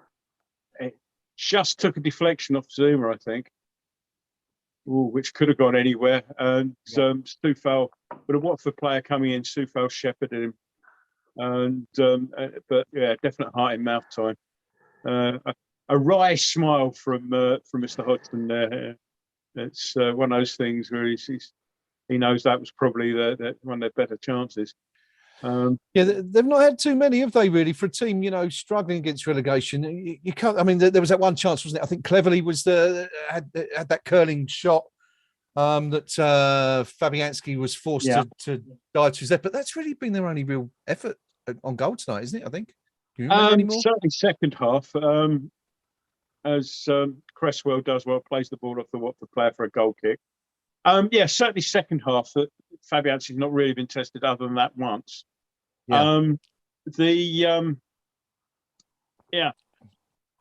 it just took a deflection off Zuma, I think, which could have gone anywhere. And Soufal, with a Watford player coming in, Soufal shepherded him, and but yeah, definite heart in mouth time. A wry smile from Mr. Hodgson there. It's one of those things where he knows that was probably one of their better chances. They've not had too many, have they? Really, for a team, struggling against relegation, you can't. I mean, there was that one chance, wasn't it? I think Cleverly was had that curling shot that Fabianski was forced to dive to his left. But that's really been their only real effort on goal tonight, isn't it? I think. Do you remember any more? Certainly, second half. As Cresswell does well, plays the ball off the Watford player for a goal kick. Certainly second half that Fabianski's not really been tested other than that once. I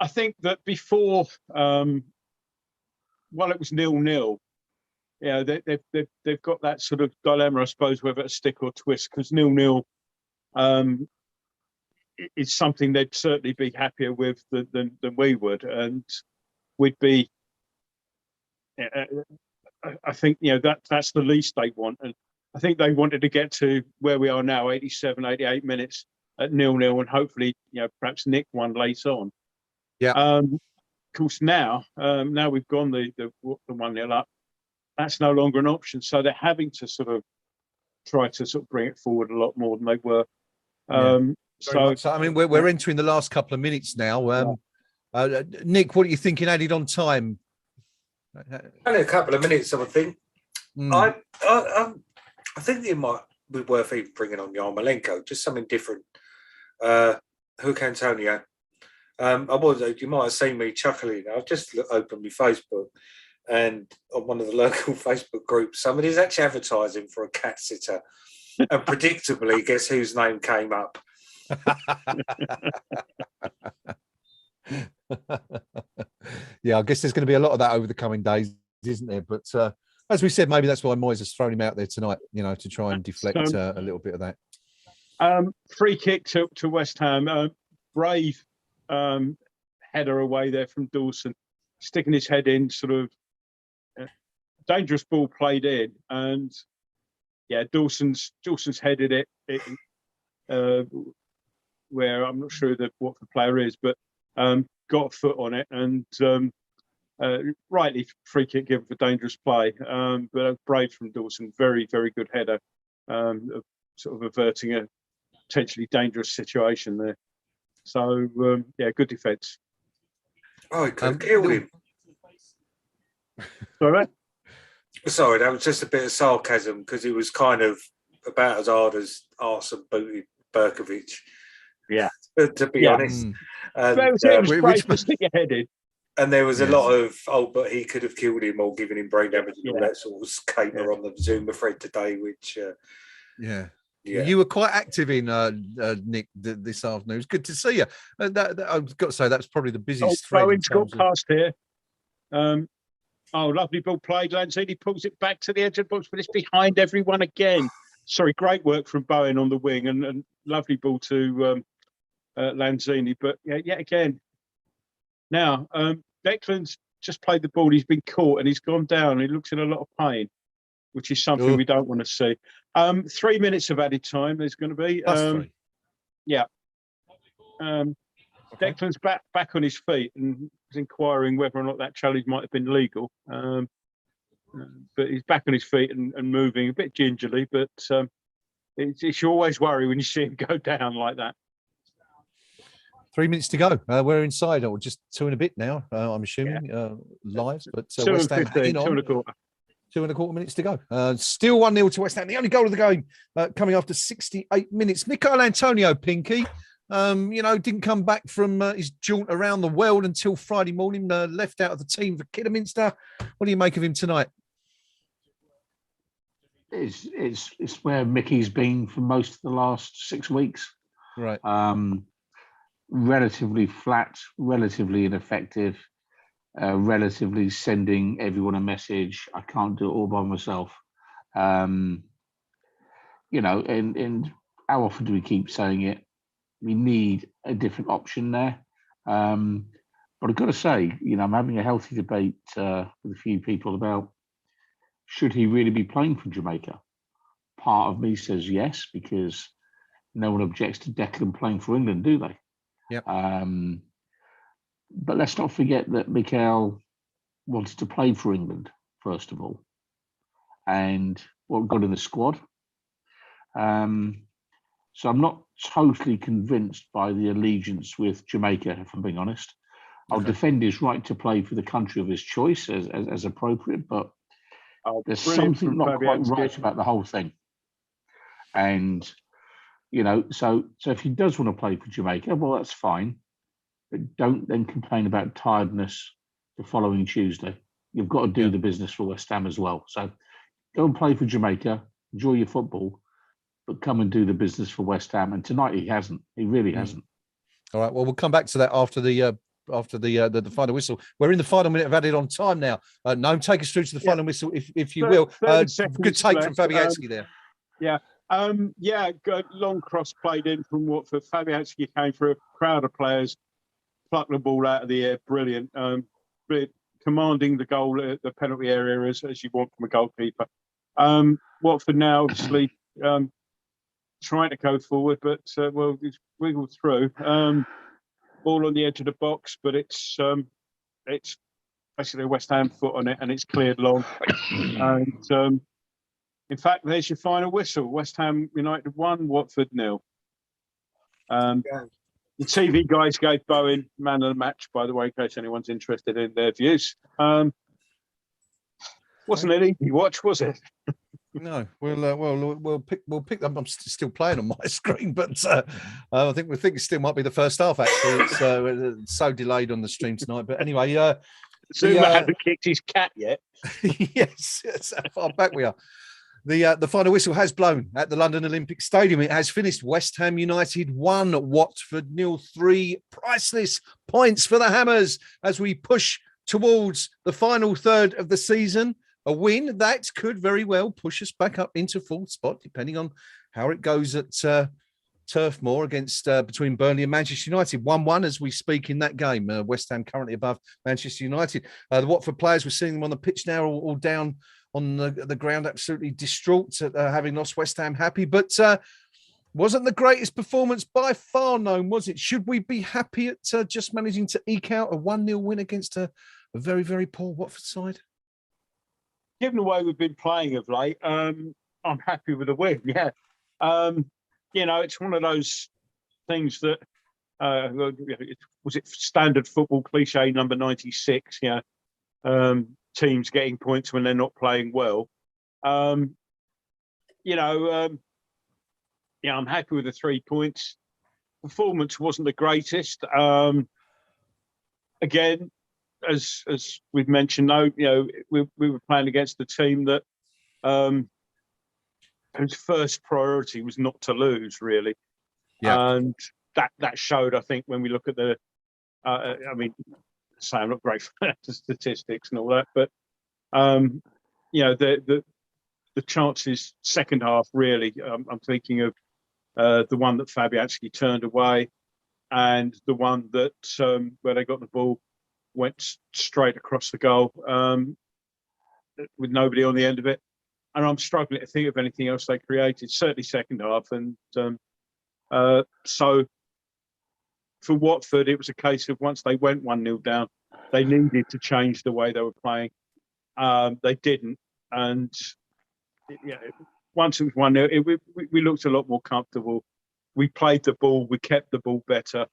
think that before, while it was 0-0, they've got that sort of dilemma, I suppose, whether it's stick or twist, because 0-0 is something they'd certainly be happier with than we would, and we'd be. I think that's the least they want, and I think they wanted to get to where we are now, 87, 88 minutes at 0-0, and hopefully perhaps nick one late on. Yeah. Of course, now we've gone the 1-0 up. That's no longer an option, so they're having to sort of try to sort of bring it forward a lot more than they were. So I mean, we're entering the last couple of minutes now. Nick, what are you thinking added on time? Only a couple of minutes, I think. I think it might be worth even bringing on Yarmolenko, just something different. Hook Antonio. You might have seen me chuckling. I've just opened my Facebook, and on one of the local Facebook groups, somebody's actually advertising for a cat sitter, and predictably, guess whose name came up? Yeah, I guess there's going to be a lot of that over the coming days, isn't there? But as we said, maybe that's why Moyes has thrown him out there tonight, to try and deflect a little bit of that. Free kick to West Ham. Brave header away there from Dawson, sticking his head in, sort of dangerous ball played in, and Dawson's headed it where I'm not sure what the player is, but got a foot on it, and rightly free kick given for dangerous play. But brave from Dawson, very, very good header, of sort of averting a potentially dangerous situation there. So good defence. Oh, he could have killed him. Sorry, Sorry, that was just a bit of sarcasm because it was kind of about as hard as Arsenal booted Berkovic. Yeah, to be honest. And, it was brave to stick your head in. And there was a lot of, but he could have killed him or given him brain damage and all that sort of caper on the Zuma thread today, which... You were quite active in Nick this afternoon. It was good to see you. I've got to say that's probably the busiest thread. Bowen's got past here. Lovely ball played. Lanzini pulls it back to the edge of the box, but it's behind everyone again. Sorry, great work from Bowen on the wing, and lovely ball to Lanzini. But yet again, now Declan's just played the ball. He's been caught and he's gone down. He looks in a lot of pain, which is something we don't want to see. 3 minutes of added time there's going to be. Declan's back on his feet and was inquiring whether or not that challenge might have been legal. But he's back on his feet and moving a bit gingerly. But it's you always worry when you see him go down like that. 3 minutes to go. We're inside, or just 2 and a bit now. I'm assuming live. But West Ham 2 and a quarter. 2.25 minutes to go. Still 1-0 to West Ham. The only goal of the game coming after 68 minutes. Michail Antonio, Pinky. Didn't come back from his jaunt around the world until Friday morning, left out of the team for Kidderminster. What do you make of him tonight? It's where Mickey's been for most of the last 6 weeks. Right. Relatively flat, relatively ineffective, relatively sending everyone a message. I can't do it all by myself. And how often do we keep saying it? We need a different option there. But I've got to say, I'm having a healthy debate with a few people about should he really be playing for Jamaica? Part of me says yes, because no one objects to Declan playing for England, do they? Yep. But let's not forget that Mikel wanted to play for England, first of all, and what got in the squad. So I'm not totally convinced by the allegiance with Jamaica, if I'm being honest. I'll defend his right to play for the country of his choice as appropriate, but there's something not quite right about the whole thing. And, so if he does want to play for Jamaica, well, that's fine. But don't then complain about tiredness the following Tuesday. You've got to do the business for West Ham as well. So go and play for Jamaica, enjoy your football, but come and do the business for West Ham. And tonight he hasn't. He really hasn't. All right. Well, we'll come back to that after the final whistle. We're in the final minute of added on time now. Noam, take us through to the final whistle, if you will. Good take from Fabianski there. Good long cross played in from Watford. Fabianski came for a crowd of players, plucked the ball out of the air. Brilliant. Commanding the goal at the penalty area as you want from a goalkeeper. Watford now obviously trying to go forward, but it's wiggled through. Ball on the edge of the box, but it's basically a West Ham foot on it, and it's cleared long. And in fact, there's your final whistle. West Ham United 1, Watford 0. The TV guys gave Bowen man of the match, by the way, in case anyone's interested in their views. Wasn't an easy watch, was it? No, we'll pick them. I'm still playing on my screen, but I think it still might be the first half. Actually, it's so delayed on the stream tonight. But anyway, Zuma hasn't kicked his cat yet. Yes, that's how far back we are. The final whistle has blown at the London Olympic Stadium. It has finished West Ham United 1, Watford 0, 3 priceless points for the Hammers as we push towards the final third of the season. A win that could very well push us back up into fourth spot, depending on how it goes at Turf Moor against between Burnley and Manchester United. 1-1 as we speak in that game. West Ham currently above Manchester United. The Watford players, we're seeing them on the pitch now, all down on the ground, absolutely distraught at having lost. West Ham happy, but wasn't the greatest performance by far, known, was it? Should we be happy at just managing to eke out a 1-0 win against a very, very poor Watford side? Given the way we've been playing of late, I'm happy with the win. Yeah, it's one of those things that was it standard football cliche number 96? Yeah, teams getting points when they're not playing well. I'm happy with the 3 points. Performance wasn't the greatest. Again, as we've mentioned, though, we were playing against a team that whose first priority was not to lose, really. Yeah. And that showed, I think, when we look at the. I'm not great for statistics and all that, but the chances second half, really. I'm thinking of the one that Fabianski turned away, and the one that where they got the ball, went straight across the goal with nobody on the end of it. And I'm struggling to think of anything else they created, certainly second half. And so for Watford, it was a case of once they went 1-0 down, they needed to change the way they were playing. They didn't. And once it was 1-0, we looked a lot more comfortable. We played the ball. We kept the ball better.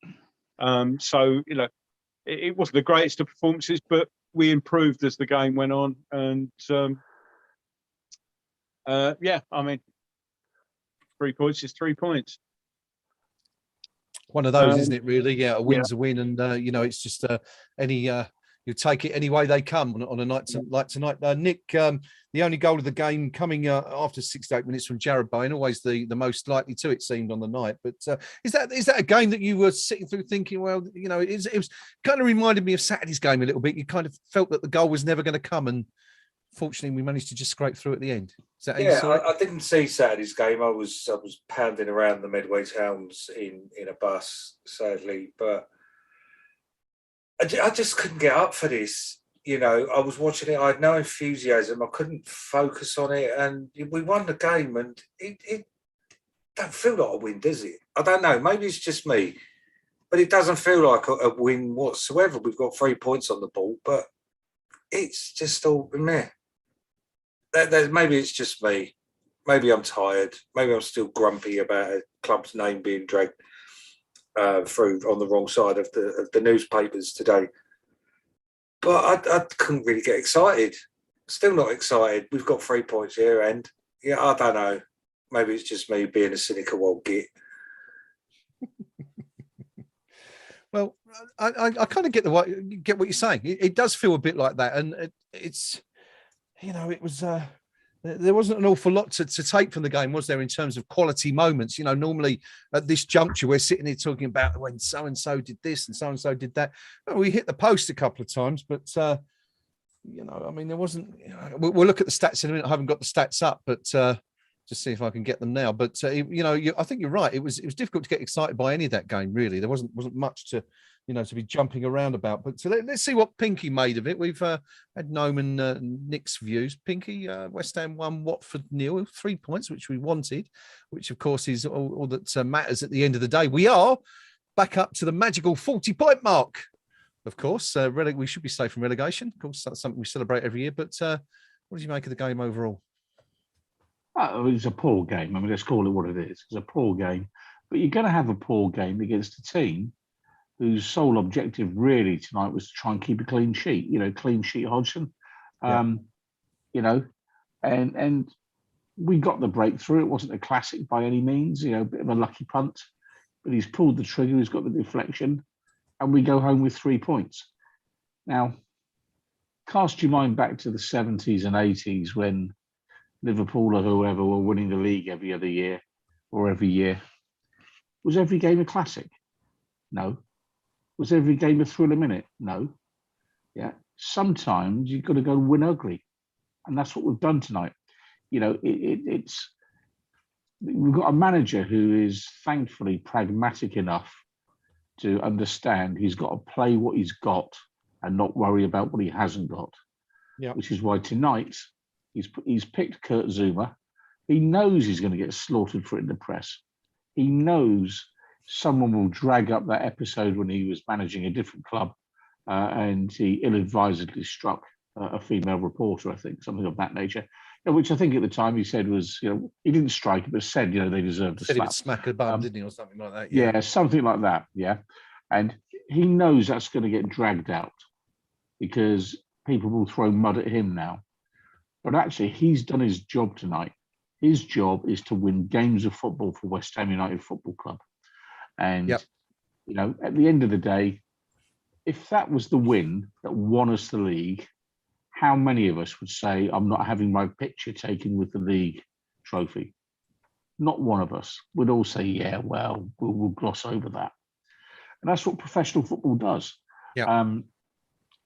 It wasn't the greatest of performances, but we improved as the game went on. And 3 points is 3 points. One of those, isn't it? Really, yeah. A win's yeah. a win, and it's just any. You take it any way they come on a night like tonight. Nick, the only goal of the game coming after 6 to 8 minutes from Jared Bowen, always the most likely to, it seemed, on the night. But is that a game that you were sitting through thinking, well, it was kind of reminded me of Saturday's game a little bit. You kind of felt that the goal was never going to come, and fortunately we managed to just scrape through at the end. Is that how you saw it? I didn't see Saturday's game. I was pounding around the Medway Towns in a bus, sadly, but I just couldn't get up for this. I was watching it. I had no enthusiasm. I couldn't focus on it, and we won the game. And it don't feel like a win, does it? I don't know. Maybe it's just me, but it doesn't feel like a win whatsoever. We've got 3 points on the ball, but it's just all meh. Maybe it's just me. Maybe I'm tired. Maybe I'm still grumpy about a club's name being dragged through on the wrong side of the newspapers today. But I couldn't really get excited. Still not excited. We've got 3 points here, and I don't know. Maybe it's just me being a cynical old git. Well, I kind of get what you're saying. It does feel a bit like that, and it's it was. There wasn't an awful lot to take from the game, was there, in terms of quality moments? Normally at this juncture, we're sitting here talking about when so-and-so did this and so-and-so did that. Well, we hit the post a couple of times, but, there wasn't... We'll look at the stats in a minute. I haven't got the stats up, but just see if I can get them now. But, I think you're right. It was difficult to get excited by any of that game, really. There wasn't much to be jumping around about. But so let's see what Pinky made of it. We've had Noam and Nick's views. Pinky, West Ham won, Watford 0, 3 points, which we wanted, which of course is all that matters at the end of the day. We are back up to the magical 40-point mark. Of course, we should be safe from relegation. Of course, that's something we celebrate every year. But what did you make of the game overall? It was a poor game. Let's call it what it is. It's a poor game. But you're going to have a poor game against a team whose sole objective really tonight was to try and keep a clean sheet, clean sheet Hodgson. And we got the breakthrough. It wasn't a classic by any means, a bit of a lucky punt, but he's pulled the trigger, he's got the deflection, and we go home with 3 points. Now, cast your mind back to the 70s and 80s when Liverpool or whoever were winning the league every other year or every year. Was every game a classic? No. Was every game a thrill a minute? No. Yeah. Sometimes you've got to go win ugly. And that's what we've done tonight. It's we've got a manager who is thankfully pragmatic enough to understand he's got to play what he's got and not worry about what he hasn't got. Yeah. Which is why tonight he's picked Kurt Zuma. He knows he's going to get slaughtered for it in the press. He knows someone will drag up that episode when he was managing a different club and he ill-advisedly struck a female reporter, I think, something of that nature, which I think at the time he said was, he didn't strike it, but said, they deserved a slap. He would smack a bum, didn't he, or something like that? Yeah, something like that, yeah. And he knows that's going to get dragged out because people will throw mud at him now. But actually, he's done his job tonight. His job is to win games of football for West Ham United Football Club. And, at the end of the day, if that was the win that won us the league, how many of us would say, I'm not having my picture taken with the league trophy? Not one of us. We'd all say, yeah, well, we'll gloss over that. And that's what professional football does. Yeah.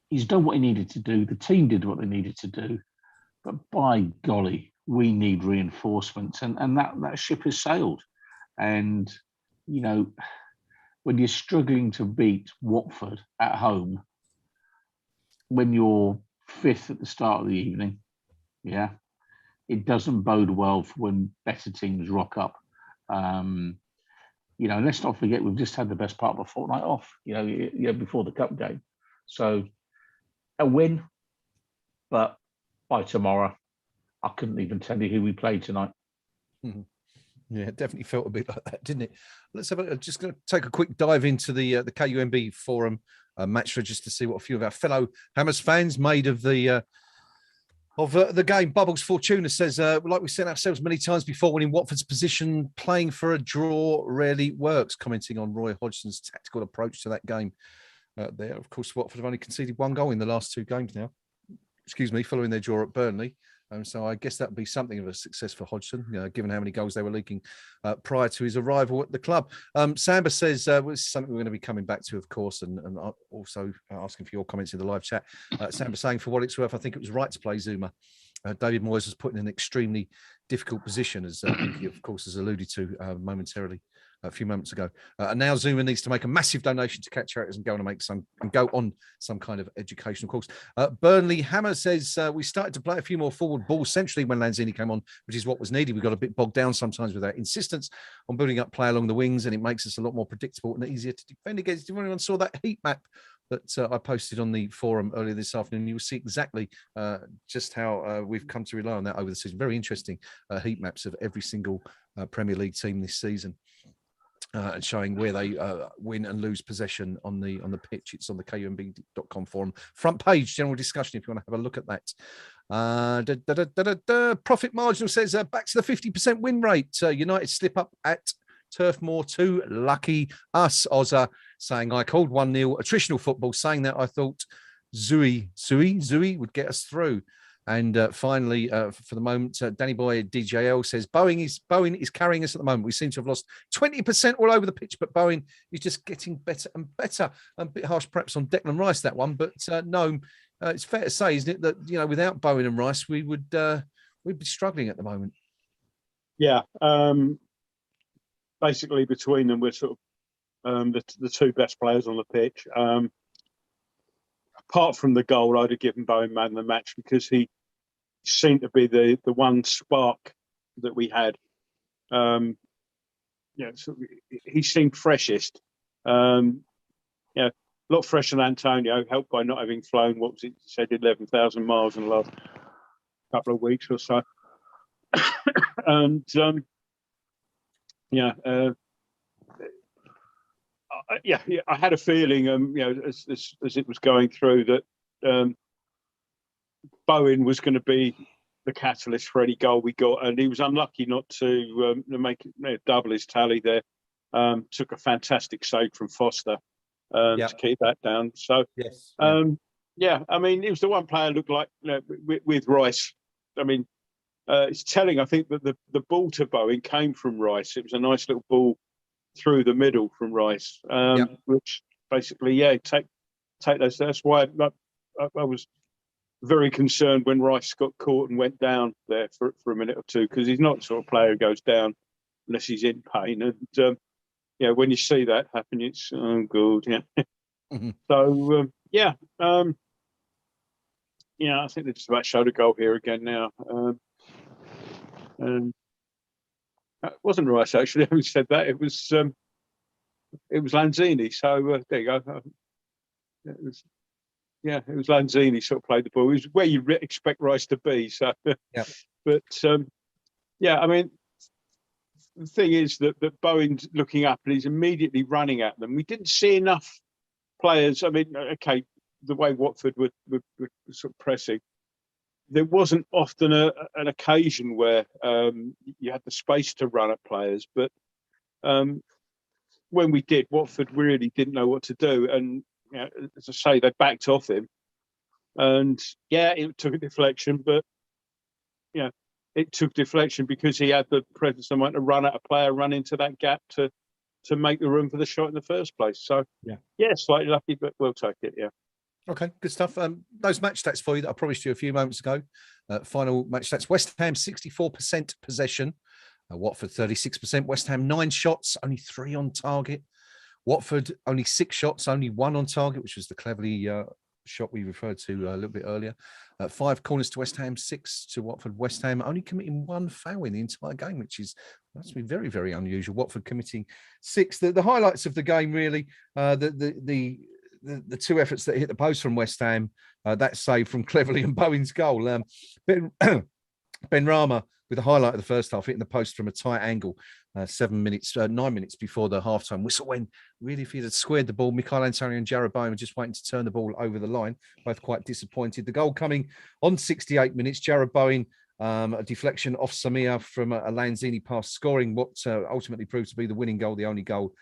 He's done what he needed to do. The team did what they needed to do. But by golly, we need reinforcements. And that ship has sailed. And, when you're struggling to beat Watford at home, when you're fifth at the start of the evening, it doesn't bode well for when better teams rock up. Let's not forget we've just had the best part of a fortnight off, before the cup game. So a win, but by tomorrow, I couldn't even tell you who we played tonight. Mm-hmm. Yeah, it definitely felt a bit like that, didn't it? Let's have just going to take a quick dive into the KUMB forum match just to see what a few of our fellow Hammers fans made of the of the game. Bubbles Fortuna says, like we said ourselves many times before, when in Watford's position, playing for a draw rarely works, commenting on Roy Hodgson's tactical approach to that game there. Of course, Watford have only conceded 1 goal in the last 2 games now, following their draw at Burnley. So I guess that would be something of a success for Hodgson, given how many goals they were leaking prior to his arrival at the club. Samba says, well, it's something we're going to be coming back to, of course, and also asking for your comments in the live chat. Samba saying, for what it's worth, I think it was right to play Zuma. David Moyes was put in an extremely difficult position, as Inky, of course, has alluded to momentarily a few moments ago. And now Zuma needs to make a massive donation to catch charities and go on some kind of educational course. Burnley Hammer says, we started to play a few more forward balls centrally when Lanzini came on, which is what was needed. We got a bit bogged down sometimes with our insistence on building up play along the wings, and it makes us a lot more predictable and easier to defend against. If anyone saw that heat map that I posted on the forum earlier this afternoon, you'll see exactly just how we've come to rely on that over the season. Very interesting heat maps of every single Premier League team this season. And showing where they win and lose possession on the pitch. It's on the kumb.com forum front page, general discussion, if you want to have a look at that. Profit Marginal says, back to the 50% win rate. United slip up at Turf Moor 2. Lucky us. Ozza saying, I called 1-0 attritional football, saying that I thought Zui would get us through. And finally, for the moment, Danny Boy DJL says, Bowen is carrying us at the moment. We seem to have lost 20% all over the pitch, but Bowen is just getting better and better. A bit harsh perhaps on Declan Rice, that one, but no, it's fair to say, isn't it, that without Bowen and Rice, we'd be struggling at the moment. Yeah, basically between them, we're sort of the 2 best players on the pitch. Apart from the goal, I'd have given Bowen man of the match, because he seemed to be the one spark that we had. So he seemed freshest. A lot fresher than Antonio, helped by not having flown, 11,000 miles in the last couple of weeks or so. And I had a feeling, as it was going through, that Bowen was going to be the catalyst for any goal we got, and he was unlucky not to make double his tally there. Took a fantastic save from Foster to keep that down. So, yes, I mean, it was the one player looked like with Rice. I mean, it's telling. I think that the ball to Bowen came from Rice. It was a nice little ball through the middle from Rice, which basically, take those. That's why I was very concerned when Rice got caught and went down there for a minute or two, because he's not the sort of player who goes down unless he's in pain. And when you see that happen, it's good. Mm-hmm. So I think they just about showed a goal here again now. And it wasn't Rice, actually. Having said that, it was Lanzini. So there you go. It was Lanzini sort of played the ball. It was where you expect Rice to be. So, but I mean, the thing is that Bowen's looking up and he's immediately running at them. We didn't see enough players. I mean, okay, the way Watford were sort of pressing, there wasn't often an occasion where you had the space to run at players. But when we did, Watford really didn't know what to do. And as I say, they backed off him. And it took a deflection, but it took deflection because he had the presence of mind to run at a player, run into that gap to make the room for the shot in the first place. So slightly lucky, but we'll take it. Yeah. Okay, good stuff. Those match stats for you that I promised you a few moments ago. Final match stats: West Ham 64% possession, Watford 36%. West Ham 9 shots, only 3 on target. Watford only 6 shots, only 1 on target, which was the Cleverley shot we referred to a little bit earlier. 5 corners to West Ham, 6 to Watford. West Ham only committing 1 foul in the entire game, which is that's been very, very unusual. Watford committing 6. The highlights of the game really, the 2 efforts that hit the post from West Ham, that save from Cleverley and Bowen's goal. Ben Rama with the highlight of the first half, hitting the post from a tight angle. 9 minutes before the halftime whistle, when really if he'd have squared the ball, Mikhail Antonio and Jarrod Bowen were just waiting to turn the ball over the line, both quite disappointed. The goal coming on 68 minutes, Jarrod Bowen, a deflection off Samir from a Lanzini pass, scoring what ultimately proved to be the winning goal, the only goal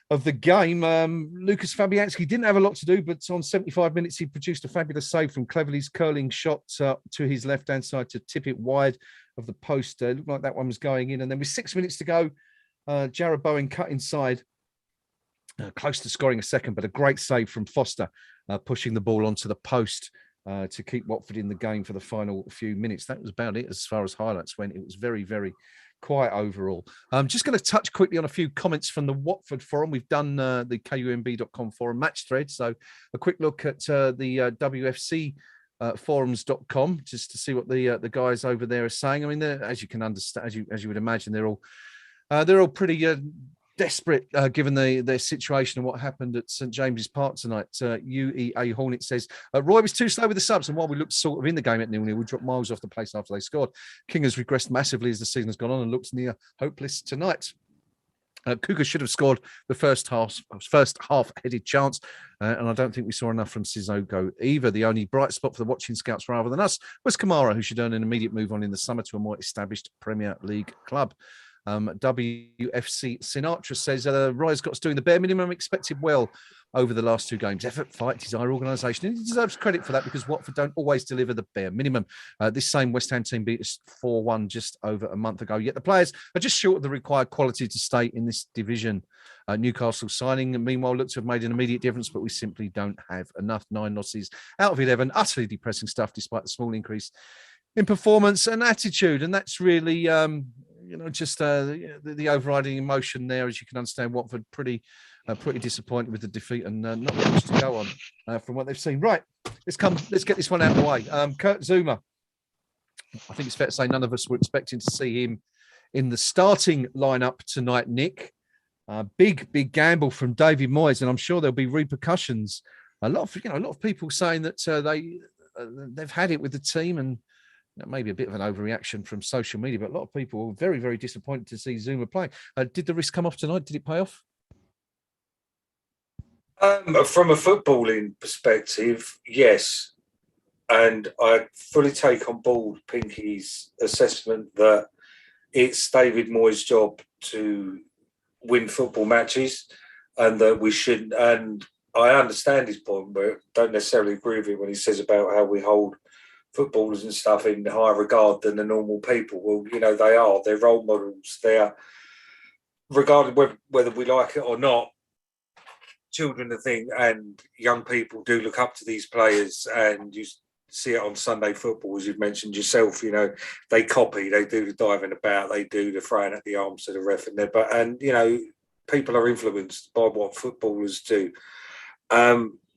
of the game. Lucas Fabianski didn't have a lot to do, but on 75 minutes, he produced a fabulous save from Cleverley's curling shot to his left-hand side to tip it wide of the post. Looked like that one was going in. And then with 6 minutes to go, Jarrod Bowen cut inside, close to scoring a second, but a great save from Foster, pushing the ball onto the post to keep Watford in the game for the final few minutes. That was about it as far as highlights went. It was very, very quiet overall. I'm just going to touch quickly on a few comments from the Watford forum. We've done the KUMB.com forum match thread. So a quick look at the WFC forums.com just to see what the guys over there are saying. I mean, as you can understand, as you would imagine, they're all pretty desperate given their situation and what happened at St James's Park tonight. UEA Hornet says, Roy was too slow with the subs, and while we looked sort of in the game at 0-0, we dropped miles off the pace after they scored. King has regressed massively as the season has gone on and looks near hopeless tonight. Cougar should have scored the first half-headed chance, and I don't think we saw enough from Sissoko either. The only bright spot for the watching scouts rather than us was Kamara, who should earn an immediate move on in the summer to a more established Premier League club. WFC Sinatra says Roy's got us doing the bare minimum expected well over the last two games. Effort, fight, desire, organisation. And he deserves credit for that because Watford don't always deliver the bare minimum. This same West Ham team beat us 4-1 just over a month ago. Yet the players are just short of the required quality to stay in this division. Newcastle signing, meanwhile, looks to have made an immediate difference, but we simply don't have enough. 9 losses out of 11. Utterly depressing stuff despite the small increase in performance and attitude. And that's really... just the overriding emotion there, as you can understand. Watford pretty disappointed with the defeat and not much to go on from what they've seen. Right, let's get this one out of the way. Kurt Zouma, I think it's fair to say none of us were expecting to see him in the starting lineup tonight, Nick. Big gamble from David Moyes, and I'm sure there'll be repercussions. A lot of people saying that they've had it with the team, and maybe a bit of an overreaction from social media, but a lot of people were very, very disappointed to see Zouma playing. Did the risk come off tonight? Did it pay off? From a footballing perspective, yes. And I fully take on board Pinky's assessment that it's David Moyes' job to win football matches and that we shouldn't. And I understand his point, but don't necessarily agree with it when he says about how we hold footballers and stuff in higher regard than the normal people. Well, they're role models. They're, regardless whether we like it or not, children and young people do look up to these players, and you see it on Sunday football, as you've mentioned yourself. They copy, they do the diving about, they do the throwing at the arms to the ref, and people are influenced by what footballers do.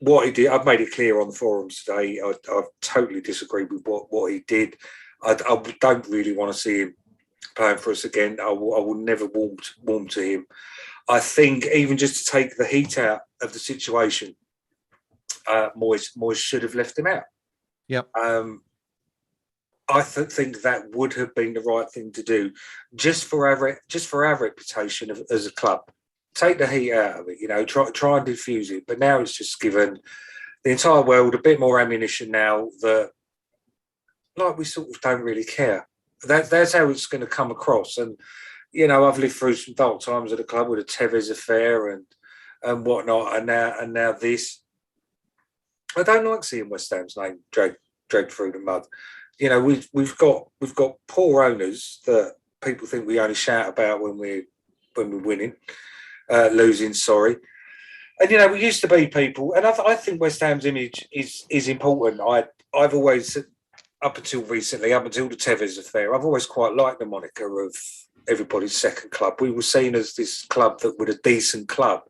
What he did, I've made it clear on the forums today. I totally disagree with what he did. I don't really want to see him playing for us again. I will never warm to him. I think even just to take the heat out of the situation, Moyes should have left him out. Yep. I think that would have been the right thing to do, just for our reputation as a club. Take the heat out of it, try and diffuse it. But now it's just given the entire world a bit more ammunition now that, we sort of don't really care. That's how it's going to come across. And, I've lived through some dark times at the club with the Tevez affair and whatnot. And now this. I don't like seeing West Ham's name dragged through the mud. We've got poor owners that people think we only shout about when we're winning. Losing, sorry. And, we used to be people, and I think West Ham's image is important. I've always, up until the Tevez affair, I've always quite liked the moniker of everybody's second club. We were seen as this club that was a decent club.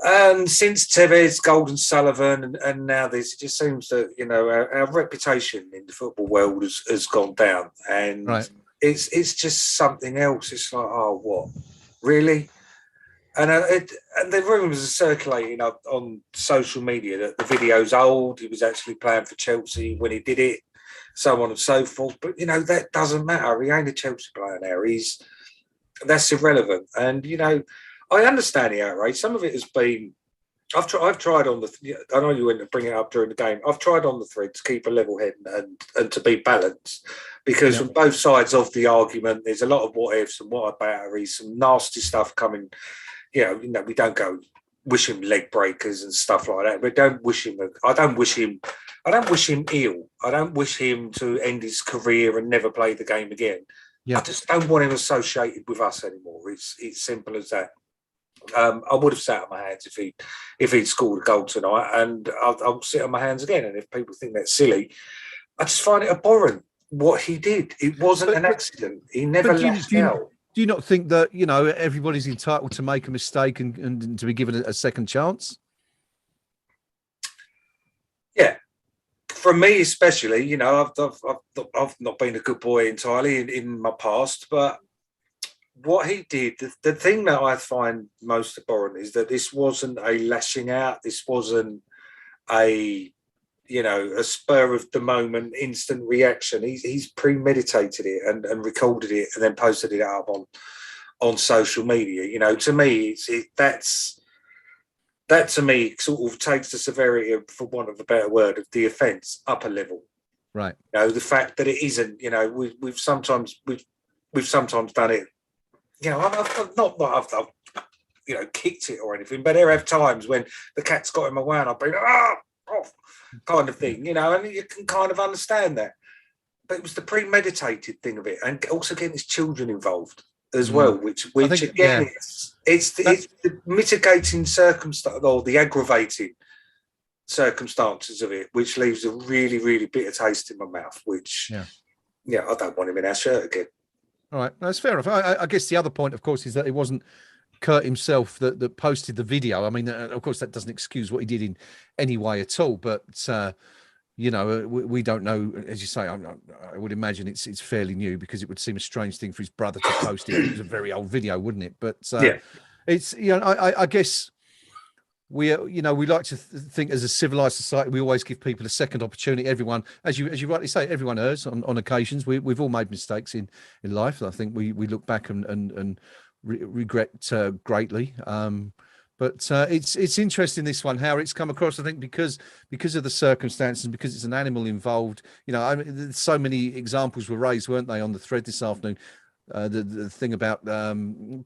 And since Tevez, Golden Sullivan, and now this, it just seems that, our reputation in the football world has gone down. And right. It's just something else. It's like, oh, what? Really? And the rumours are circulating on social media that the video's old. He was actually playing for Chelsea when he did it, so on and so forth. But, that doesn't matter. He ain't a Chelsea player now. He's that's irrelevant. And I understand the outrage. Some of it has been. I've tried on the. I know you went to bring it up during the game. I've tried on the thread to keep a level head and to be balanced, because from both sides of the argument, there's a lot of what ifs and what abouteries, some nasty stuff coming. We don't go wish him leg breakers and stuff like that. But don't wish him. I don't wish him ill. I don't wish him to end his career and never play the game again. Yeah. I just don't want him associated with us anymore. It's simple as that. I would have sat on my hands if he'd scored a goal tonight, and I'll sit on my hands again. And if people think that's silly, I just find it abhorrent what he did. It wasn't an accident. He never lashed out. Do you not think that everybody's entitled to make a mistake and to be given a second chance? Yeah. For me, especially, I've not been a good boy entirely in my past, but what he did, the thing that I find most abhorrent is that this wasn't a lashing out. This wasn't a spur of the moment, instant reaction. He's premeditated it and recorded it and then posted it up on social media. To me, that to me sort of takes the severity of, for want of a better word, of the offence up a level. Right. The fact that it isn't. We've sometimes done it. I've not that I've kicked it or anything, but there have times when the cat's got in my way and I've been off, kind of thing, and you can kind of understand that. But it was the premeditated thing of it, and also getting his children involved as well, which again, it's the mitigating circumstance or the aggravating circumstances of it, which leaves a really, really bitter taste in my mouth. Which, I don't want him in our shirt again. All right, that's fair enough. I guess the other point, of course, is that it wasn't Kurt himself that posted the video. I mean, of course, that doesn't excuse what he did in any way at all. But we don't know. As you say, I would imagine it's fairly new, because it would seem a strange thing for his brother to post it. It was a very old video, wouldn't it? But it's I guess we like to think as a civilized society, we always give people a second opportunity. Everyone, as you rightly say, everyone errs on occasions. We've all made mistakes in life. I think we look back and regret greatly. But it's interesting, this one, how it's come across. I think because of the circumstances, because it's an animal involved. So many examples were raised, weren't they, on the thread this afternoon? The thing about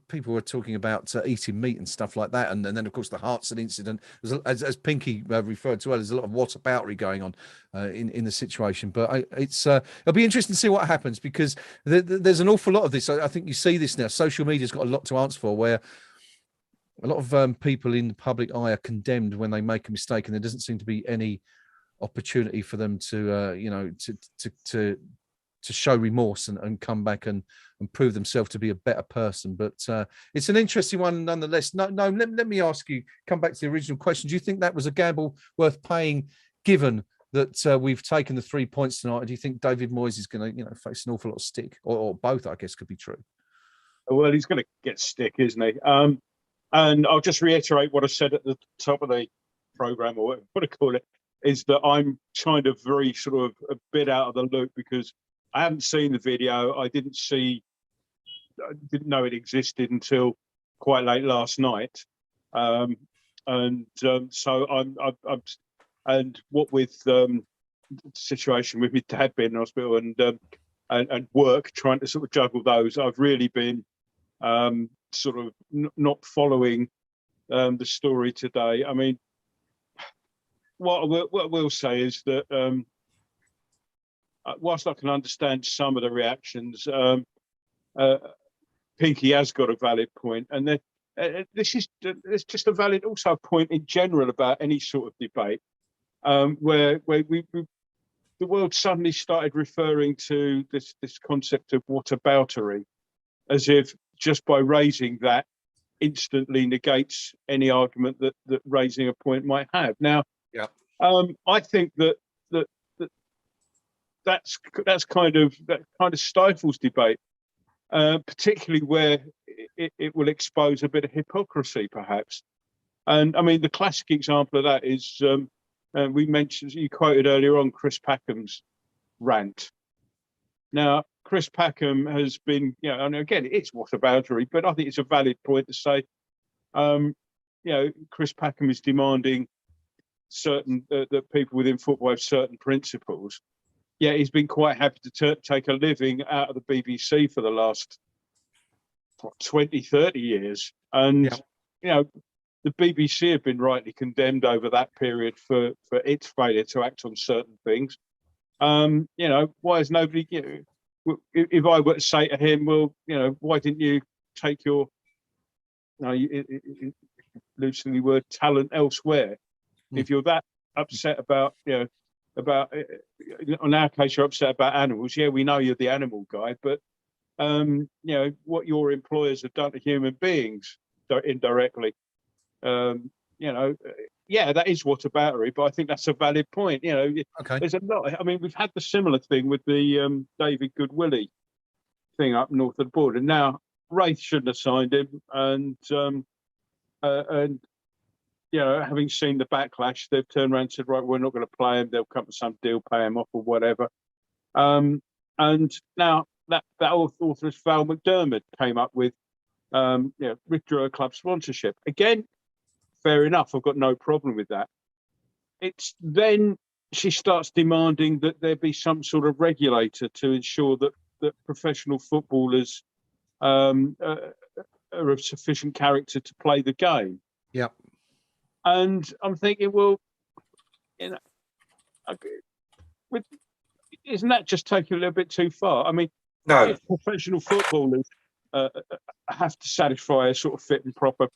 people were talking about eating meat and stuff like that, and then of course the Hartson incident, as Pinky referred to, there's a lot of whataboutery going on in the situation. But it'll be interesting to see what happens, because there's an awful lot of this. I think you see this now. Social media's got a lot to answer for, where a lot of people in the public eye are condemned when they make a mistake, and there doesn't seem to be any opportunity for them to show remorse and come back and prove themselves to be a better person. But it's an interesting one nonetheless. No, let me ask you, come back to the original question. Do you think that was a gamble worth paying, given that we've taken the 3 points tonight? Or do you think David Moyes is going to face an awful lot of stick, or both, I guess, could be true? Well, he's going to get stick, isn't he? And I'll just reiterate what I said at the top of the programme, or what I call it, is that I'm kind of very sort of a bit out of the loop, because I haven't seen the video. I didn't know it existed until quite late last night. So I'm and what with the situation with my dad being in hospital and work, trying to sort of juggle those, I've really been sort of not following the story today. I mean, what I will say is that whilst I can understand some of the reactions, Pinky has got a valid point, and it's just a valid also point in general about any sort of debate where the world suddenly started referring to this concept of whataboutery, as if just by raising that instantly negates any argument that raising a point might have. Now, I think that kind of stifles debate, particularly where it will expose a bit of hypocrisy, perhaps. And I mean, the classic example of that is you quoted earlier on Chris Packham's rant. Now, Chris Packham has been, and again, it's whataboutery, but I think it's a valid point to say, Chris Packham is demanding certain that people within football have certain principles. Yeah, he's been quite happy to take a living out of the BBC for the last 20, 30 years. And, the BBC have been rightly condemned over that period for its failure to act on certain things. Why is nobody, if I were to say to him, well, why didn't you take your, loosely word, talent elsewhere? If you're that upset about, on our case, you're upset about animals. Yeah, we know you're the animal guy, but, what your employers have done to human beings indirectly, that is whataboutery, but I think that's a valid point. There's a lot. I mean, we've had the similar thing with the David Goodwillie thing up north of the border. Now, Wraith shouldn't have signed him, and having seen the backlash, they've turned around and said, right, we're not going to play him. They'll come to some deal, pay him off or whatever. And now that author, Val McDermott, came up with, withdrew a club sponsorship. Again, fair enough. I've got no problem with that. It's then she starts demanding that there be some sort of regulator to ensure that professional footballers are of sufficient character to play the game. Yeah. And I'm thinking, well, isn't that just taking a little bit too far? I mean, No. If professional footballers have to satisfy a sort of fit and proper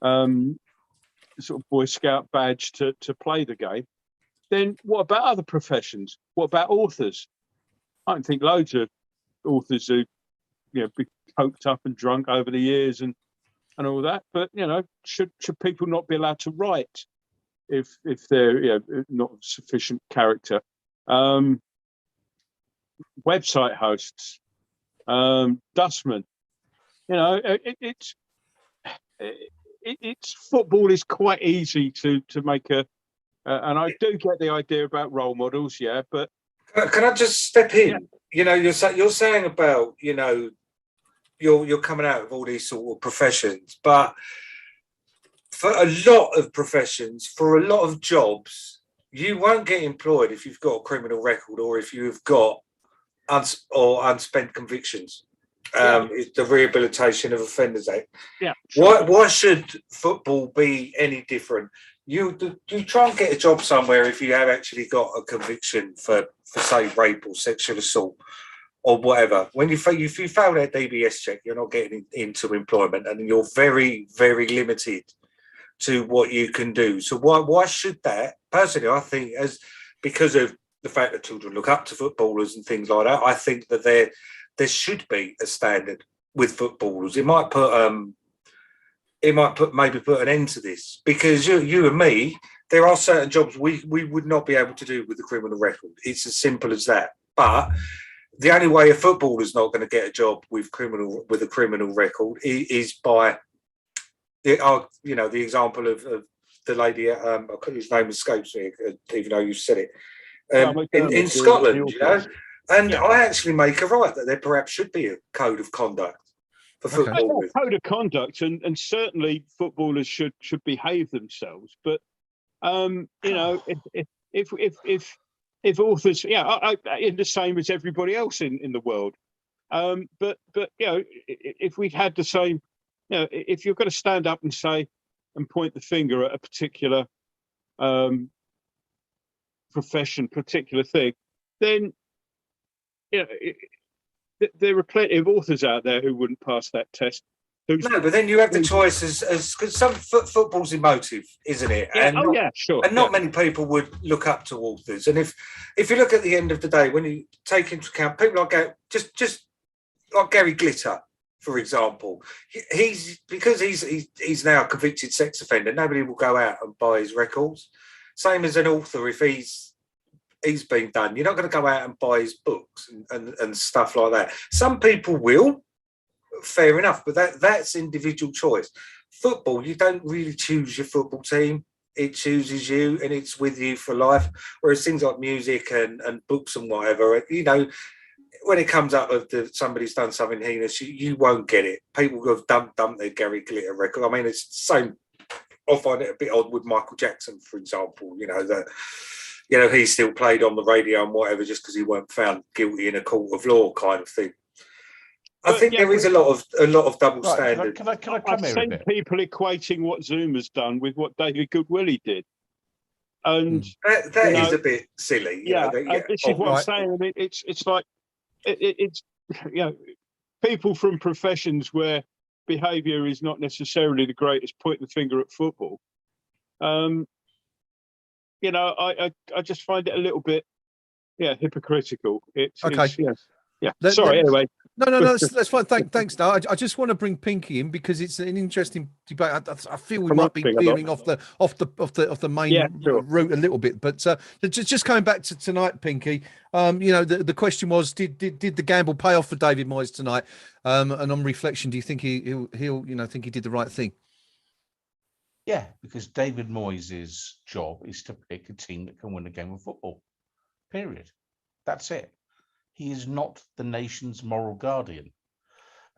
sort of Boy Scout badge to play the game, then what about other professions? What about authors? I don't think loads of authors who be coked up and drunk over the years and all that, but should people not be allowed to write if they're not of sufficient character? Website hosts, dustmen, it's football is quite easy to make and I do get the idea about role models, but can I just step in? You're saying about you're coming out of all these sort of professions, but for a lot of professions, for a lot of jobs, you won't get employed if you've got a criminal record or if you've got unspent convictions. It's the Rehabilitation of Offenders Act. Yeah. Sure. Why should football be any different? You try and get a job somewhere if you have actually got a conviction for say rape or sexual assault or whatever. If you fail that DBS check, you're not getting into employment, and you're very, very limited to what you can do. So why should that? Personally, I think because of the fact that children look up to footballers and things like that, I think that there should be a standard with footballers. It might put an end to this, because you and me, there are certain jobs we would not be able to do with a criminal record. It's as simple as that. But the only way a footballer's not going to get a job with a criminal record is by the example of the lady. His name escapes me, even though you said it. In Scotland, and I actually make a right that there perhaps should be a code of conduct for footballers. Code of conduct, and certainly footballers should behave themselves. But if authors, in the same as everybody else in the world, but if we had the same, if you're going to stand up and say and point the finger at a particular profession, particular thing, then there are plenty of authors out there who wouldn't pass that test. No, but then you have the choice as because some football's emotive, isn't it? Sure. And not many people would look up to authors. And if you look at the end of the day, when you take into account people like just like Gary Glitter, for example, he's now a convicted sex offender. Nobody will go out and buy his records. Same as an author, if he's been done, you're not going to go out and buy his books and stuff like that. Some people will, fair enough, but that's individual choice. Football, you don't really choose your football team. It chooses you and it's with you for life. Whereas things like music and books and whatever, when it comes up of somebody's done something heinous, you won't get it. People have dumped their Gary Glitter record. I mean, it's the same. I find it a bit odd with Michael Jackson, for example. He still played on the radio and whatever just because he weren't found guilty in a court of law, kind of thing. I think there is a lot of double standard. Can I come I've here a seen bit? people equating what Zuma's done with what David Goodwillie did, and that is a bit silly. This is what I'm saying. I mean, it's like it's people from professions where behaviour is not necessarily the greatest pointing the finger at football. I just find it a little bit hypocritical. Anyway. No, that's fine. Thanks. No, I just want to bring Pinky in because it's an interesting debate. I feel we might be veering off the main route a little bit, but just coming back to tonight, Pinky. The question was, did the gamble pay off for David Moyes tonight? And on reflection, do you think he'll think he did the right thing? Yeah, because David Moyes' job is to pick a team that can win a game of football. Period. That's it. He is not the nation's moral guardian.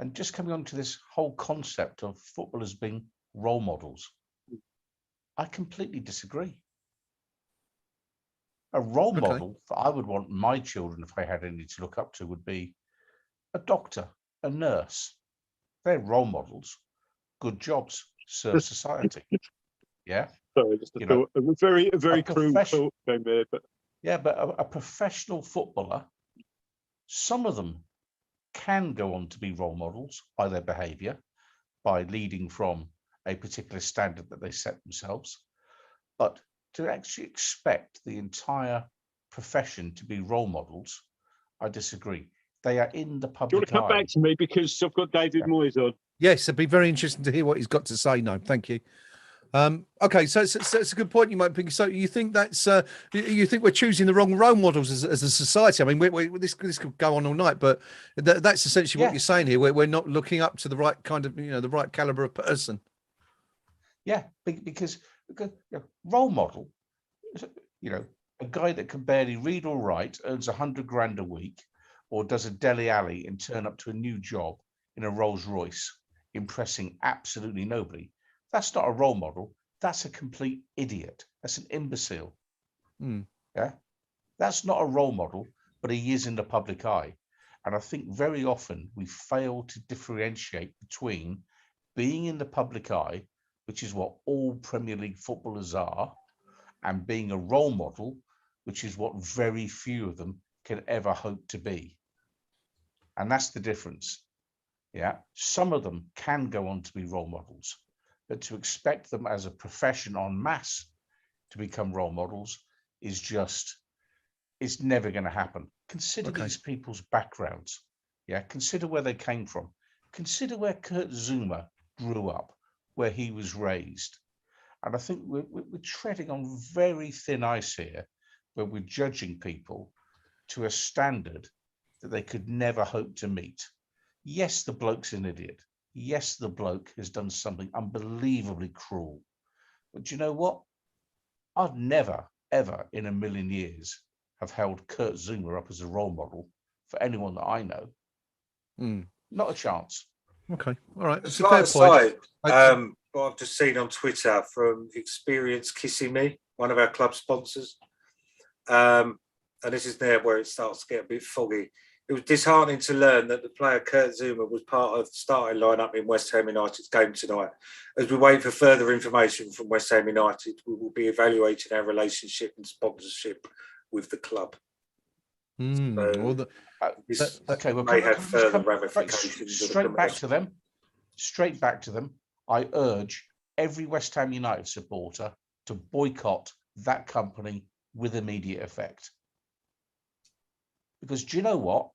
And just coming on to this whole concept of footballers being role models, I completely disagree. A role model that I would want my children, if I had any to look up to, would be a doctor, a nurse. They're role models. Good jobs, serve society. Yeah. Sorry, just a thought. A very crude thought came there, but a professional footballer, some of them can go on to be role models by their behaviour, by leading from a particular standard that they set themselves. But to actually expect the entire profession to be role models, I disagree. They are in the public eye. Do you want to come back to me because I've got David Moyes on? Yes, it'd be very interesting to hear what he's got to say. No, thank you. Okay, so it's a good point you might think. So you think that's you think we're choosing the wrong role models as a society? I mean, this could go on all night, but that's essentially what you're saying here. We're not looking up to the right kind of the right caliber of person. Yeah, because role model, a guy that can barely read or write earns $100,000 a week, or does a deli alley and turn up to a new job in a Rolls Royce, impressing absolutely nobody. That's not a role model. That's a complete idiot. That's an imbecile. Yeah, that's not a role model, but he is in the public eye. And I think very often we fail to differentiate between being in the public eye, which is what all Premier League footballers are, and being a role model, which is what very few of them can ever hope to be. And that's the difference. Yeah, some of them can go on to be role models, but to expect them as a profession en masse to become role models is it's never going to happen. Consider these people's backgrounds. Yeah, consider where they came from. Consider where Kurt Zuma grew up, where he was raised. And I think we're treading on very thin ice here, where we're judging people to a standard that they could never hope to meet. Yes, the bloke's an idiot. Yes, the bloke has done something unbelievably cruel. But you know what? I'd never, ever in a million years have held Kurt Zuma up as a role model for anyone that I know. Not a chance. Okay, all right. It's a fair point. What I've just seen on Twitter from Experience Kissing Me, one of our club sponsors. And this is there where it starts to get a bit foggy. It was disheartening to learn that the player Kurt Zuma was part of the starting lineup in West Ham United's game tonight. As we wait for further information from West Ham United, we will be evaluating our relationship and sponsorship with the club. May have further ramifications. Straight back to them. I urge every West Ham United supporter to boycott that company with immediate effect. Because do you know what?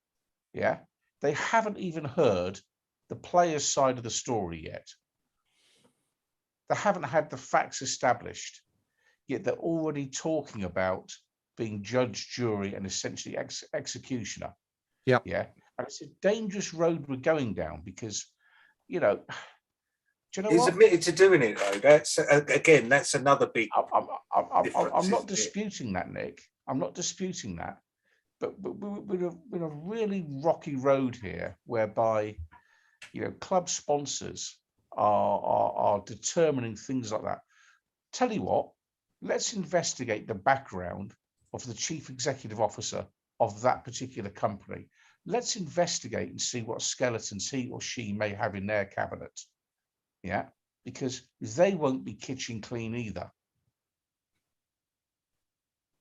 Yeah, they haven't even heard the players' side of the story yet. They haven't had the facts established, yet they're already talking about being judge, jury, and essentially executioner. Yeah. And it's a dangerous road we're going down because, do you know He's what? admitted to doing it though. That's another big. I'm not disputing that, Nick. I'm not disputing that. but we're in a really rocky road here, whereby club sponsors are determining things like that. Tell you what, let's investigate the background of the chief executive officer of that particular company. Let's investigate and see what skeletons he or she may have in their cabinet. Yeah, because they won't be kitchen clean either.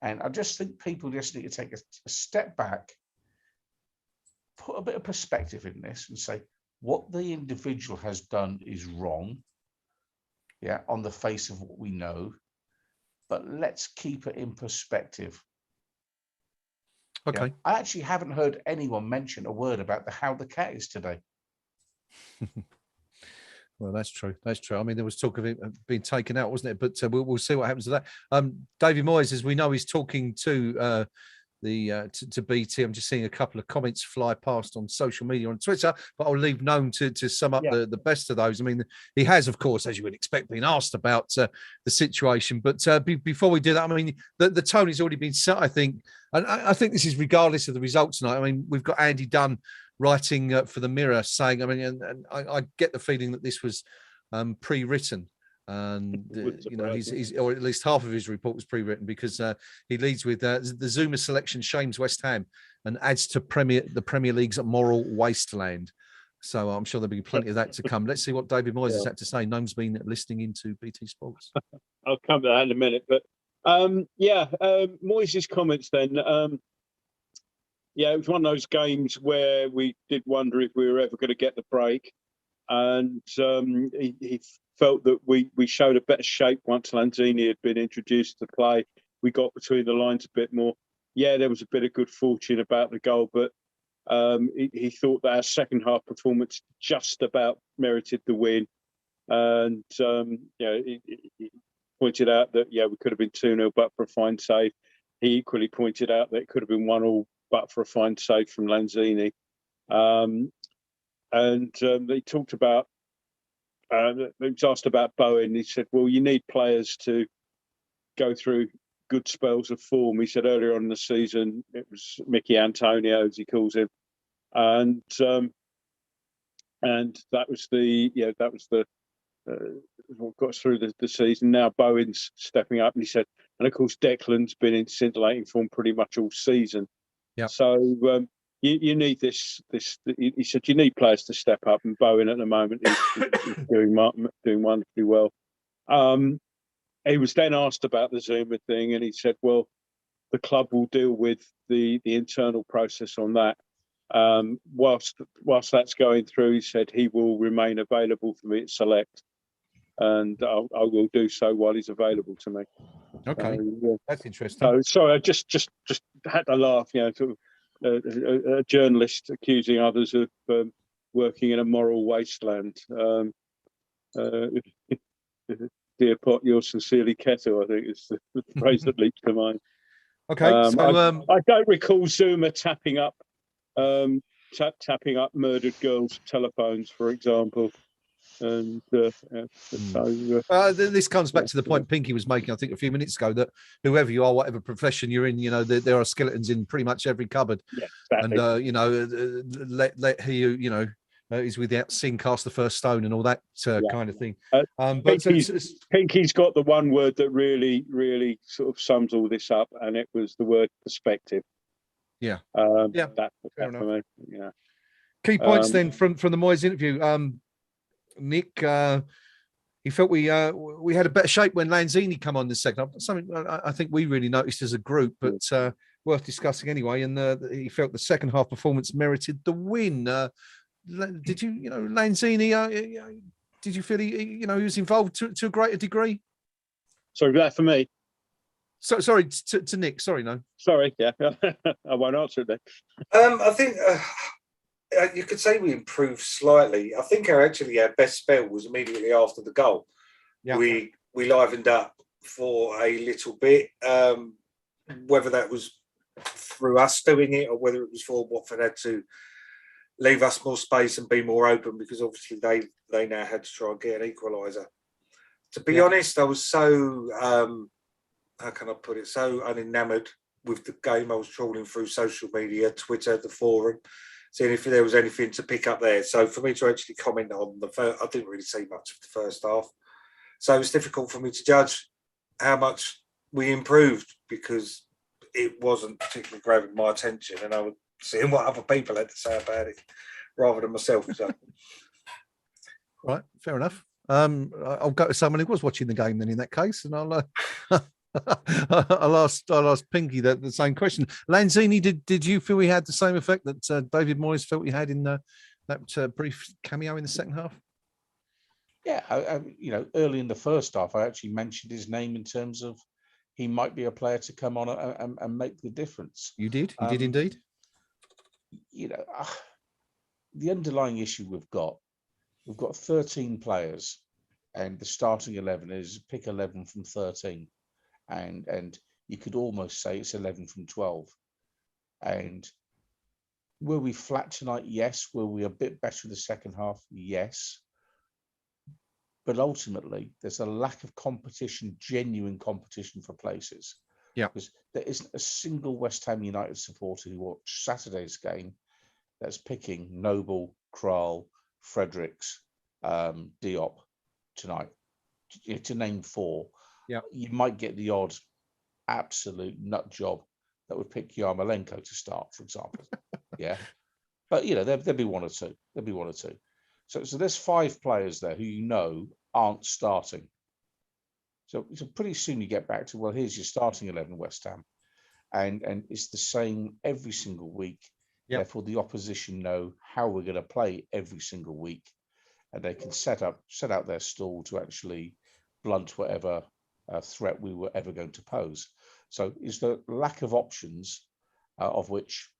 And I just think people just need to take a step back, put a bit of perspective in this and say, what the individual has done is wrong, yeah, on the face of what we know, but let's keep it in perspective. Okay. Yeah. I actually haven't heard anyone mention a word about how the cat is today. Well, that's true. That's true. I mean, there was talk of it being taken out, wasn't it? But we'll see what happens to that. David Moyes, as we know, is talking to to BT. I'm just seeing a couple of comments fly past on social media on Twitter, but I'll leave known to sum up the best of those. I mean, he has, of course, as you would expect, been asked about the situation. But before we do that, I mean, the tone has already been set, I think. And I think this is regardless of the results tonight. I mean, we've got Andy Dunn writing for the Mirror saying, I mean, and I get the feeling that this was pre-written. And he's or at least half of his report was pre-written, because he leads with the Zuma selection shames West Ham and adds to the Premier League's moral wasteland. So I'm sure there'll be plenty of that to come. Let's see what David Moyes has had to say. Noam's been listening into BT Sports. I'll come to that in a minute, but Moyes' comments then. It was one of those games where we did wonder if we were ever going to get the break, and he felt that we showed a better shape once Lanzini had been introduced to play. We got between the lines a bit more. Yeah, there was a bit of good fortune about the goal, but he thought that our second half performance just about merited the win. And he pointed out that we could have been 2-0 but for a fine save. He equally pointed out that it could have been 1-1 but for a fine save from Lanzini. They talked about. He was asked about Bowen. He said, well, you need players to go through good spells of form. He said earlier on in the season, it was Mickey Antonio, as he calls him. And that was what got us through the season. Now Bowen's stepping up, and he said, and of course, Declan's been in scintillating form pretty much all season. Yeah. So, you need this. He said you need players to step up, and Bowen at the moment is doing wonderfully well. He was then asked about the Zuma thing, and he said, "Well, the club will deal with the internal process on that. Whilst that's going through, he said he will remain available for me to select, and I will do so while he's available to me." Okay, that's interesting. So sorry, I just had to laugh. Sort of. A journalist accusing others of working in a moral wasteland. Dear Pot, you're sincerely Keto, I think is the phrase that leaps to mind. Okay, I don't recall Zuma tapping up murdered girls' telephones, for example. And this comes back to the point Pinky was making, I think, a few minutes ago, that whoever you are, whatever profession you're in, there are skeletons in pretty much every cupboard. Yeah, exactly. And let he who is without sin cast the first stone and all that kind of thing. Pinky's got the one word that really, really sort of sums all this up, and it was the word perspective. Yeah. That for me. Yeah. Key points then from the Moyes interview. Nick, he felt we had a better shape when Lanzini come on the second half. Something I think we really noticed as a group, but worth discussing anyway. And he felt the second half performance merited the win. Did you, Lanzini? Did you feel he was involved to a greater degree? Sorry, that for me. So sorry to Nick. Sorry, no. Sorry, yeah, I won't answer it then. I think. You could say we improved slightly. I think our best spell was immediately after the goal. Yeah. We livened up for a little bit. Whether that was through us doing it or whether it was for Watford had to leave us more space and be more open, because obviously they now had to try and get an equaliser. To be honest, I was so how can I put it, so unenamoured with the game, I was trawling through social media, Twitter, the forum, seeing if there was anything to pick up there. So for me to actually comment on the first, I didn't really see much of the first half. So it's difficult for me to judge how much we improved because it wasn't particularly grabbing my attention, and I was seeing what other people had to say about it rather than myself. So. Right, fair enough. I'll go to someone who was watching the game then in that case, and I'll I'll ask Pinky the same question. Lanzini, did you feel he had the same effect that David Moyes felt he had in that brief cameo in the second half? Yeah, early in the first half, I actually mentioned his name in terms of he might be a player to come on and make the difference. You did indeed. The underlying issue we've got 13 players, and the starting 11 is pick 11 from 13, and you could almost say it's 11 from 12. And were we flat tonight? Yes. Were we a bit better in the second half? Yes. But ultimately, there's a lack of competition, genuine competition for places. Yeah. Because there isn't a single West Ham United supporter who watched Saturday's game that's picking Noble, Kral, Fredericks, Diop tonight, to name four. Yeah. You might get the odd absolute nut job that would pick Yarmolenko to start, for example. Yeah. But, there'll be one or two. So there's 5 players there who aren't starting. So pretty soon you get back to, well, here's your starting 11, West Ham. And it's the same every single week. Yep. Therefore, the opposition know how we're going to play every single week. And they can set out their stall to actually blunt whatever threat we were ever going to pose. So is the lack of options, of which,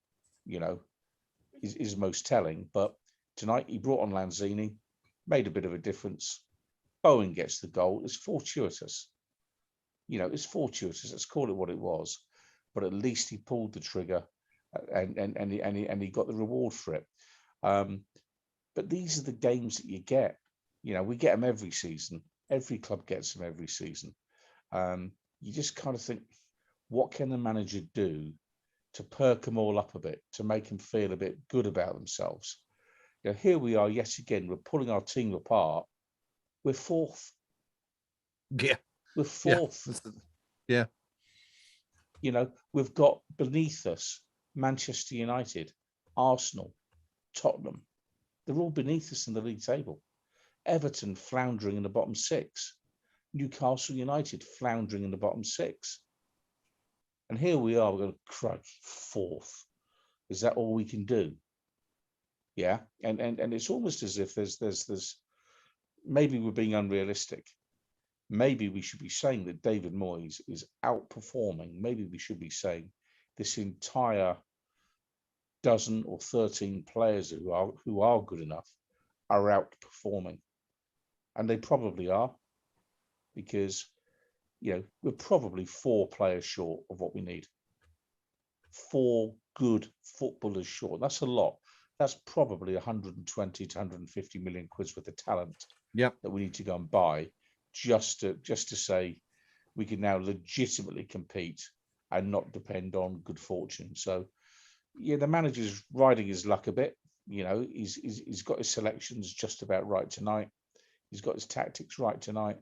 is most telling. But tonight he brought on Lanzini, made a bit of a difference. Bowen gets the goal. It's fortuitous. It's fortuitous. Let's call it what it was. But at least he pulled the trigger, and he got the reward for it. But these are the games that you get. We get them every season. Every club gets them every season. You just kind of think, what can the manager do to perk them all up a bit, to make them feel a bit good about themselves? Here we are yet again. We're pulling our team apart. We're fourth. Yeah. We're fourth. Yeah. We've got beneath us Manchester United, Arsenal, Tottenham. They're all beneath us in the league table. Everton floundering in the bottom 6. Newcastle United floundering in the bottom 6. And here we are, we're going to crack fourth. Is that all we can do? Yeah. And it's almost as if there's maybe we're being unrealistic. Maybe we should be saying that David Moyes is outperforming. Maybe we should be saying this entire dozen or 13 players who are good enough are outperforming. And they probably are, because we're probably 4 players short of what we need. 4 good footballers short. That's a lot. That's probably 120 to 150 million quid worth of talent that we need to go and buy just to say we can now legitimately compete and not depend on good fortune. So, the manager's riding his luck a bit. He's got his selections just about right tonight. He's got his tactics right tonight.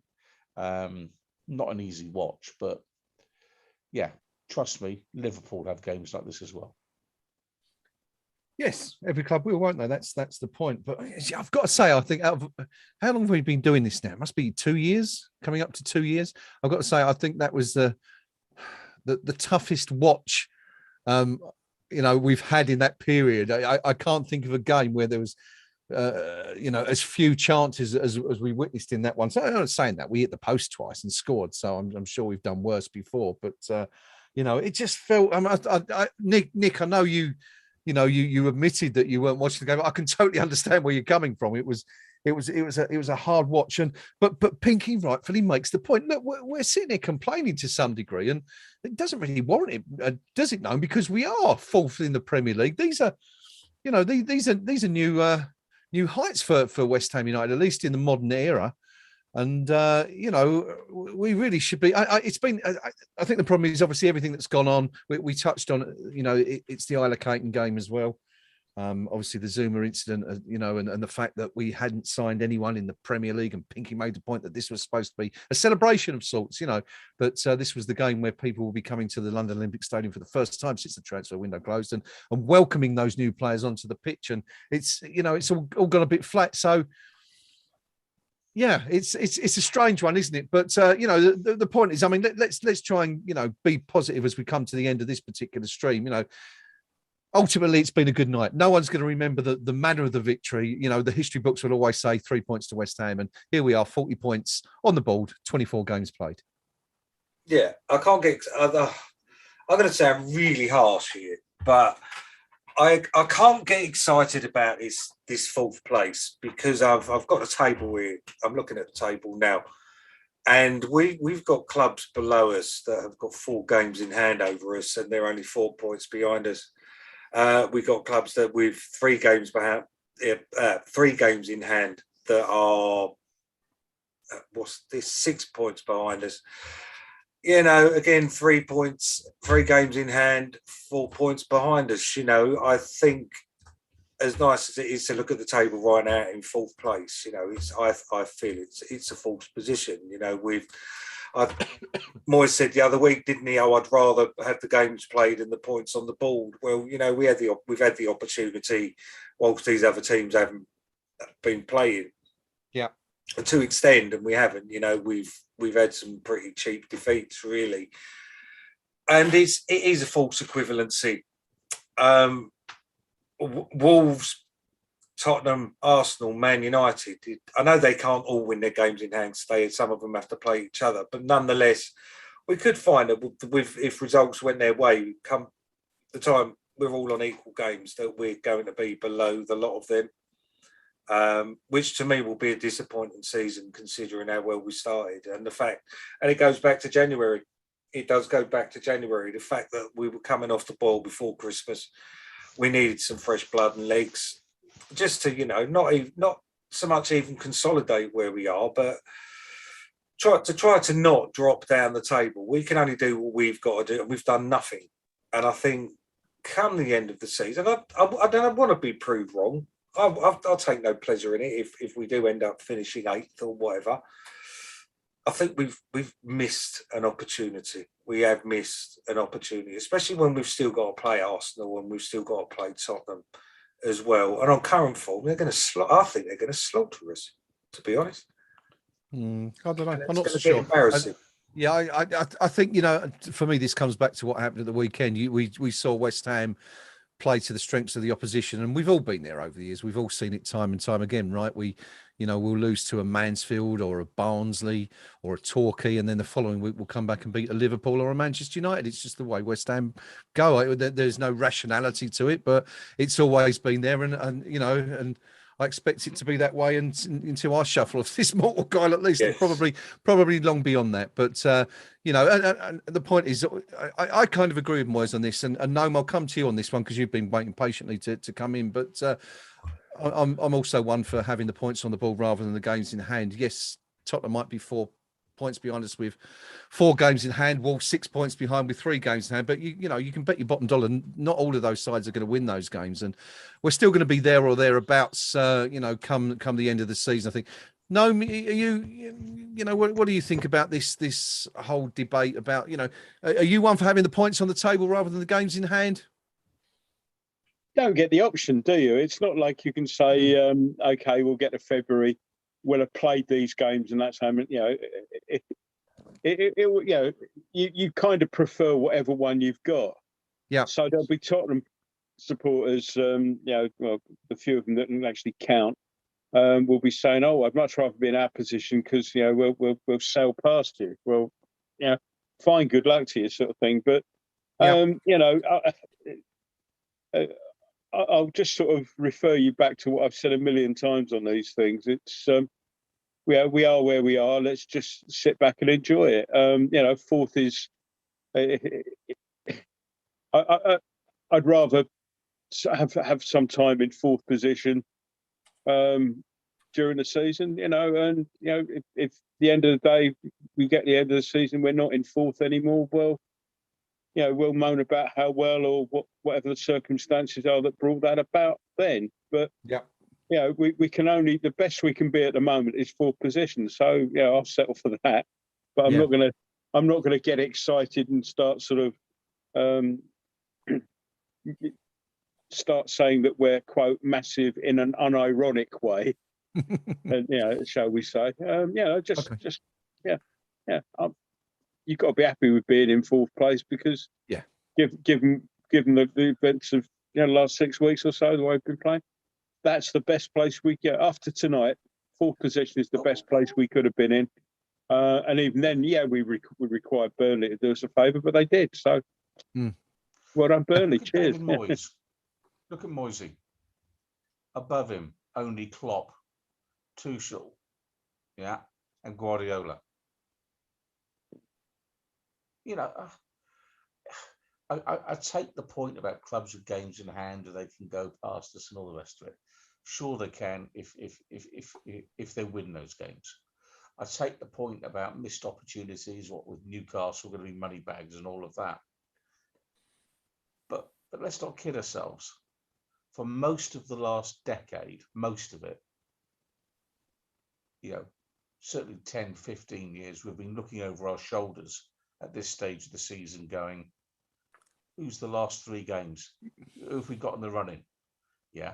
Not an easy watch, but yeah, trust me, Liverpool have games like this as well. Yes, every club will, won't they? That's the point. But I've got to say, I think, how long have we been doing this now? It must be 2 years, coming up to 2 years. I've got to say, I think that was the toughest watch, we've had in that period. I can't think of a game where there was, as few chances as we witnessed in that one. So I'm not saying that we hit the post twice and scored. So I'm sure we've done worse before. But it just felt. Nick, I know you. You admitted that you weren't watching the game. I can totally understand where you're coming from. It was a hard watch, but Pinky rightfully makes the point. Look, we're sitting here complaining to some degree, and it doesn't really warrant it, does it? No, because we are fourth in the Premier League. These are, these are new heights for West Ham United, at least in the modern era. And we really should be. It's been. I think the problem is obviously everything that's gone on. We touched on. It's the Isla Caton game as well. Obviously the Zuma incident, and the fact that we hadn't signed anyone in the Premier League, and Pinky made the point that this was supposed to be a celebration of sorts, but this was the game where people will be coming to the London Olympic Stadium for the first time since the transfer window closed, and welcoming those new players onto the pitch, and it's all gone a bit flat. So yeah, it's a strange one, isn't it? But the point is, I mean, let's try and be positive as we come to the end of this particular stream. Ultimately, it's been a good night. No one's going to remember the manner of the victory. The history books will always say 3 points to West Ham, and here we are, 40 points on the board, 24 games played. Yeah, I can't get. I'm going to sound really harsh here, but I can't get excited about this fourth place because I've got a table here. I'm looking at the table now, and we've got clubs below us that have got 4 games in hand over us, and they're only 4 points behind us. We've got clubs that with 3 games behind, 3 games in hand that are 6 points behind us. Again, 3 points, 3 games in hand, 4 points behind us. I think as nice as it is to look at the table right now in 4th place, I feel it's a false position. Moyes said the other week, didn't he? I'd rather have the games played and the points on the board. Well, we've had the opportunity whilst these other teams haven't been playing. Yeah. To extend, and we haven't. We've had some pretty cheap defeats, really, and it is a false equivalency. Wolves, Tottenham, Arsenal, Man United. I know they can't all win their games in hand. Some of them have to play each other, but nonetheless, we could find that if results went their way, come the time we're all on equal games, that we're going to be below the lot of them. Which to me will be a disappointing season considering how well we started and it goes back to January. It does go back to January. The fact that we were coming off the boil before Christmas, we needed some fresh blood and legs just to, not so much even consolidate where we are, but try to not drop down the table. We can only do what we've got to do, and we've done nothing. And I think come the end of the season, I don't want to be proved wrong. I'll take no pleasure in it if we do end up finishing 8th or whatever. I think we've missed an opportunity. We have missed an opportunity, especially when we've still got to play Arsenal and we've still got to play Tottenham as well. And on current form, I think they're going to slaughter us, to be honest. I don't know. I'm not so sure. Embarrassing. I think, for me, this comes back to what happened at the weekend. We saw West Ham play to the strengths of the opposition, and we've all been there over the years. We've all seen it time and time again, right? We'll lose to a Mansfield or a Barnsley or a Torquay, and then the following week we'll come back and beat a Liverpool or a Manchester United. It's just the way West Ham go. There's no rationality to it, but it's always been there, and I expect it to be that way until I shuffle off this mortal coil, at least, yes. and probably long beyond that. But and the point is, I kind of agree with Moyes on this, and Noam, I'll come to you on this one because you've been waiting patiently to come in. But I'm also one for having the points on the ball rather than the games in hand. Yes, Tottenham might be 4 points behind us with 4 games in hand. Wolves 6 points behind with 3 games in hand. But you can bet your bottom dollar not all of those sides are going to win those games, and we're still going to be there or thereabouts. Come the end of the season, I think. No, what do you think about this whole debate about are you one for having the points on the table rather than the games in hand? Don't get the option, do you? It's not like you can say, okay, we'll get to February, we'll have played these games, and that's how many. You kind of prefer whatever one you've got. Yeah. So there'll be Tottenham supporters, well, the few of them that can actually count, will be saying, "Oh, I'd much rather be in our position because we'll sail past you." Well, fine, good luck to you, sort of thing. But I'll just sort of refer you back to what I've said a million times on these things. It's we are where we are. Let's just sit back and enjoy it. Fourth is. I'd rather have some time in 4th position, during the season, and if the end of the day we get the end of the season, we're not in fourth anymore. Well, we'll moan about how well or whatever the circumstances are that brought that about then. But we can only, the best we can be at the moment is fourth position. So I'll settle for that. But I'm not gonna get excited and start sort of start saying that we're quote massive in an unironic way. And shall we say? You've got to be happy with being in fourth place because given the events of the last 6 weeks or so, the way we've been playing, that's the best place we get after tonight. Fourth position is the best place we could have been in, and even then, we required Burnley to do us a favour, but they did. So, well done, Burnley. Cheers. Look at Moisey. Above him, only Klopp, Tuchel, and Guardiola. I take the point about clubs with games in hand, that they can go past us and all the rest of it. Sure, they can if they win those games. I take the point about missed opportunities. What with Newcastle going to be money bags and all of that. But let's not kid ourselves. For most of the last decade, most of it, certainly 10, 15 years, we've been looking over our shoulders at this stage of the season going, who's the last 3 games? Who have we got in the running? Yeah.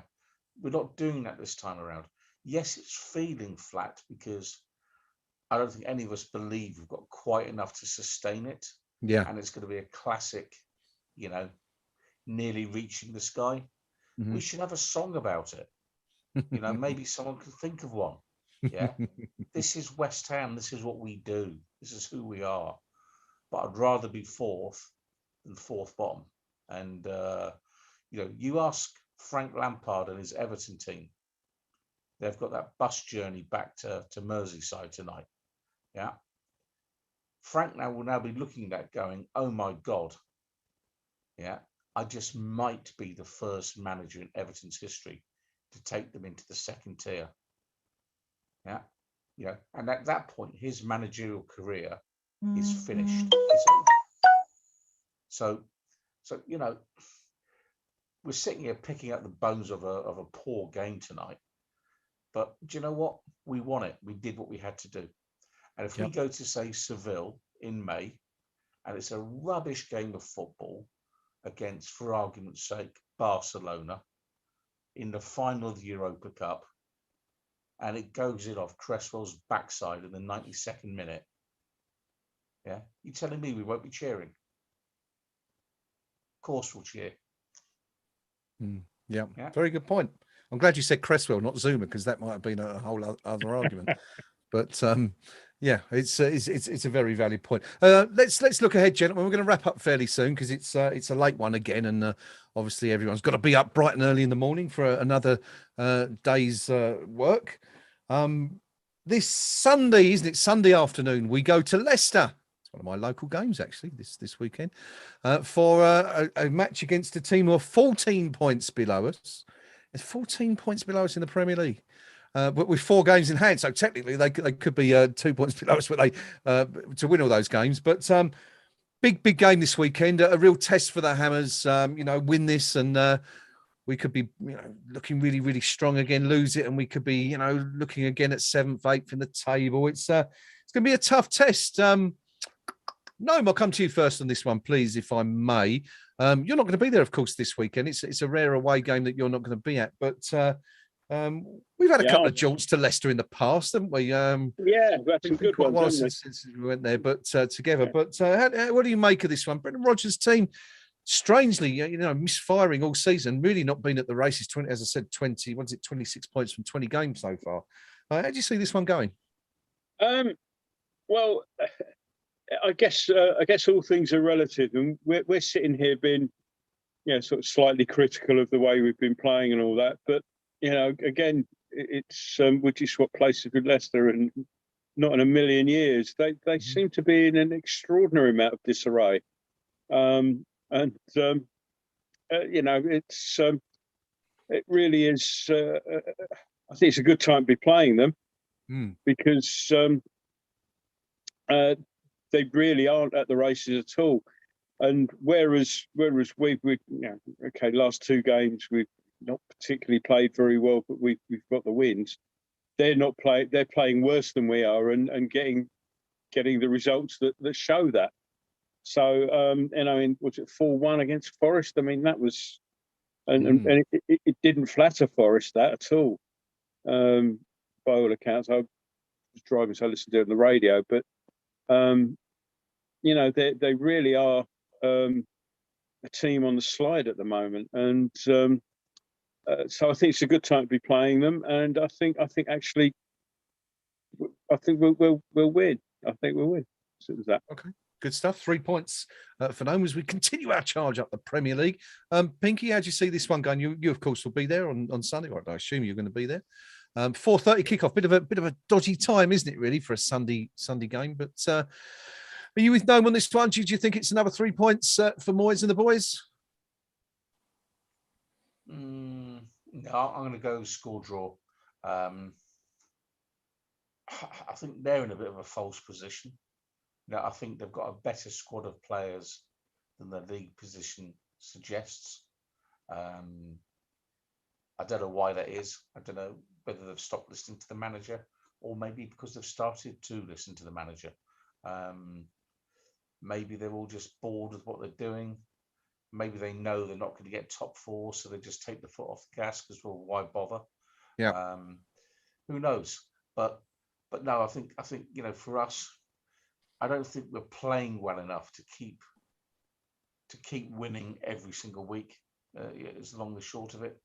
We're not doing that this time around. Yes, it's feeling flat because I don't think any of us believe we've got quite enough to sustain it. Yeah. And it's going to be a classic, nearly reaching the sky. Mm-hmm. We should have a song about it. Maybe someone could think of one. Yeah. This is West Ham. This is what we do. This is who we are. But I'd rather be fourth than fourth bottom. And, you ask Frank Lampard and his Everton team, they've got that bus journey back to Merseyside tonight. Yeah. Frank will now be looking at that going, oh my God. Yeah. I just might be the first manager in Everton's history to take them into the second tier. Yeah. And at that point, his managerial career is finished. It's over. So we're sitting here picking up the bones of a poor game tonight. But do you know what? We won it. We did what we had to do. And if we go to, say, Seville in May, and it's a rubbish game of football against, for argument's sake, Barcelona in the final of the Europa Cup, and it goes in off Cresswell's backside in the 92nd minute, you're telling me we won't be cheering? Of course we'll cheer. Yeah, very good point. I'm glad you said Cresswell, not Zuma, because that might have been a whole other argument. But it's a very valid point. Let's look ahead, gentlemen. We're going to wrap up fairly soon because it's a late one again, and obviously everyone's got to be up bright and early in the morning for another day's work. This Sunday, isn't it? Sunday afternoon, we go to Leicester. It's one of my local games actually this weekend for a match against a team who are 14 points below us. There's 14 points below us in the Premier League. But with 4 games in hand, so technically they could be 2 points below us, but they to win all those games. But big game this weekend, a real test for the Hammers. Win this, and we could be looking really, really strong again. Lose it, and we could be looking again at 7th, 8th in the table. It's going to be a tough test. Noam, I'll come to you first on this one, please, if I may. You're not going to be there, of course, this weekend. It's a rare away game that you're not going to be at, but. We've had a couple of jaunts to Leicester in the past, haven't we? We've had some good ones, haven't we? Since we went there, but together. But what do you make of this one? Brendan Rodgers' team, strangely, misfiring all season, really not been at the races. 26 points from 20 games so far. How do you see this one going? Well, I guess all things are relative, and we're sitting here being, sort of slightly critical of the way we've been playing and all that, but. Again, it's we just swap places with Leicester, and not in a million years. They seem to be in an extraordinary amount of disarray, it's it really is. I think it's a good time to be playing them because they really aren't at the races at all. And whereas we've last 2 games we've not particularly played very well, but we've got the wins. They're playing worse than we are, and getting the results that show that. So was it 4-1 against Forest? I mean, that was, and it didn't flatter Forest that at all. By all accounts, I was driving, so I listened to it on the radio. But they really are a team on the slide at the moment, and so I think it's a good time to be playing them. And I think actually, I think we'll win. I think we'll win. So it was that. Okay. Good stuff. 3 points for Gnome as we continue our charge up the Premier League. Pinky, how do you see this one going? You of course will be there on Sunday. Or I assume you're going to be there. 4:30 kickoff. Bit of a dodgy time, isn't it? Really, for a Sunday game. But are you with Gnome on this one? Do you think it's another 3 points for Moyes and the boys? No, I'm going to go score draw. I think they're in a bit of a false position. I think they've got a better squad of players than the league position suggests. I don't know why that is. I don't know whether they've stopped listening to the manager, or maybe because they've started to listen to the manager. Maybe they're all just bored with what they're doing. Maybe they know they're not going to get top 4, so they just take the foot off the gas because, well, why bother? Yeah. Who knows? But no, I think for us, I don't think we're playing well enough to keep winning every single week. Is long and short of it.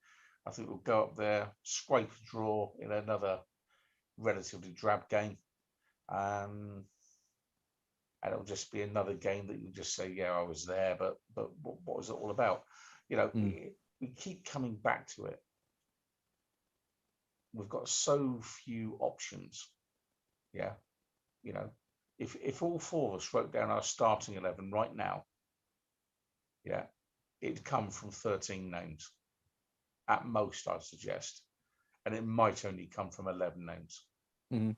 I think we'll go up there, scrape a draw in another relatively drab game, and it'll just be another game that you just say, "Yeah, I was there," but what was it all about? We keep coming back to it. We've got so few options. Yeah, If all 4 of us wrote down our starting 11 right now, it'd come from 13 names. At most, I suggest. And it might only come from 11 names. Mm-hmm.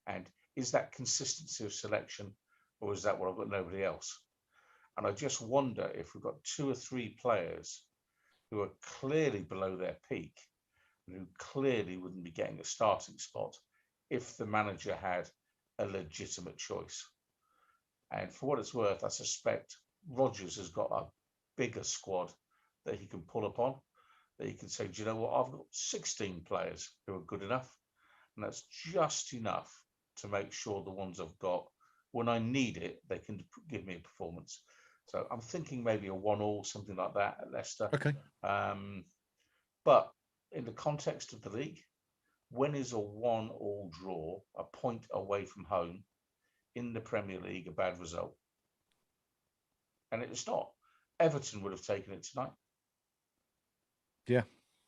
And is that consistency of selection, or is that what I've got nobody else? And I just wonder if we've got 2 or 3 players who are clearly below their peak and who clearly wouldn't be getting a starting spot if the manager had a legitimate choice. And for what it's worth, I suspect Rodgers has got a bigger squad that he can pull upon, that he can say, do you know what, I've got 16 players who are good enough, and that's just enough to make sure the ones I've got, when I need it, they can give me a performance. So I'm thinking maybe a 1-1, something like that at Leicester. Okay. But in the context of the league, when is a 1-1 draw, a point away from home in the Premier League, a bad result? And it's not. Everton would have taken it tonight. Yeah,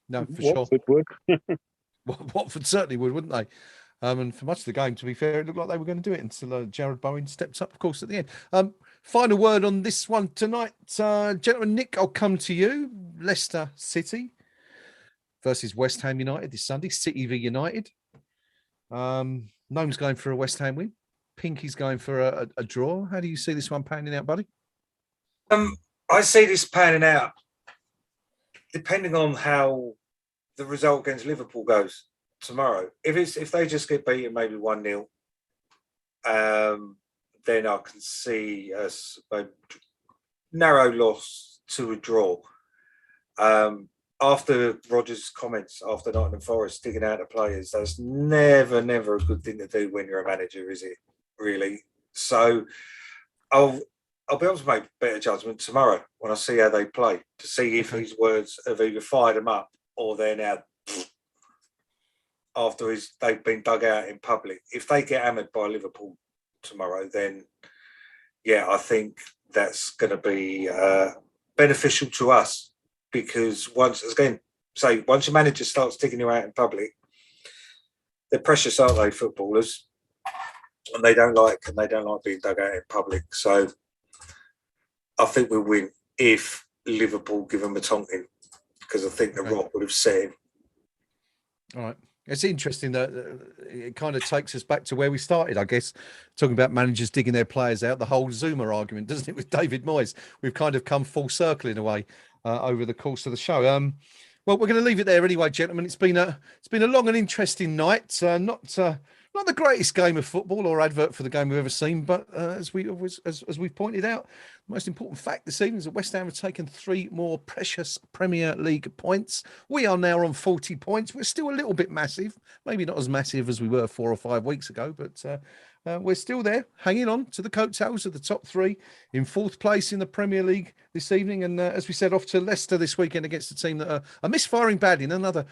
no, for Watford sure. Would. Watford certainly would, wouldn't they? And for much of the game, to be fair, it looked like they were going to do it until Jared Bowen stepped up, of course, at the end. Final word on this one tonight. Gentlemen, Nick, I'll come to you. Leicester City versus West Ham United this Sunday. City v United. Gnome's going for a West Ham win. Pinky's going for a draw. How do you see this one panning out, buddy? I see this panning out depending on how the result against Liverpool goes tomorrow. If they just get beaten maybe 1-0, then I can see a narrow loss to a draw. After Rodgers' comments after Nottingham Forest digging out the players, that's never a good thing to do when you're a manager, is it? Really? So I'll be able to make better judgment tomorrow when I see how they play, to see if his words have either fired them up or they're now after they've been dug out in public. If they get hammered by Liverpool tomorrow, then yeah, I think that's going to be beneficial to us, because once your manager starts digging you out in public, they're precious, aren't they, footballers? And they don't like being dug out in public. So I think we'll win if Liverpool give them a tonking, because I think the Rock would have set him. All right. It's interesting that it kind of takes us back to where we started, I guess, talking about managers digging their players out, the whole Zuma argument, doesn't it, with David Moyes? We've kind of come full circle in a way over the course of the show. Well, we're going to leave it there anyway, gentlemen. It's been a long and interesting night. Not the greatest game of football or advert for the game we've ever seen, but as we've pointed out, the most important fact this evening is that West Ham have taken 3 more precious Premier League points. We are now on 40 points. We're still a little bit massive, maybe not as massive as we were 4 or 5 weeks ago, but we're still there, hanging on to the coattails of the top 3 in 4th place in the Premier League this evening. And as we said, off to Leicester this weekend against a team that are misfiring badly. And another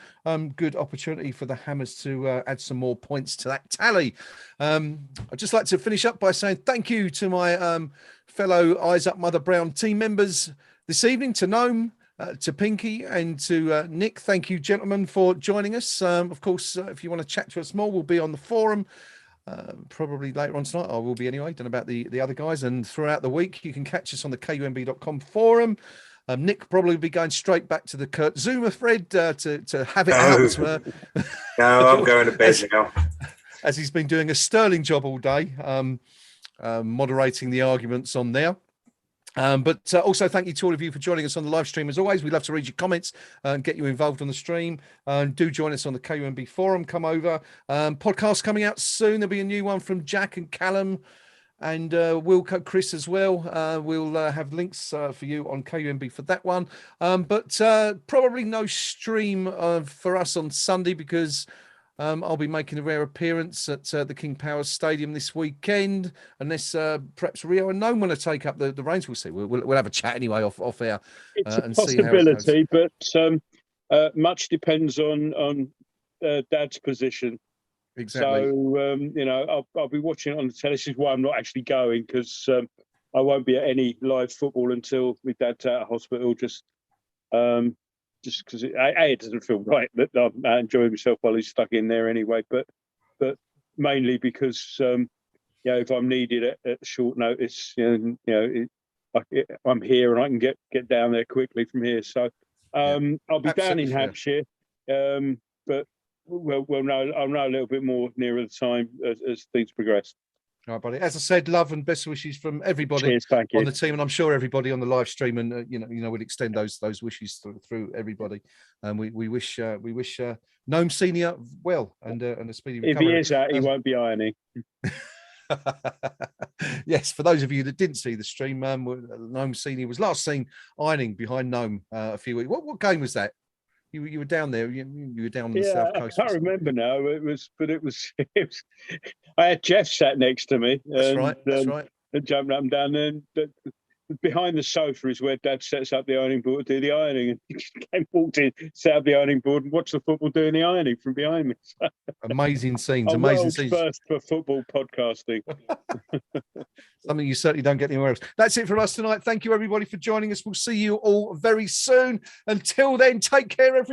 good opportunity for the Hammers to add some more points to that tally. I'd just like to finish up by saying thank you to my fellow Eyes Up Mother Brown team members this evening, to Noam, to Pinky, and to Nick. Thank you, gentlemen, for joining us. Of course, if you want to chat to us more, we'll be on the forum. Probably later on tonight. I will be anyway. Don't know about the other guys. And throughout the week, you can catch us on the KUMB.com forum. Nick probably will be going straight back to the Kurt Zuma thread to have it out. No, I'm going to bed now. As he's been doing a sterling job all day, moderating the arguments on there. But also thank you to all of you for joining us on the live stream. As always, we'd love to read your comments and get you involved on the stream. Do join us on the KUMB forum. Come over. Podcast coming out soon. There'll be a new one from Jack and Callum and Wilco, Chris as well. We'll have links for you on KUMB for that one. But probably no stream for us on Sunday because I'll be making a rare appearance at the King Power Stadium this weekend, unless perhaps Rio and Noam want to take up the reins. We'll see. We'll have a chat anyway off air. It's and a possibility, see how it goes. but much depends on Dad's position. Exactly. So I'll be watching it on the telly. This is why I'm not actually going, because I won't be at any live football until my dad's out of hospital. Just because it doesn't feel right that I'm enjoying myself while he's stuck in there anyway. But mainly because if I'm needed at short notice, I'm here and I can get down there quickly from here. So I'll be down in Hampshire, but I'll know a little bit more nearer the time as things progress. All right, buddy. As I said, love and best wishes from everybody. Cheers, thank you. On the team, and I'm sure everybody on the live stream, and we'll extend those wishes through everybody. And we wish Noam Senior well and a speedy recovery. If he is out, he won't be ironing. Yes, for those of you that didn't see the stream, Noam Senior was last seen ironing behind Noam a few weeks. What game was that? You were down there. You were down on the south coast. I can't remember now. It was. I had Jeff sat next to me. That's right. And jumping up and down. And behind the sofa is where Dad sets up the ironing board to do the ironing. And he walked in, set up the ironing board, and watched the football doing the ironing from behind me. Amazing scenes. Amazing scenes. First for football podcasting. Something you certainly don't get anywhere else. That's it from us tonight. Thank you, everybody, for joining us. We'll see you all very soon. Until then, take care, everybody.